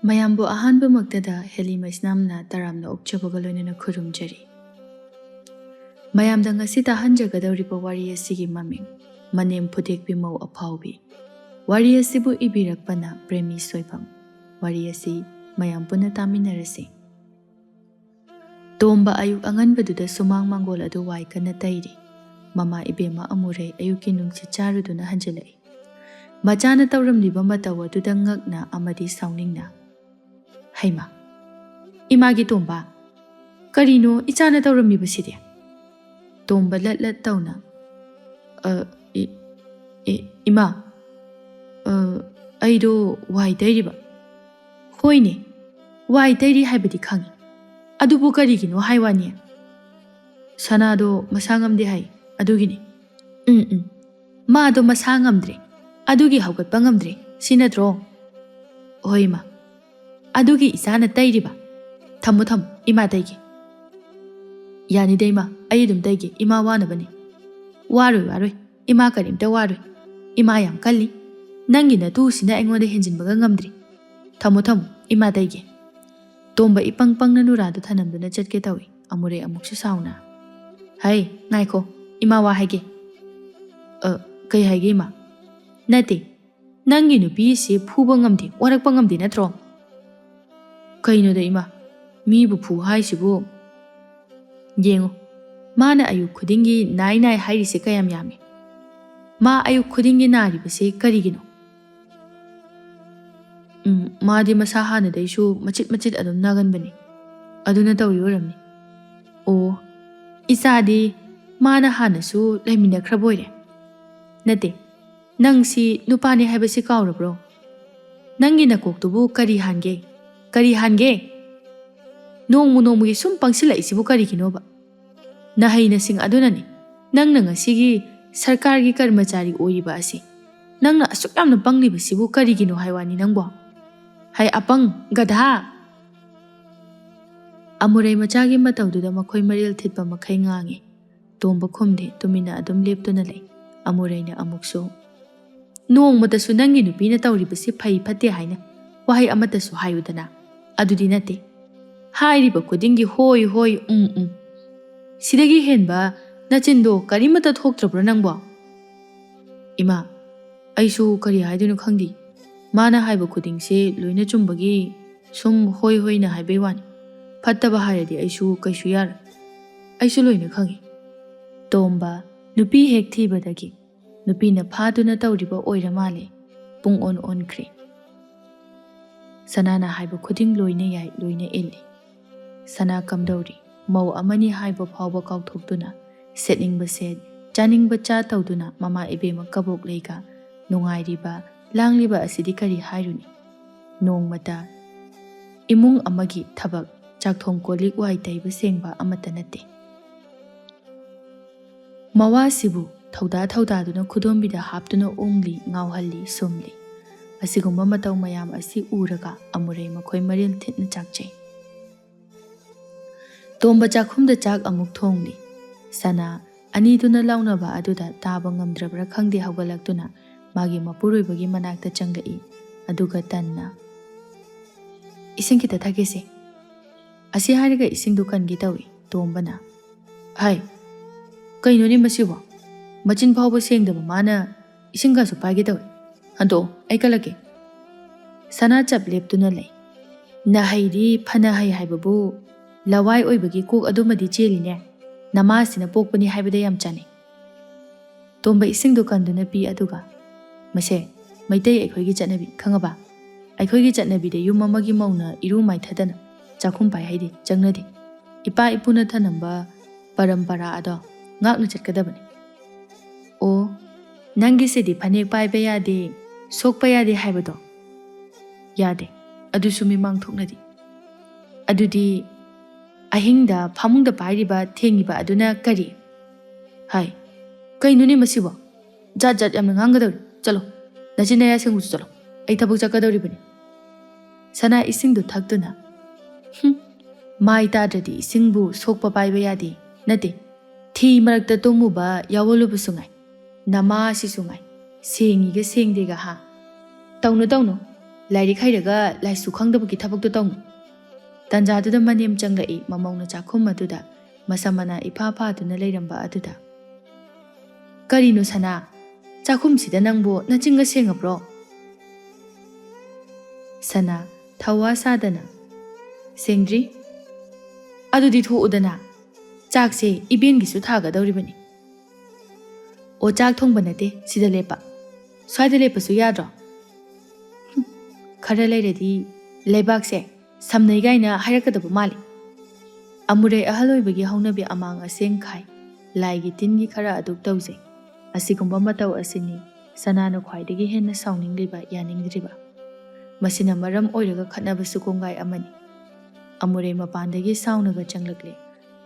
ꯃꯌꯥꯝꯕꯨ ꯑꯍꯥꯟꯕꯃꯛꯇꯗ ꯍꯦꯂꯤꯃꯩꯁꯅꯥꯝꯅ ꯇꯔꯥꯝꯅ ꯑꯣꯛꯆꯕꯒ ꯂꯣꯏꯅꯅ ꯈꯨꯔꯨꯝꯖꯔꯤ꯫ ꯃꯌꯥꯝꯗ ꯉꯁꯤ ꯇꯥꯍꯟꯖꯒꯗꯧꯔꯤꯕ ꯋꯥꯔꯤ ꯑꯁꯤꯒꯤ ꯃꯃꯤꯡ ꯃꯅꯦꯝ ꯐꯨꯗꯦꯛꯄꯤ ꯃꯧ ꯑꯐꯥꯎꯕꯤ꯫ ꯋꯥꯔꯤ ꯑꯁꯤꯕꯨ ꯏꯕꯤꯔꯛꯄꯅ ꯄ꯭ꯔꯦꯃꯤ ꯁꯣꯏꯕꯝ꯫ ꯋꯥꯔꯤ ꯑꯁꯤ ꯃꯌꯥꯝ ꯄꯨꯟꯅ ꯇꯥꯃꯤꯟꯅꯔꯁꯤ꯫ ꯇꯣꯝꯕ ꯑꯌꯨꯛ ꯑꯉꯟꯕꯗꯨꯗ ꯁꯨꯃꯥꯡ ꯃꯥꯡꯒꯣꯜ ꯑꯗꯨ ꯋꯥꯏ ꯀꯟꯅ ꯇꯩꯔꯤ꯫ ꯃꯃꯥ ꯏꯕꯦꯝꯃ ꯑꯃꯨꯔꯩ ꯑꯌꯨꯛꯀꯤ ꯅꯨꯡꯁꯤꯠ ꯆꯥꯔꯨꯗꯨꯅ ꯍꯟꯖꯤꯜꯂꯛꯏ꯫ ꯃꯆꯥꯅ ꯇꯧꯔꯝꯂꯤꯕ ꯃꯇꯧ ꯑꯗꯨꯗ ꯉꯛꯅ ꯑꯃꯗꯤ ꯁꯥꯎꯅꯤꯡꯅ, "ꯍꯩꯃꯥ, ꯏꯃꯥꯒꯤ ꯇꯣꯝꯕ, ꯀꯔꯤꯅꯣ ꯏꯆꯥꯅ ꯇꯧꯔꯝꯃꯤꯕꯁꯤꯗꯤ?" ꯇꯣꯝꯕ ꯂꯠ ꯂꯠ ꯇꯧꯅ, "ꯏꯃꯥ, ꯑꯩꯗꯣ ꯋꯥꯏ ꯇꯩꯔꯤꯕ." "ꯍꯣꯏꯅꯦ, ꯋꯥꯏ ꯇꯩꯔꯤ ꯍꯥꯏꯕꯗꯤ ꯈꯪꯏ, ꯑꯗꯨꯕꯨ ꯀꯔꯤꯒꯤꯅꯣ ꯍꯥꯏꯋꯥꯅꯤ?" "ꯁꯅꯥꯗꯣ ꯃꯁꯥ ꯉꯝꯗꯦ ꯍꯥꯏ, ꯑꯗꯨꯒꯤꯅꯤ." "ꯃꯥꯗꯣ ꯃꯁꯥ ꯉꯝꯗ꯭ꯔꯦ, ꯑꯗꯨꯒꯤ ꯍꯧꯒꯠꯄ ꯉꯝꯗ꯭ꯔꯦ, ꯁꯤ ꯅꯠꯇ꯭ꯔꯣ?" "ꯍꯣꯏ ꯏꯃꯥ, ꯑꯗꯨꯒꯤ ꯏꯆꯥꯅ ꯇꯩꯔꯤꯕ." "ꯊꯝꯃꯣ ꯊꯝꯃꯣ, ꯏꯃꯥ ꯇꯩꯒꯦ." "ꯌꯥꯅꯤꯗ ꯏꯃꯥ, ꯑꯩ ꯑꯗꯨꯝ ꯇꯩꯒꯦ, ꯏꯃꯥ ꯋꯥꯅꯕꯅꯤ." "ꯋꯥꯔꯣꯏ ꯋꯥꯔꯣꯏ, ꯏꯃꯥ ꯀꯔꯤꯝꯇ ꯋꯥꯔꯣꯏ, ꯏꯃꯥ ꯌꯥꯝ ꯀꯜꯂꯤ, ꯅꯪꯒꯤ ꯅꯇꯨꯁꯤꯅ ꯑꯩꯉꯣꯟꯗ ꯍꯦꯟꯖꯤꯟꯕꯒ ꯉꯝꯗ꯭ꯔꯤ." "ꯊꯝꯃꯣ ꯊꯝꯃꯣ, ꯏꯃꯥ ꯇꯩꯒꯦ." ꯇꯣꯝꯕ ꯏꯄꯪ ꯄꯪꯅ ꯅꯨꯔꯥꯗꯨ ꯊꯅꯝꯗꯨꯅ ꯆꯠꯀꯦ ꯇꯧꯏ꯫ ꯑꯃꯨꯔꯩ ꯑꯃꯨꯛꯁꯨ ꯁꯥꯎꯅ, "ꯍꯩ, ꯉꯥꯏꯈꯣ, ꯏꯃꯥ ꯋꯥ ꯍꯥꯏꯒꯦ." "ꯀꯩ ꯍꯥꯏꯒꯦ ꯏꯃꯥ?" "ꯅꯠꯇꯦ, ꯅꯪꯒꯤ ꯅꯨꯄꯤꯁꯤ ꯐꯨꯕ ꯉꯝꯗꯦ, ꯋꯥꯔꯛꯄ ꯉꯝꯗꯦ ꯅꯠꯇ꯭ꯔꯣ?" "ꯀꯩꯅꯣꯗ ꯏꯃꯥ, ꯃꯤꯕꯨ ꯐꯨ ꯍꯥꯏꯁꯤꯕꯨ." "ꯌꯦꯡꯉꯨ, ꯃꯥꯅ ꯑꯌꯨꯛ ꯈꯨꯗꯤꯡꯒꯤ ꯅꯥꯏ ꯅꯥꯏ ꯍꯥꯏꯔꯤꯁꯦ ꯀꯌꯥꯝ ꯌꯥꯝꯃꯤ? ꯃꯥ ꯑꯌꯨꯛ ꯈꯨꯗꯤꯡꯒꯤ ꯅꯥꯔꯤꯕꯁꯦ ꯀꯔꯤꯒꯤꯅꯣ?" "ꯃꯥꯗꯤ ꯃꯁꯥ ꯍꯥꯟꯅꯗꯩꯁꯨ ꯃꯆꯤꯠ ꯃꯆꯤꯠ ꯑꯗꯨꯝ ꯅꯥꯒꯟꯕꯅꯤ, ꯑꯗꯨꯅ ꯇꯧꯔꯤ ꯑꯣꯏꯔꯝꯅꯤ." "ꯑꯣ, ꯏꯆꯥꯗꯤ ꯃꯥꯅ ꯍꯥꯟꯅꯁꯨ ꯂꯩꯃꯤꯟꯅꯈ꯭ꯔꯕ ꯑꯣꯏꯔꯦ." "ꯅꯠꯇꯦ, ꯅꯪꯁꯤ ꯅꯨꯄꯥꯅꯤ ꯍꯥꯏꯕꯁꯤ ꯀꯥꯎꯔꯕ꯭ꯔꯣ? ꯅꯪꯒꯤ ꯅꯀꯣꯛꯇꯨꯕꯨ ꯀꯔꯤ ꯍꯥꯟꯒꯦ? ꯀꯔꯤ ꯍꯥꯟꯒꯦ? ꯅꯣꯡꯃꯒꯤ ꯁꯨꯝ ꯄꯪꯁꯤꯜꯂꯛꯏꯁꯤꯕꯨ ꯀꯔꯤꯒꯤꯅꯣꯕ? ꯅꯍꯩ ꯅꯁꯤꯡ ꯑꯗꯨꯅꯅꯤ ꯅꯪꯅ ꯉꯁꯤꯒꯤ ꯁꯔꯀꯥꯔꯒꯤ ꯀꯔꯃꯆꯥꯔꯤ ꯑꯣꯏꯔꯤꯕ ꯑꯁꯤ꯫ ꯅꯪꯅ ꯑꯁꯨꯛ ꯌꯥꯝꯅ ꯄꯪꯂꯤꯕꯁꯤꯕꯨ ꯀꯔꯤꯒꯤꯅꯣ ꯍꯥꯏꯋꯥꯅꯤ ꯅꯪꯕꯣ? ꯍꯩ ꯑꯄꯪ, ꯒꯙꯥ!" ꯑꯃꯨꯔꯩ ꯃꯆꯥꯒꯤ ꯃꯇꯧꯗꯨꯗ ꯃꯈꯣꯏ ꯃꯔꯦꯜ ꯊꯤꯠꯄ ꯃꯈꯩ ꯉꯥꯡꯏ꯫ ꯇꯣꯝꯕ ꯈꯨꯝꯗꯦ, ꯇꯨꯃꯤꯟꯅ ꯑꯗꯨꯝ ꯂꯦꯞꯇꯨꯅ ꯂꯩ꯫ ꯑꯃꯨꯔꯩꯅ ꯑꯃꯨꯛꯁꯨ, "ꯅꯣꯡꯃꯇꯁꯨ ꯅꯪꯒꯤ ꯅꯨꯄꯤꯅ ꯇꯧꯔꯤꯕꯁꯤ ꯐꯩ ꯐꯠꯇꯦ ꯍꯥꯏꯅ ꯋꯥꯍꯩ ꯑꯃꯠꯇꯁꯨ ꯍꯥꯏꯌꯨꯗꯅ." "ꯑꯗꯨꯗꯤ ꯅꯠꯇꯦ, ꯍꯥꯏꯔꯤꯕ ꯈꯨꯗꯤꯡꯒꯤ ꯍꯣꯏ ꯍꯣꯏ ꯁꯤꯗꯒꯤ ꯍꯦꯟꯕ ꯅꯆꯤꯟꯗꯣ ꯀꯔꯤꯃꯠꯇ ꯊꯣꯛꯇ꯭ꯔꯕ꯭ꯔꯣ ꯅꯪꯕꯣ?" "ꯏꯃꯥ, ꯑꯩꯁꯨ ꯀꯔꯤ ꯍꯥꯏꯗꯣꯏꯅꯣ ꯈꯪꯗꯦ. ꯃꯥꯅ ꯍꯥꯏꯕ ꯈꯨꯗꯤꯡꯁꯦ ꯂꯣꯏꯅ ꯆꯨꯝꯕꯒꯤ ꯁꯨꯝ ꯍꯣꯏ ꯍꯣꯏꯅ ꯍꯥꯏꯕꯩ ꯋꯥꯅꯤ. ꯐꯠꯇꯕ ꯍꯥꯏꯔꯗꯤ ꯑꯩꯁꯨ ꯀꯩꯁꯨ ꯌꯥꯔꯣꯏ. ꯑꯩꯁꯨ ꯂꯣꯏꯅ ꯈꯪꯏ." ꯇꯣꯝꯕ ꯅꯨꯄꯤ ꯍꯦꯛ ꯊꯤꯕꯗꯒꯤ ꯅꯨꯄꯤꯅ ꯐꯥꯗꯨꯅ ꯇꯧꯔꯤꯕ ꯑꯣꯏꯔ ꯃꯥꯜꯂꯦ ꯄꯨꯡ ꯑꯣꯟꯈ꯭ꯔꯦ꯫ ꯁꯅꯥꯅ ꯍꯥꯏꯕ ꯈꯨꯗꯤꯡ ꯂꯣꯏꯅ ꯌꯥꯏ, ꯂꯣꯏꯅ ꯏꯜꯂꯤ꯫ ꯁꯅꯥ ꯀꯝꯗꯧꯔꯤ? ꯃꯧ ꯑꯃꯅꯤ ꯍꯥꯏꯕ ꯐꯥꯎꯕ ꯀꯥꯎꯊꯣꯛꯇꯨꯅ ꯁꯦꯠꯅꯤꯡꯕ ꯁꯦꯠ, ꯆꯥꯅꯤꯡꯕ ꯆꯥ ꯇꯧꯗꯨꯅ ꯃꯃꯥ ꯏꯕꯦꯝꯃ ꯀꯕꯣꯛꯂꯩꯒ ꯅꯨꯡꯉꯥꯏꯔꯤꯕ, ꯂꯥꯡꯂꯤꯕ ꯑꯁꯤꯗꯤ ꯀꯔꯤ ꯍꯥꯏꯔꯨꯅꯤ? ꯅꯣꯡꯃꯇ ꯏꯃꯨꯡ ꯑꯃꯒꯤ ꯊꯕꯛ, ꯆꯥꯛꯊꯣꯡ ꯀꯣꯜꯂꯤꯛ ꯋꯥꯏ ꯇꯩꯕ ꯁꯦꯡꯕ ꯑꯃꯠꯇ ꯅꯠꯇꯦ꯫ ꯃꯋꯥꯁꯤꯕꯨ ꯊꯧꯗꯥꯗꯨꯅ ꯈꯨꯗꯣꯝꯕꯤꯗ ꯍꯥꯞꯇꯨꯅ ꯎꯪꯂꯤ, ꯉꯥꯎꯍꯜꯂꯤ, ꯁꯨꯝꯂꯤ꯫ ꯑꯁꯤꯒꯨꯝꯕ ꯃꯇꯧ ꯃꯌꯥꯝ ꯑꯁꯤ ꯎꯔꯒ ꯑꯃꯨꯔꯩ ꯃꯈꯣꯏ ꯃꯔꯤꯜ ꯊꯤꯠꯅ ꯆꯥꯛꯆꯩ꯫ ꯇꯣꯝꯕ ꯆꯥꯛꯈꯨꯝꯗ ꯆꯥꯛ ꯑꯃꯨꯛ ꯊꯣꯡꯂꯤ꯫ ꯁꯅꯥ ꯑꯅꯤꯗꯨꯅ ꯂꯥꯎꯅꯕ ꯑꯗꯨꯗ ꯇꯥꯕ ꯉꯝꯗ꯭ꯔꯕ꯭ꯔꯥ ꯈꯪꯗꯦ ꯍꯧꯒꯠꯂꯛꯇꯨꯅ ꯃꯥꯒꯤ ꯃꯄꯨꯔꯣꯏꯕꯒꯤ ꯃꯅꯥꯛꯇ ꯆꯪꯂꯛꯏ꯫ ꯑꯗꯨꯒ ꯇꯟꯅ, "ꯏꯁꯤꯡ ꯈꯤꯇ ꯊꯛꯀꯦꯁꯦ." ꯑꯁꯤ ꯍꯥꯏꯔꯒ ꯏꯁꯤꯡꯗꯨ ꯀꯟꯒꯦ ꯇꯧꯏ꯫ ꯇꯣꯝꯕꯅ, "ꯍꯥꯏ, ꯀꯩꯅꯣꯅꯦ ꯃꯁꯤꯕꯣ? ꯃꯆꯤꯟ ꯐꯥꯎꯕ ꯁꯦꯡꯗꯕ ꯃꯥꯅ ꯏꯁꯤꯡꯒꯁꯨ ꯄꯥꯏꯒꯦ ꯇꯧꯏ. ꯍꯟꯗꯣꯛꯑꯣ, ꯑꯩ ꯀꯜꯂꯛꯀꯦ." ꯁꯅꯥ ꯆꯞ ꯂꯦꯞꯇꯨꯅ ꯂꯩ꯫ "ꯅꯍꯩꯗꯤ ꯐꯅ ꯍꯩ ꯍꯥꯏꯕꯕꯨ ꯂꯋꯥꯏ ꯑꯣꯏꯕꯒꯤ ꯀꯣꯛ ꯑꯗꯨꯃꯗꯤ ꯆꯦꯜꯂꯤꯅꯦ. ꯅꯃꯥꯁꯤꯅ ꯄꯣꯛꯄꯅꯤ ꯍꯥꯏꯕꯗ ꯌꯥꯝ ꯆꯥꯟꯅꯩ." ꯇꯣꯝꯕ ꯏꯁꯤꯡꯗꯨ ꯀꯟꯗꯨꯅ ꯄꯤ ꯑꯗꯨꯒ, "ꯃꯁꯦ ꯃꯩꯇꯩ ꯑꯩꯈꯣꯏꯒꯤ ꯆꯠꯅꯕꯤ, ꯈꯪꯉꯕ? ꯑꯩꯈꯣꯏꯒꯤ ꯆꯠꯅꯕꯤꯗ ꯌꯨꯝ ꯑꯃꯒꯤ ꯃꯧꯅ ꯏꯔꯨ ꯃꯥꯏꯊꯗꯅ ꯆꯥꯛꯈꯨꯝ ꯄꯥꯏꯍꯩꯗꯦ, ꯆꯪꯅꯗꯦ. ꯏꯄꯥ ꯏꯄꯨꯅ ꯊꯅꯝꯕ ꯄꯔꯝꯄꯔꯥ ꯑꯗꯣ ꯉꯥꯛꯅ ꯆꯠꯀꯗꯕꯅꯤ." "ꯑꯣ, ꯅꯪꯒꯤꯁꯤꯗꯤ ꯐꯅꯦꯛ ꯄꯥꯏꯕ ꯌꯥꯗꯦ, ꯁꯣꯛꯄ ꯌꯥꯗꯦ ꯍꯥꯏꯕꯗꯣ?" "ꯌꯥꯗꯦ, ꯑꯗꯨꯁꯨ ꯃꯤꯃꯥꯡ ꯊꯣꯛꯅꯗꯦ." "ꯑꯗꯨꯗꯤ ꯑꯍꯤꯡꯗ ꯐꯃꯨꯡꯗ ꯄꯥꯏꯔꯤꯕ ꯊꯦꯡꯉꯤꯕ ꯑꯗꯨꯅ ꯀꯔꯤ?" "ꯍꯥꯏ, ꯀꯩꯅꯣꯅꯦ ꯃꯁꯤꯕꯣ? ꯖꯥꯠ ꯖꯥꯠ ꯌꯥꯝꯅ ꯉꯥꯡꯒꯗꯧꯔꯤ. ꯆꯠꯂꯣ, ꯅꯆꯤꯟ ꯅꯌꯥ ꯁꯦꯡꯕꯁꯨ ꯆꯠꯂꯣ. ꯑꯩ ꯊꯕꯛ ꯆꯠꯀꯗꯧꯔꯤꯕꯅꯤ." ꯁꯅꯥ ꯏꯁꯤꯡꯗꯨ ꯊꯛꯇꯨꯅ, "ꯃꯥꯏ ꯇꯥꯗ꯭ꯔꯗꯤ ꯏꯁꯤꯡꯕꯨ ꯁꯣꯛꯄ ꯄꯥꯏꯕ ꯌꯥꯗꯦ, ꯅꯠꯇꯦ, ꯊꯤ ꯃꯔꯛꯇ ꯇꯨꯝꯃꯨꯕ ꯌꯥꯋꯣꯜꯂꯨꯕꯁꯨ ꯉꯥꯏ, ꯅꯃꯥꯁꯤꯁꯨ ꯉꯥꯏ, ꯁꯦꯡꯉꯤꯒ ꯁꯦꯡꯗꯦꯒ ꯍꯥ? ꯇꯧꯅꯨ ꯇꯧꯅꯨ, ꯂꯥꯏꯔꯤꯛ ꯍꯩꯔꯒ ꯂꯥꯏꯁꯨ ꯈꯪꯗꯕꯒꯤ ꯊꯕꯛꯇꯣ ꯇꯧꯅꯨ꯫ ꯇꯥꯟꯖꯥꯗꯨꯗ ꯃꯅꯦꯝ ꯆꯪꯂꯛꯏ ꯃꯃꯧꯅ ꯆꯥꯛꯈꯨꯝ ꯑꯗꯨꯗ ꯃꯁꯝ ꯃꯅꯥ ꯏꯐꯥ ꯐꯥꯗꯨꯅ ꯂꯩꯔꯝꯕ ꯑꯗꯨꯗ꯫ ꯀꯔꯤꯅꯣ ꯁꯅꯥ, ꯆꯥꯛꯈꯨꯝꯁꯤꯗ ꯅꯪꯕꯨ ꯅꯆꯤꯟꯒ ꯁꯦꯡꯉꯕ꯭ꯔꯣ? ꯁꯅꯥ ꯊꯧꯋꯥ ꯁꯥꯗꯅ ꯁꯦꯡꯗ꯭ꯔꯤ꯫ ꯑꯗꯨꯗꯤ ꯊꯣꯛꯎꯗꯅ, ꯆꯥꯛꯁꯦ ꯏꯕꯦꯟꯒꯤꯁꯨ ꯊꯥꯒꯗꯧꯔꯤꯕꯅꯤ꯫ ꯑꯣ ꯆꯥꯛ ꯊꯣꯡꯕ ꯅꯠꯇꯦ, ꯁꯤꯗ ꯂꯦꯞꯄ꯫ ꯁ꯭ꯋꯥꯏꯗ ꯂꯦꯞꯄꯁꯨ ꯌꯥꯗ꯭ꯔꯣ? ꯈꯔ ꯂꯩꯔꯗꯤ ꯂꯩꯕꯥꯛꯁꯦ ꯁꯝꯅꯩ ꯒꯥꯏꯅ ꯍꯥꯏꯔꯛꯀꯗꯕ ꯃꯥꯜꯂꯤ꯫ ꯑꯃꯨꯔꯩ ꯑꯍꯜ ꯑꯣꯏꯕꯒꯤ ꯍꯧꯅꯕꯤ ꯑꯃꯥꯡ ꯑꯁꯦꯡ ꯈꯥꯏ, ꯂꯥꯏꯒꯤ ꯇꯤꯟꯒꯤ ꯈꯔ ꯑꯗꯨꯛ ꯇꯧꯖꯩ꯫ ꯑꯁꯤꯒꯨꯝꯕ ꯃꯇꯧ ꯑꯁꯤꯅꯤ ꯁꯅꯥꯅ ꯈ꯭ꯋꯥꯏꯗꯒꯤ ꯍꯦꯟꯅ ꯁꯥꯎꯅꯤꯡꯂꯤꯕ ꯌꯥꯅꯤꯡꯗ꯭ꯔꯤꯕ꯫ ꯃꯁꯤꯅ ꯃꯔꯝ ꯑꯣꯏꯔꯒ ꯈꯠꯅꯕꯁꯨ ꯀꯣꯡꯒꯥꯏ ꯑꯃꯅꯤ꯫ ꯑꯃꯨꯔꯩ ꯃꯄꯥꯟꯗꯒꯤ ꯁꯥꯎꯅꯒ ꯆꯪꯂꯛꯂꯦ꯫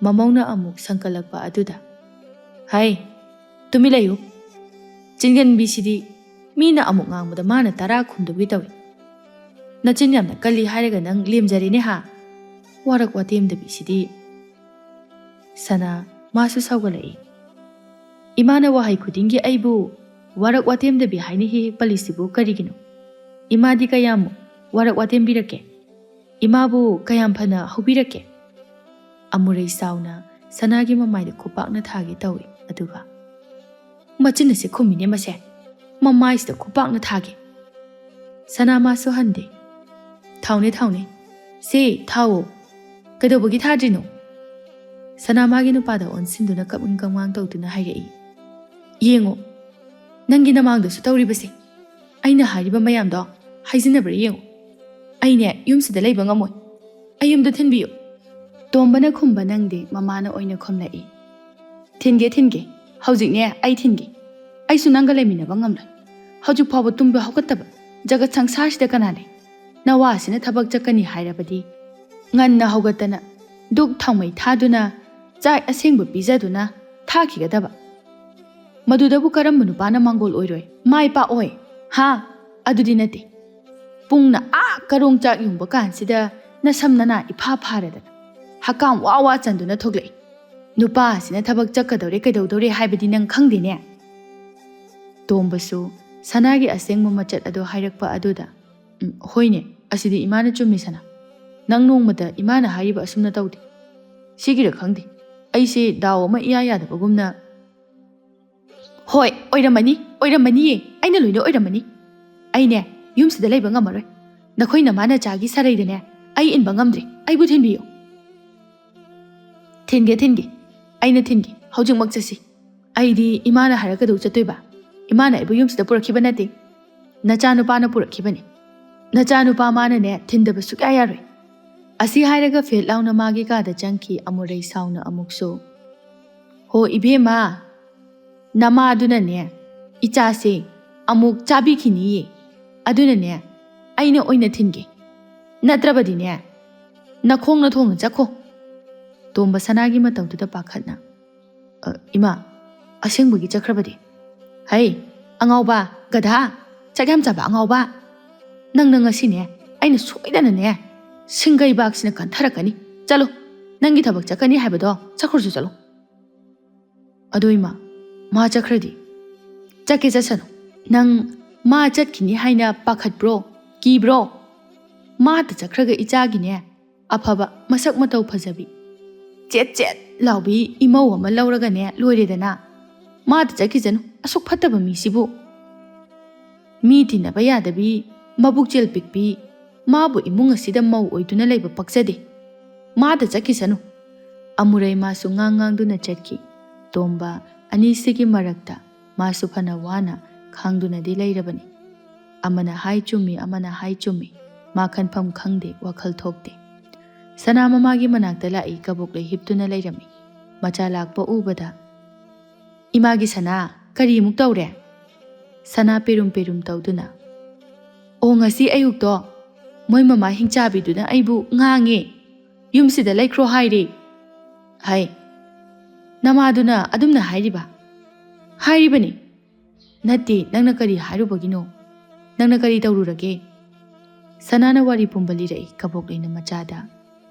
ꯃꯃꯧꯅ ꯑꯃꯨꯛ ꯁꯪꯀꯠꯂꯛꯄ ꯑꯗꯨꯗ, ꯍꯩ ꯇꯨꯃꯤꯟ ꯂꯩꯌꯨ, ꯆꯤꯟꯒꯟꯕꯤꯁꯤꯗꯤ ꯃꯤꯅ ꯑꯃꯨꯛ ꯉꯥꯡꯕꯗ ꯃꯥꯅ 10 ꯈꯨꯝꯗꯧꯒꯤ ꯇꯧꯏ꯫ ꯅꯆꯤꯟ ꯌꯥꯝꯅ ꯀꯜꯂꯤ ꯍꯥꯏꯔꯒ ꯅꯪ ꯂꯦꯝꯖꯔꯦꯅꯦ ꯍꯥ, ꯋꯥꯔꯛ ꯋꯥꯇꯦꯝꯗꯕꯤꯁꯤꯗꯤ꯫ ꯁꯅꯥ ꯃꯥꯁꯨ ꯁꯥꯎꯒꯠꯂꯛꯏ꯫ ꯏꯃꯥꯅ ꯋꯥꯍꯩ ꯈꯨꯗꯤꯡꯒꯤ ꯑꯩꯕꯨ ꯋꯥꯔꯛ ꯋꯥꯇꯦꯝꯗꯕꯤ ꯍꯥꯏꯅ ꯍꯦꯛ ꯄꯜꯂꯤꯁꯤꯕꯨ ꯀꯔꯤꯒꯤꯅꯣ? ꯏꯃꯥꯗꯤ ꯀꯌꯥꯃꯨꯛ ꯋꯥꯔꯛ ꯋꯥꯇꯦꯝꯕꯤꯔꯛꯀꯦ? ꯏꯃꯥꯕꯨ ꯀꯌꯥꯝ ꯐꯅ ꯍꯧꯕꯤꯔꯛꯀꯦ? ꯑꯃꯨꯔꯩ ꯁꯥꯎꯅ ꯁꯅꯥꯒꯤ ꯃꯃꯥꯏꯗ ꯈꯨꯄꯥꯛꯅ ꯊꯥꯒꯦ ꯇꯧꯏ, ꯑꯗꯨꯒ ꯃꯆꯤꯟ ꯑꯁꯤ ꯈꯨꯝꯃꯤꯅꯦ ꯃꯁꯦ, ꯃꯃꯥꯏꯁꯤꯗ ꯈꯨꯄꯥꯛꯅ ꯊꯥꯒꯦ꯫ ꯁꯅꯥ ꯃꯥꯁꯨ ꯍꯟꯗꯦ꯫ ꯊꯥꯎꯅꯦ ꯊꯥꯎꯅꯦ, ꯁꯦ ꯊꯥꯎꯑꯣ, ꯀꯩꯗꯧꯕꯒꯤ ꯊꯥꯗ꯭ꯔꯤꯅꯣ? ꯁꯅꯥ ꯃꯥꯒꯤ ꯅꯨꯄꯥꯗ ꯑꯣꯟꯁꯤꯟꯗꯨꯅ ꯀꯞꯅꯤꯡ ꯀꯞꯉꯥꯡ ꯇꯧꯗꯨꯅ ꯍꯥꯏꯔꯛꯏ꯫ ꯌꯦꯡꯉꯣ, ꯅꯪꯒꯤ ꯅꯃꯥꯡꯗꯁꯨ ꯇꯧꯔꯤꯕꯁꯦ, ꯑꯩꯅ ꯍꯥꯏꯔꯤꯕ ꯃꯌꯥꯝꯗꯣ ꯍꯥꯏꯖꯤꯟꯅꯕ꯭ꯔꯥ ꯌꯦꯡꯉꯣ꯫ ꯑꯩꯅꯦ ꯌꯨꯝꯁꯤꯗ ꯂꯩꯕ ꯉꯝꯃꯣꯏ, ꯑꯩ ꯌꯨꯝꯗ ꯊꯤꯟꯕꯤꯌꯨ꯫ ꯇꯣꯝꯕꯅ ꯈꯨꯝꯕ ꯅꯪꯗꯦ, ꯃꯃꯥꯅ ꯑꯣꯏꯅ ꯈꯨꯝꯂꯛꯏ꯫ ꯊꯤꯟꯒꯦ ꯊꯤꯟꯒꯦ, ꯍꯧꯖꯤꯛꯅꯦ ꯑꯩ ꯊꯤꯟꯒꯦ꯫ ꯑꯩꯁꯨ ꯅꯪꯒ ꯂꯩꯃꯤꯟꯅꯕ ꯉꯝꯂꯣꯏ꯫ ꯍꯧꯖꯤꯛ ꯐꯥꯎꯕ ꯇꯨꯝꯕ ꯍꯧꯒꯠꯇꯕ ꯖꯒꯠ ꯁꯪꯁꯥꯔꯁꯤꯗ ꯀꯅꯥ ꯂꯩ? ꯅꯋꯥꯁꯤꯅ ꯊꯕꯛ ꯆꯠꯀꯅꯤ ꯍꯥꯏꯔꯕꯗꯤ ꯉꯟꯅ ꯍꯧꯒꯠꯇꯅ ꯗꯨꯛ ꯊꯥꯎꯃꯩ ꯊꯥꯗꯨꯅ ꯆꯥꯛ ꯑꯁꯦꯡꯕ ꯄꯤꯖꯗꯨꯅ ꯊꯥꯈꯤꯒꯗꯕ꯫ ꯃꯗꯨꯗꯕꯨ ꯀꯔꯝꯕ ꯅꯨꯄꯥꯅ ꯃꯥꯡꯒꯣꯜ ꯑꯣꯏꯔꯣꯏ, ꯃꯥꯏ ꯄꯥꯛꯑꯣꯏ? ꯍꯥ, ꯑꯗꯨꯗꯤ ꯅꯠꯇꯦ꯫ ꯄꯨꯡꯅ ꯀꯔꯣꯡ ꯆꯥꯛ ꯌꯨꯡꯕ ꯀꯥꯟꯁꯤꯗ ꯅꯁꯝ ꯅꯅꯥ ꯏꯐꯥ ꯐꯥꯔꯗꯅ ꯍꯀꯥꯝ ꯋꯥ ꯋꯥ ꯆꯟꯗꯨꯅ ꯊꯣꯛꯂꯛꯏ꯫ ꯅꯨꯄꯥ ꯑꯁꯤꯅ ꯊꯕꯛ ꯆꯠꯀꯗꯧꯔꯦ ꯀꯩꯗꯧꯗꯧꯔꯦ ꯍꯥꯏꯕꯗꯤ ꯅꯪ ꯈꯪꯗꯦꯅꯦ꯫ ꯇꯣꯝꯕꯁꯨ ꯁꯅꯥꯒꯤ ꯑꯁꯦꯡꯕ ꯃꯆꯠ ꯑꯗꯨ ꯍꯥꯏꯔꯛꯄ ꯑꯗꯨꯗ, ꯍꯣꯏꯅꯦ, ꯑꯁꯤꯗꯤ ꯏꯃꯥꯅ ꯆꯨꯝꯃꯤ ꯁꯅꯥ꯫ ꯅꯪ ꯅꯣꯡꯃꯇ ꯏꯃꯥꯅ ꯍꯥꯏꯔꯤꯕ ꯑꯁꯨꯝꯅ ꯇꯧꯗꯦ꯫ ꯁꯤꯒꯤꯔ ꯈꯪꯗꯦ, ꯑꯩꯁꯦ ꯗꯥꯎ ꯑꯃ ꯏꯌꯥ ꯌꯥꯗꯕꯒꯨꯝꯅ꯫ ꯍꯣꯏ ꯑꯣꯏꯔꯝꯃꯅꯤ, ꯑꯣꯏꯔꯝꯃꯅꯤꯌꯦ, ꯑꯩꯅ ꯂꯣꯏꯅ ꯑꯣꯏꯔꯝꯃꯅꯤ꯫ ꯑꯩꯅꯦ ꯌꯨꯝꯁꯤꯗ ꯂꯩꯕ ꯉꯝꯃꯔꯣꯏ꯫ ꯅꯈꯣꯏ ꯅꯃꯥꯅꯆꯥꯒꯤ ꯁꯥꯔꯩꯗꯅꯦ ꯑꯩ ꯏꯟꯕ ꯉꯝꯗ꯭ꯔꯦ, ꯑꯩꯕꯨ ꯊꯤꯟꯕꯤꯌꯨ꯫ ꯊꯤꯟꯒꯦ ꯊꯤꯟꯒꯦ, ꯑꯩꯅ ꯊꯤꯟꯒꯦ, ꯍꯧꯖꯤꯛꯃꯛ ꯆꯠꯁꯤ꯫ ꯑꯩꯗꯤ ꯏꯃꯥꯅ ꯍꯥꯏꯔꯛꯀꯗꯧ ꯆꯠꯇꯣꯏꯕ? ꯏꯃꯥꯅ ꯑꯩꯕꯨ ꯌꯨꯝꯁꯤꯗ ꯄꯨꯔꯛꯈꯤꯕ ꯅꯠꯇꯦ, ꯅꯆꯥꯅꯨꯄꯥꯅ ꯄꯨꯔꯛꯈꯤꯕꯅꯤ꯫ ꯅꯆꯥꯅꯨꯄꯥ ꯃꯥꯅꯅꯦ ꯊꯤꯟꯗꯕ ꯁꯨꯛꯌꯥ ꯌꯥꯔꯣꯏ꯫ ꯑꯁꯤ ꯍꯥꯏꯔꯒ ꯐꯦꯠ ꯂꯥꯎꯅ ꯃꯥꯒꯤ ꯀꯥꯗ ꯆꯪꯈꯤ ꯑꯃꯨꯔꯩ ꯁꯥꯎꯅ ꯑꯃꯨꯛꯁꯨ꯫ ꯍꯣ ꯏꯕꯦꯝꯃ, ꯅꯃꯥꯗꯨꯅꯅꯦ ꯏꯆꯥꯁꯦ ꯑꯃꯨꯛ ꯆꯥꯕꯤꯈꯤꯅꯤꯌꯦ, ꯑꯗꯨꯅꯅꯦ ꯑꯩꯅ ꯑꯣꯏꯅ ꯊꯤꯟꯒꯦ, ꯅꯠꯇ꯭ꯔꯕꯗꯤꯅꯦ ꯅꯈꯣꯡꯅ ꯊꯣꯡꯅ ꯆꯠꯈꯣ꯫ ꯇꯣꯝꯕ ꯁꯅꯥꯒꯤ ꯃꯇꯧꯗꯨꯗ ꯄꯥꯈꯠꯅ, ꯏꯃꯥ, ꯑꯁꯦꯡꯕꯒꯤ ꯆꯠꯈ꯭ꯔꯕꯗꯤ? ꯍꯩ ꯑꯉꯥꯎꯕ, ꯒꯙꯥ, ꯆꯥꯛ ꯌꯥꯝ ꯆꯥꯕ ꯑꯉꯥꯎꯕ, ꯅꯪꯅ ꯉꯁꯤꯅꯦ ꯑꯩꯅ ꯁꯣꯏꯗꯅꯅꯦ ꯁꯤꯡꯒꯩꯕꯥꯛꯁꯤꯅ ꯀꯟꯊꯔꯛꯀꯅꯤ꯫ ꯆꯠꯂꯣ, ꯅꯪꯒꯤ ꯊꯕꯛ ꯆꯠꯀꯅꯤ ꯍꯥꯏꯕꯗꯣ ꯆꯠꯈ꯭ꯔꯁꯨ ꯆꯠꯂꯣ꯫ ꯑꯗꯣ ꯏꯃꯥ, ꯃꯥ ꯆꯠꯈ꯭ꯔꯗꯤ? ꯆꯠꯀꯦ ꯆꯠꯁꯅꯨ꯫ ꯅꯪ ꯃꯥ ꯆꯠꯈꯤꯅꯤ ꯍꯥꯏꯅ ꯄꯥꯈꯠꯄ꯭ꯔꯣ, ꯀꯤꯕ꯭ꯔꯣ? ꯃꯥꯇ ꯆꯠꯈ꯭ꯔꯒ ꯏꯆꯥꯒꯤꯅꯦ ꯑꯐꯕ ꯃꯁꯛ ꯃꯇꯧ ꯐꯖꯕꯤ ꯆꯦꯠ ꯆꯦꯠ ꯂꯥꯎꯕꯤ ꯏꯃꯧ ꯑꯃ ꯂꯧꯔꯒꯅꯦ ꯂꯣꯏꯔꯦꯗꯅ꯫ ꯃꯥꯇ ꯆꯠꯈꯤꯁꯅꯨ, ꯑꯁꯨꯛ ꯐꯠꯇꯕ ꯃꯤꯁꯤꯕꯨ꯫ ꯃꯤ ꯇꯤꯟꯅꯕ ꯌꯥꯗꯕꯤ, ꯃꯕꯨꯛꯆꯦꯜ ꯄꯤꯛꯄꯤ, ꯃꯥꯕꯨ ꯏꯃꯨꯡ ꯑꯁꯤꯗ ꯃꯧ ꯑꯣꯏꯗꯨꯅ ꯂꯩꯕ ꯄꯛꯆꯗꯦ꯫ ꯃꯥꯇ ꯆꯠꯈꯤꯁꯅꯨ꯫ ꯑꯃꯨꯔꯩ ꯃꯥꯁꯨ ꯉꯥꯡꯗꯨꯅ ꯆꯠꯈꯤ꯫ ꯇꯣꯝꯕ ꯑꯅꯤꯁꯤꯒꯤ ꯃꯔꯛꯇ ꯃꯥꯁꯨ ꯐꯅ ꯋꯥꯅ ꯈꯥꯡꯗꯨꯅꯗꯤ ꯂꯩꯔꯕꯅꯤ꯫ ꯑꯃꯅ ꯍꯥꯏ ꯆꯨꯝꯃꯤ, ꯑꯃꯅ ꯍꯥꯏ ꯆꯨꯝꯃꯤ, ꯃꯥ ꯈꯟꯐꯝ ꯈꯪꯗꯦ, ꯋꯥꯈꯜ ꯊꯣꯛꯇꯦ꯫ ꯁꯅꯥ ꯃꯃꯥꯒꯤ ꯃꯅꯥꯛꯇ ꯂꯥꯛꯏ, ꯀꯕꯣꯛꯂꯩ ꯍꯤꯞꯇꯨꯅ ꯂꯩꯔꯝꯃꯤ꯫ ꯃꯆꯥ ꯂꯥꯛꯄ ꯎꯕꯗ, ꯏꯃꯥꯒꯤ ꯁꯅꯥ, ꯀꯔꯤꯃꯨꯛ ꯇꯧꯔꯦ? ꯁꯅꯥ ꯄꯦꯔꯨꯝ ꯄꯦꯔꯨꯝ ꯇꯧꯗꯨꯅ, ꯑꯣ ꯉꯁꯤ ꯑꯌꯨꯛꯇꯣ ꯃꯣꯏ ꯃꯃꯥ ꯍꯤꯡꯆꯥꯕꯤꯗꯨꯅ ꯑꯩꯕꯨ ꯉꯥꯡꯉꯦ, ꯌꯨꯝꯁꯤꯗ ꯂꯩꯈ꯭ꯔꯣ ꯍꯥꯏꯔꯦ꯫ ꯍꯥꯏ, ꯅꯃꯥꯗꯨꯅ ꯑꯗꯨꯝꯅ ꯍꯥꯏꯔꯤꯕ? ꯍꯥꯏꯔꯤꯕꯅꯤ꯫ ꯅꯠꯇꯦ, ꯅꯪꯅ ꯀꯔꯤ ꯍꯥꯏꯔꯨꯕꯒꯤꯅꯣ? ꯅꯪꯅ ꯀꯔꯤ ꯇꯧꯔꯨꯔꯒꯦ? ꯁꯅꯥꯅ ꯋꯥꯔꯤ ꯄꯨꯝꯕ ꯂꯤꯔꯛꯏ ꯀꯕꯣꯛꯂꯩꯅ ꯃꯆꯥꯗ꯫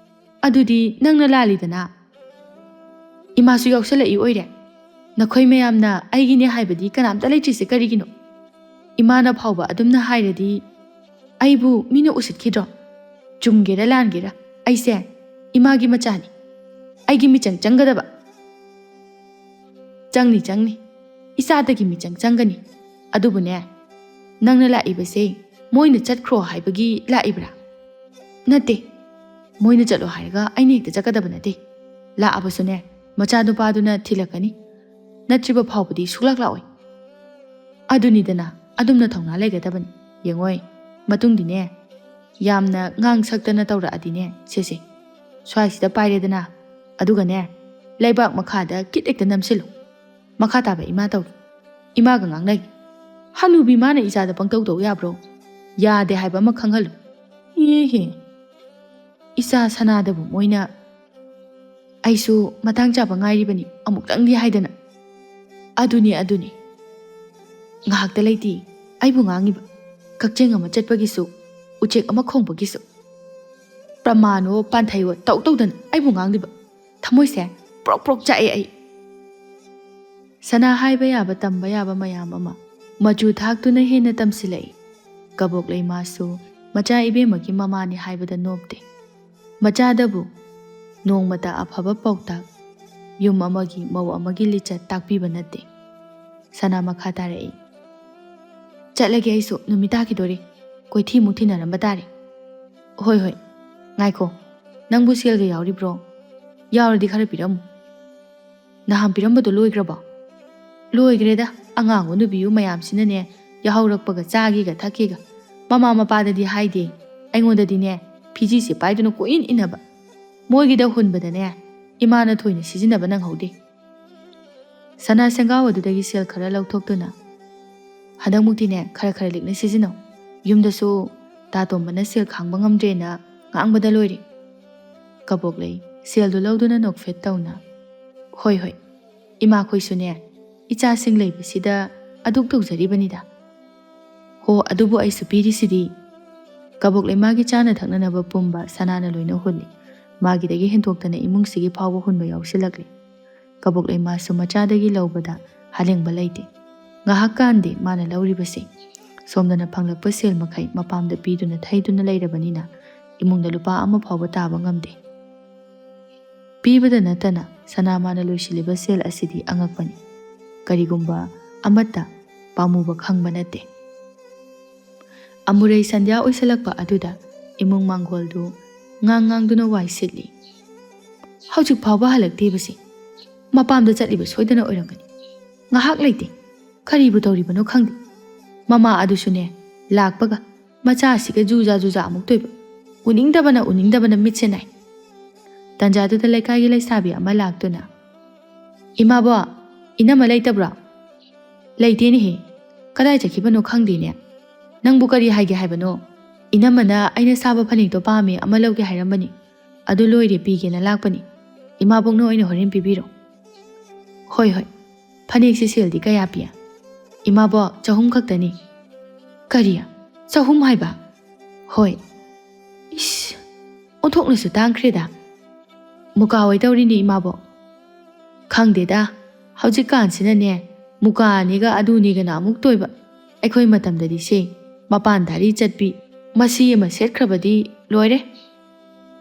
ꯑꯗꯨꯗꯤ ꯅꯪꯅ ꯂꯥꯜꯂꯤꯗꯅ꯫ ꯏꯃꯥꯁꯨ ꯌꯥꯎꯁꯜꯂꯛꯏ ꯑꯣꯏꯔꯦ꯫ ꯅꯈꯣꯏ ꯃꯌꯥꯝꯅ ꯑꯩꯒꯤꯅꯦ ꯍꯥꯏꯕꯗꯤ ꯀꯅꯥꯝꯇ ꯂꯩꯇ꯭ꯔꯤꯁꯦ ꯀꯔꯤꯒꯤꯅꯣ? ꯏꯃꯥꯅ ꯐꯥꯎꯕ ꯑꯗꯨꯝꯅ ꯍꯥꯏꯔꯗꯤ ꯑꯩꯕꯨ ꯃꯤꯅ ꯎꯁꯤꯠꯈꯤꯗ꯭ꯔꯣ? ꯆꯨꯝꯒꯦꯔꯥ ꯂꯥꯟꯒꯦꯔꯥ ꯑꯩꯁꯦ ꯏꯃꯥꯒꯤ ꯃꯆꯥꯅꯤ. ꯑꯩꯒꯤ ꯃꯤꯆꯪ ꯆꯪꯒꯗꯕ. ꯆꯪꯅꯤ. ꯏꯆꯥꯗꯒꯤ ꯃꯤꯆꯪ ꯆꯪꯒꯅꯤ. ꯑꯗꯨꯕꯨꯅꯦ, ꯅꯪꯅ ꯂꯥꯛꯏꯕꯁꯦ ꯃꯣꯏꯅ ꯆꯠꯈ꯭ꯔꯣ ꯍꯥꯏꯕꯒꯤ ꯂꯥꯛꯏꯕ꯭ꯔꯥ? ꯅꯠꯇꯦ. ꯃꯣꯏꯅ ꯆꯠꯂꯣ ꯍꯥꯏꯔꯒ ꯑꯩꯅ ꯍꯦꯛꯇ ꯆꯠꯀꯗꯕ ꯅꯠꯇꯦ. ꯂꯥꯛꯑꯕꯁꯨꯅꯦ ꯃꯆꯥꯅꯨꯄꯥꯗꯨꯅ ꯊꯤꯜꯂꯛꯀꯅꯤ. ꯅꯠꯇ꯭ꯔꯤꯕ ꯐꯥꯎꯕꯗꯤ ꯁꯨꯛꯂꯥꯛ ꯂꯥꯛꯑꯣꯏ. ꯑꯗꯨꯅꯤꯗꯅ ꯑꯗꯨꯝꯅ ꯊꯧꯅꯥ ꯂꯩꯒꯗꯕꯅꯤ. ꯌꯦꯡꯉꯣꯏ, ꯃꯇꯨꯡꯗꯤꯅꯦ ꯌꯥꯝꯅ ꯉꯥꯡ ꯁꯛꯇꯅ ꯇꯧꯔꯛꯑꯗꯤꯅꯦ ꯁꯦꯁꯦ ꯁ꯭ꯋꯥꯏꯁꯤꯗ ꯄꯥꯏꯔꯦꯗꯅ, ꯑꯗꯨꯒꯅꯦ ꯂꯩꯕꯥꯛ ꯃꯈꯥꯗ ꯀꯤꯠ ꯍꯦꯛꯇ ꯅꯝꯁꯤꯜꯂꯨ. ꯃꯈꯥ ꯇꯥꯕ ꯏꯃꯥ ꯇꯧꯒꯦ. ꯏꯃꯥꯒ ꯉꯥꯡꯅꯒꯦ. ꯍꯅꯨꯕꯤ ꯃꯥꯅ ꯏꯆꯥꯗ ꯄꯪꯇꯧ ꯇꯧ ꯌꯥꯕ꯭ꯔꯣ? ꯌꯥꯗꯦ ꯍꯥꯏꯕ ꯑꯃ ꯈꯪꯍꯜꯂꯨ. ꯏꯍꯦ. ꯏꯆꯥ ꯁꯅꯥꯗꯕꯨ ꯃꯣꯏꯅ ꯑꯩꯁꯨ ꯃꯇꯥꯡ ꯆꯥꯕ ꯉꯥꯏꯔꯤꯕꯅꯤ ꯑꯃꯨꯛꯇꯪꯗꯤ ꯍꯥꯏꯗꯅ. ꯑꯗꯨꯅꯤ. ꯉꯥꯏꯍꯥꯛꯇ ꯂꯩꯇꯦ ꯑꯩꯕꯨ ꯉꯥꯡꯉꯤꯕ. ꯀꯛꯆꯤꯡ ꯑꯃ ꯆꯠꯄꯒꯤꯁꯨ, ꯎꯆꯦꯛ ꯑꯃ ꯈꯣꯡꯕꯒꯤꯁꯨ. ꯄ꯭ꯔꯃꯥꯟꯅꯣ ꯄꯥꯟꯊꯩꯌꯣ ꯇꯧꯗꯅ ꯑꯩꯕꯨ ꯉꯥꯡꯂꯤꯕ. ꯊꯃꯣꯏꯁꯦ ꯄ꯭ꯔꯣꯛ ꯆꯥꯛꯑꯦ ꯑꯩ. ꯁꯅꯥ ꯍꯥꯏꯕ ꯌꯥꯕ ꯇꯝꯕ ꯌꯥꯕ ꯃꯌꯥꯝ ꯑꯃ ꯃꯆꯨ ꯊꯥꯛꯇꯨꯅ ꯍꯦꯟꯅ ꯇꯝꯁꯤꯜꯂꯛꯏ. ꯀꯕꯣꯛꯂꯩ ꯃꯥꯁꯨ ꯃꯆꯥ ꯏꯕꯦꯝꯃꯒꯤ ꯃꯃꯥꯅꯤ ꯍꯥꯏꯕꯗ ꯅꯣꯞꯇꯦ. ꯃꯆꯥꯗꯕꯨ ꯅꯣꯡꯃꯇ ꯑꯐꯕ ꯄꯥꯎꯇꯥꯛ, ꯌꯨꯝ ꯑꯃꯒꯤ ꯃꯧ ꯑꯃꯒꯤ ꯂꯤꯆꯠ ꯇꯥꯛꯄꯤꯕ ꯅꯠꯇꯦ. ꯁꯅꯥ ꯃꯈꯥ ꯇꯥꯔꯛꯏ. ꯆꯠꯂꯒꯦ ꯑꯩꯁꯨ, ꯅꯨꯃꯤꯠ ꯇꯥꯈꯤꯗꯣꯔꯦ. ꯀꯣꯏꯊꯤꯃꯨꯛ ꯊꯤꯅꯔꯝꯕ ꯇꯥꯔꯦ. ꯍꯣꯏ. ꯉꯥꯏꯈꯣ, ꯅꯪꯕꯨ ꯁꯦꯜꯒ ꯌꯥꯎꯔꯤꯕ꯭ꯔꯣ? ꯌꯥꯎꯔꯗꯤ ꯈꯔ ꯄꯤꯔꯝꯃꯨ. ꯅꯍꯥꯟ ꯄꯤꯔꯝꯕꯗꯣ ꯂꯣꯏꯈ꯭ꯔꯕꯣ? ꯂꯣꯏꯈ꯭ꯔꯦꯗ. ꯑꯉꯥꯡ ꯅꯨꯕꯤꯌꯨ ꯃꯌꯥꯝꯁꯤꯅꯅꯦ ꯌꯥꯍꯧꯔꯛꯄꯒ ꯆꯥꯒꯤꯒ ꯊꯛꯀꯤꯒ. ꯃꯃꯥ ꯃꯄꯥꯗꯗꯤ ꯍꯥꯏꯗꯦ, ꯑꯩꯉꯣꯟꯗꯗꯤꯅꯦ ꯐꯤꯖꯤꯁꯦ ꯄꯥꯏꯗꯨꯅ ꯀꯣꯏꯏꯟ ꯏꯟꯅꯕ. ꯃꯣꯏꯒꯤꯗ ꯍꯨꯟꯕꯗꯅꯦ ꯏꯃꯥꯅ ꯊꯣꯏꯅ ꯁꯤꯖꯤꯟꯅꯕ ꯅꯪꯍꯧꯗꯦ. ꯁꯅꯥ ꯁꯦꯡꯒꯥꯎ ꯑꯗꯨꯗꯒꯤ ꯁꯦꯜ ꯈꯔ ꯂꯧꯊꯣꯛꯇꯨꯅ, ꯍꯟꯗꯛꯃꯨꯛꯇꯤꯅꯦ ꯈꯔ ꯂꯤꯛꯅ ꯁꯤꯖꯤꯟꯅꯧ. ꯌꯨꯝꯗꯁꯨ ꯇꯥꯇꯣꯝꯕꯅ ꯁꯦꯜ ꯈꯥꯡꯕ ꯉꯝꯗ꯭ꯔꯦꯅ ꯉꯥꯡꯕꯗ ꯂꯣꯏꯔꯦ. ꯀꯕꯣꯛꯂꯩ ꯁꯦꯜꯗꯨ ꯂꯧꯗꯨꯅ ꯅꯣꯛꯐꯦꯠ ꯇꯧꯅ, ꯍꯣꯏ. ꯏꯃꯥꯈꯣꯏꯁꯨꯅꯦ ꯏꯆꯥꯁꯤꯡ ꯂꯩꯕꯁꯤꯗ ꯑꯗꯨꯛ ꯇꯧꯖꯔꯤꯕꯅꯤꯗ. ꯍꯣ, ꯑꯗꯨꯕꯨ ꯑꯩꯁꯨ ꯄꯤꯔꯤꯁꯤꯗꯤ. ꯀꯕꯣꯛꯂꯩ ꯃꯥꯒꯤ ꯆꯥꯅ ꯊꯛꯅꯅꯕ ꯄꯨꯝꯕ ꯁꯅꯥꯅ ꯂꯣꯏꯅ ꯍꯨꯜꯂꯤ. ꯃꯥꯒꯤꯗꯒꯤ ꯍꯦꯟꯗꯣꯛꯇꯅ ꯏꯃꯨꯡꯁꯤꯒꯤ ꯐꯥꯎꯕ ꯍꯨꯟꯕ ꯌꯥꯎꯁꯤꯜꯂꯛꯂꯤ. ꯀꯕꯣꯛꯂꯩ ꯃꯥꯁꯨ ꯃꯆꯥꯗꯒꯤ ꯂꯧꯕꯗ ꯍꯥꯂꯦꯡꯕ ꯂꯩꯇꯦ. ꯉꯥꯏꯍꯥꯛꯀꯥꯟꯗꯤ ꯃꯥꯅ ꯂꯧꯔꯤꯕꯁꯤ ꯁꯣꯝꯗꯅ ꯐꯪꯂꯛꯄ ꯁꯦꯜ ꯃꯈꯩ ꯃꯄꯥꯝꯗ ꯄꯤꯗꯨꯅ ꯊꯩꯗꯨꯅ ꯂꯩꯔꯕꯅꯤꯅ ꯏꯃꯨꯡꯗ ꯂꯨꯄꯥ ꯑꯃ ꯐꯥꯎꯕ ꯇꯥꯕ ꯉꯝꯗꯦ. ꯄꯤꯕꯗ ꯅꯠꯇꯅ ꯁꯅꯥ ꯃꯥꯅ ꯂꯣꯏꯁꯤꯜꯂꯤꯕ ꯁꯦꯜ ꯑꯁꯤꯗꯤ ꯑꯉꯛꯄꯅꯤ. ꯀꯔꯤꯒꯨꯝꯕ ꯑꯃꯠꯇ ꯄꯥꯝꯃꯨꯕ ꯈꯪꯕ ꯅꯠꯇꯦ. ꯑꯃꯨꯔꯩ ꯁꯟꯙ꯭ꯌꯥ ꯑꯣꯏꯁꯜꯂꯛꯄ ꯑꯗꯨꯗ ꯏꯃꯨꯡ ꯃꯥꯡꯒꯣꯜꯗꯨ ꯉꯥꯡꯗꯨꯅ ꯋꯥꯏ ꯁꯤꯠꯂꯤ. ꯍꯧꯖꯤꯛ ꯐꯥꯎꯕ ꯍꯜꯂꯛꯇꯦꯕꯁꯤ. ꯃꯄꯥꯝꯗ ꯆꯠꯂꯤꯕ ꯁꯣꯏꯗꯅ ꯑꯣꯏꯔꯝꯒꯅꯤ. ꯉꯥꯏꯍꯥꯛ ꯂꯩꯇꯦ. ꯀꯔꯤꯕꯨ ꯇꯧꯔꯤꯕꯅꯣ ꯈꯪꯗꯦ. ꯃꯃꯥ ꯑꯗꯨꯁꯨꯅꯦ ꯂꯥꯛꯄꯒ ꯃꯆꯥ ꯑꯁꯤꯒ ꯖꯨꯖꯥ ꯑꯃꯨꯛ ꯇꯣꯏꯕ. ꯎꯅꯤꯡꯗꯕꯅ ꯃꯤꯠꯁꯦ ꯅꯥꯏ. ꯇꯟꯖꯥꯗꯨꯗ ꯂꯩꯀꯥꯏꯒꯤ ꯂꯩꯁꯥꯕꯤ ꯑꯃ ꯂꯥꯛꯇꯨꯅ, ꯏꯃꯥꯕꯣ, ꯏꯅꯝꯃ ꯂꯩꯇꯕ꯭ꯔꯣ? ꯂꯩꯇꯦꯅꯦꯍꯦ. ꯀꯗꯥꯏ ꯆꯠꯈꯤꯕꯅꯣ ꯈꯪꯗꯦꯅꯦ. ꯅꯪꯕꯨ ꯀꯔꯤ ꯍꯥꯏꯒꯦ ꯍꯥꯏꯕꯅꯣ? ꯏꯅꯝꯃꯅ ꯑꯩꯅ ꯁꯥꯕ ꯐꯅꯦꯛꯇꯣ ꯄꯥꯝꯃꯦ, ꯑꯃ ꯂꯧꯒꯦ ꯍꯥꯏꯔꯝꯕꯅꯤ. ꯑꯗꯨ ꯂꯣꯏꯔꯦ ꯄꯤꯒꯦꯅ ꯂꯥꯛꯄꯅꯤ. ꯏꯃꯥꯕꯣꯛꯅ ꯑꯣꯏꯅ ꯍꯣꯔꯦꯟ ꯄꯤꯕꯤꯔꯣ. ꯍꯣꯏ. ꯐꯅꯦꯛꯁꯤ ꯁꯦꯜꯗꯤ ꯀꯌా ꯄꯤ? ꯏꯃꯥꯕꯣꯛ, 200 ꯈꯛꯇꯅꯤ. ꯀꯔꯤ? 200 ꯍꯥꯏꯕ? ꯍꯣꯏ. ꯏꯁ, ꯑꯣꯟꯊꯣꯛꯅꯁꯨ ꯇꯥꯡꯈ꯭ꯔꯦꯗ. ꯃꯨꯀꯥ ꯑꯣꯏ ꯇꯧꯔꯤꯅꯤ ꯏꯃꯥꯕꯣꯛ. ꯈꯪꯗꯦꯗ, ꯍꯧꯖꯤꯛꯀꯥꯟꯁꯤꯅꯅꯦ ꯃꯨꯀꯥꯅꯤꯒ ꯑꯗꯨꯅꯤꯒꯅ ꯑꯃꯨꯛ ꯇꯣꯏꯕ. ꯑꯩꯈꯣꯏ ꯃꯇꯝꯗꯗꯤ ꯁꯦ ꯃꯄꯥꯟ ꯗꯥꯔꯤ ꯆꯠꯄꯤ ꯃꯁꯤ ꯑꯃ ꯁꯦꯠꯈ꯭ꯔꯕꯗꯤ ꯂꯣꯏꯔꯦ.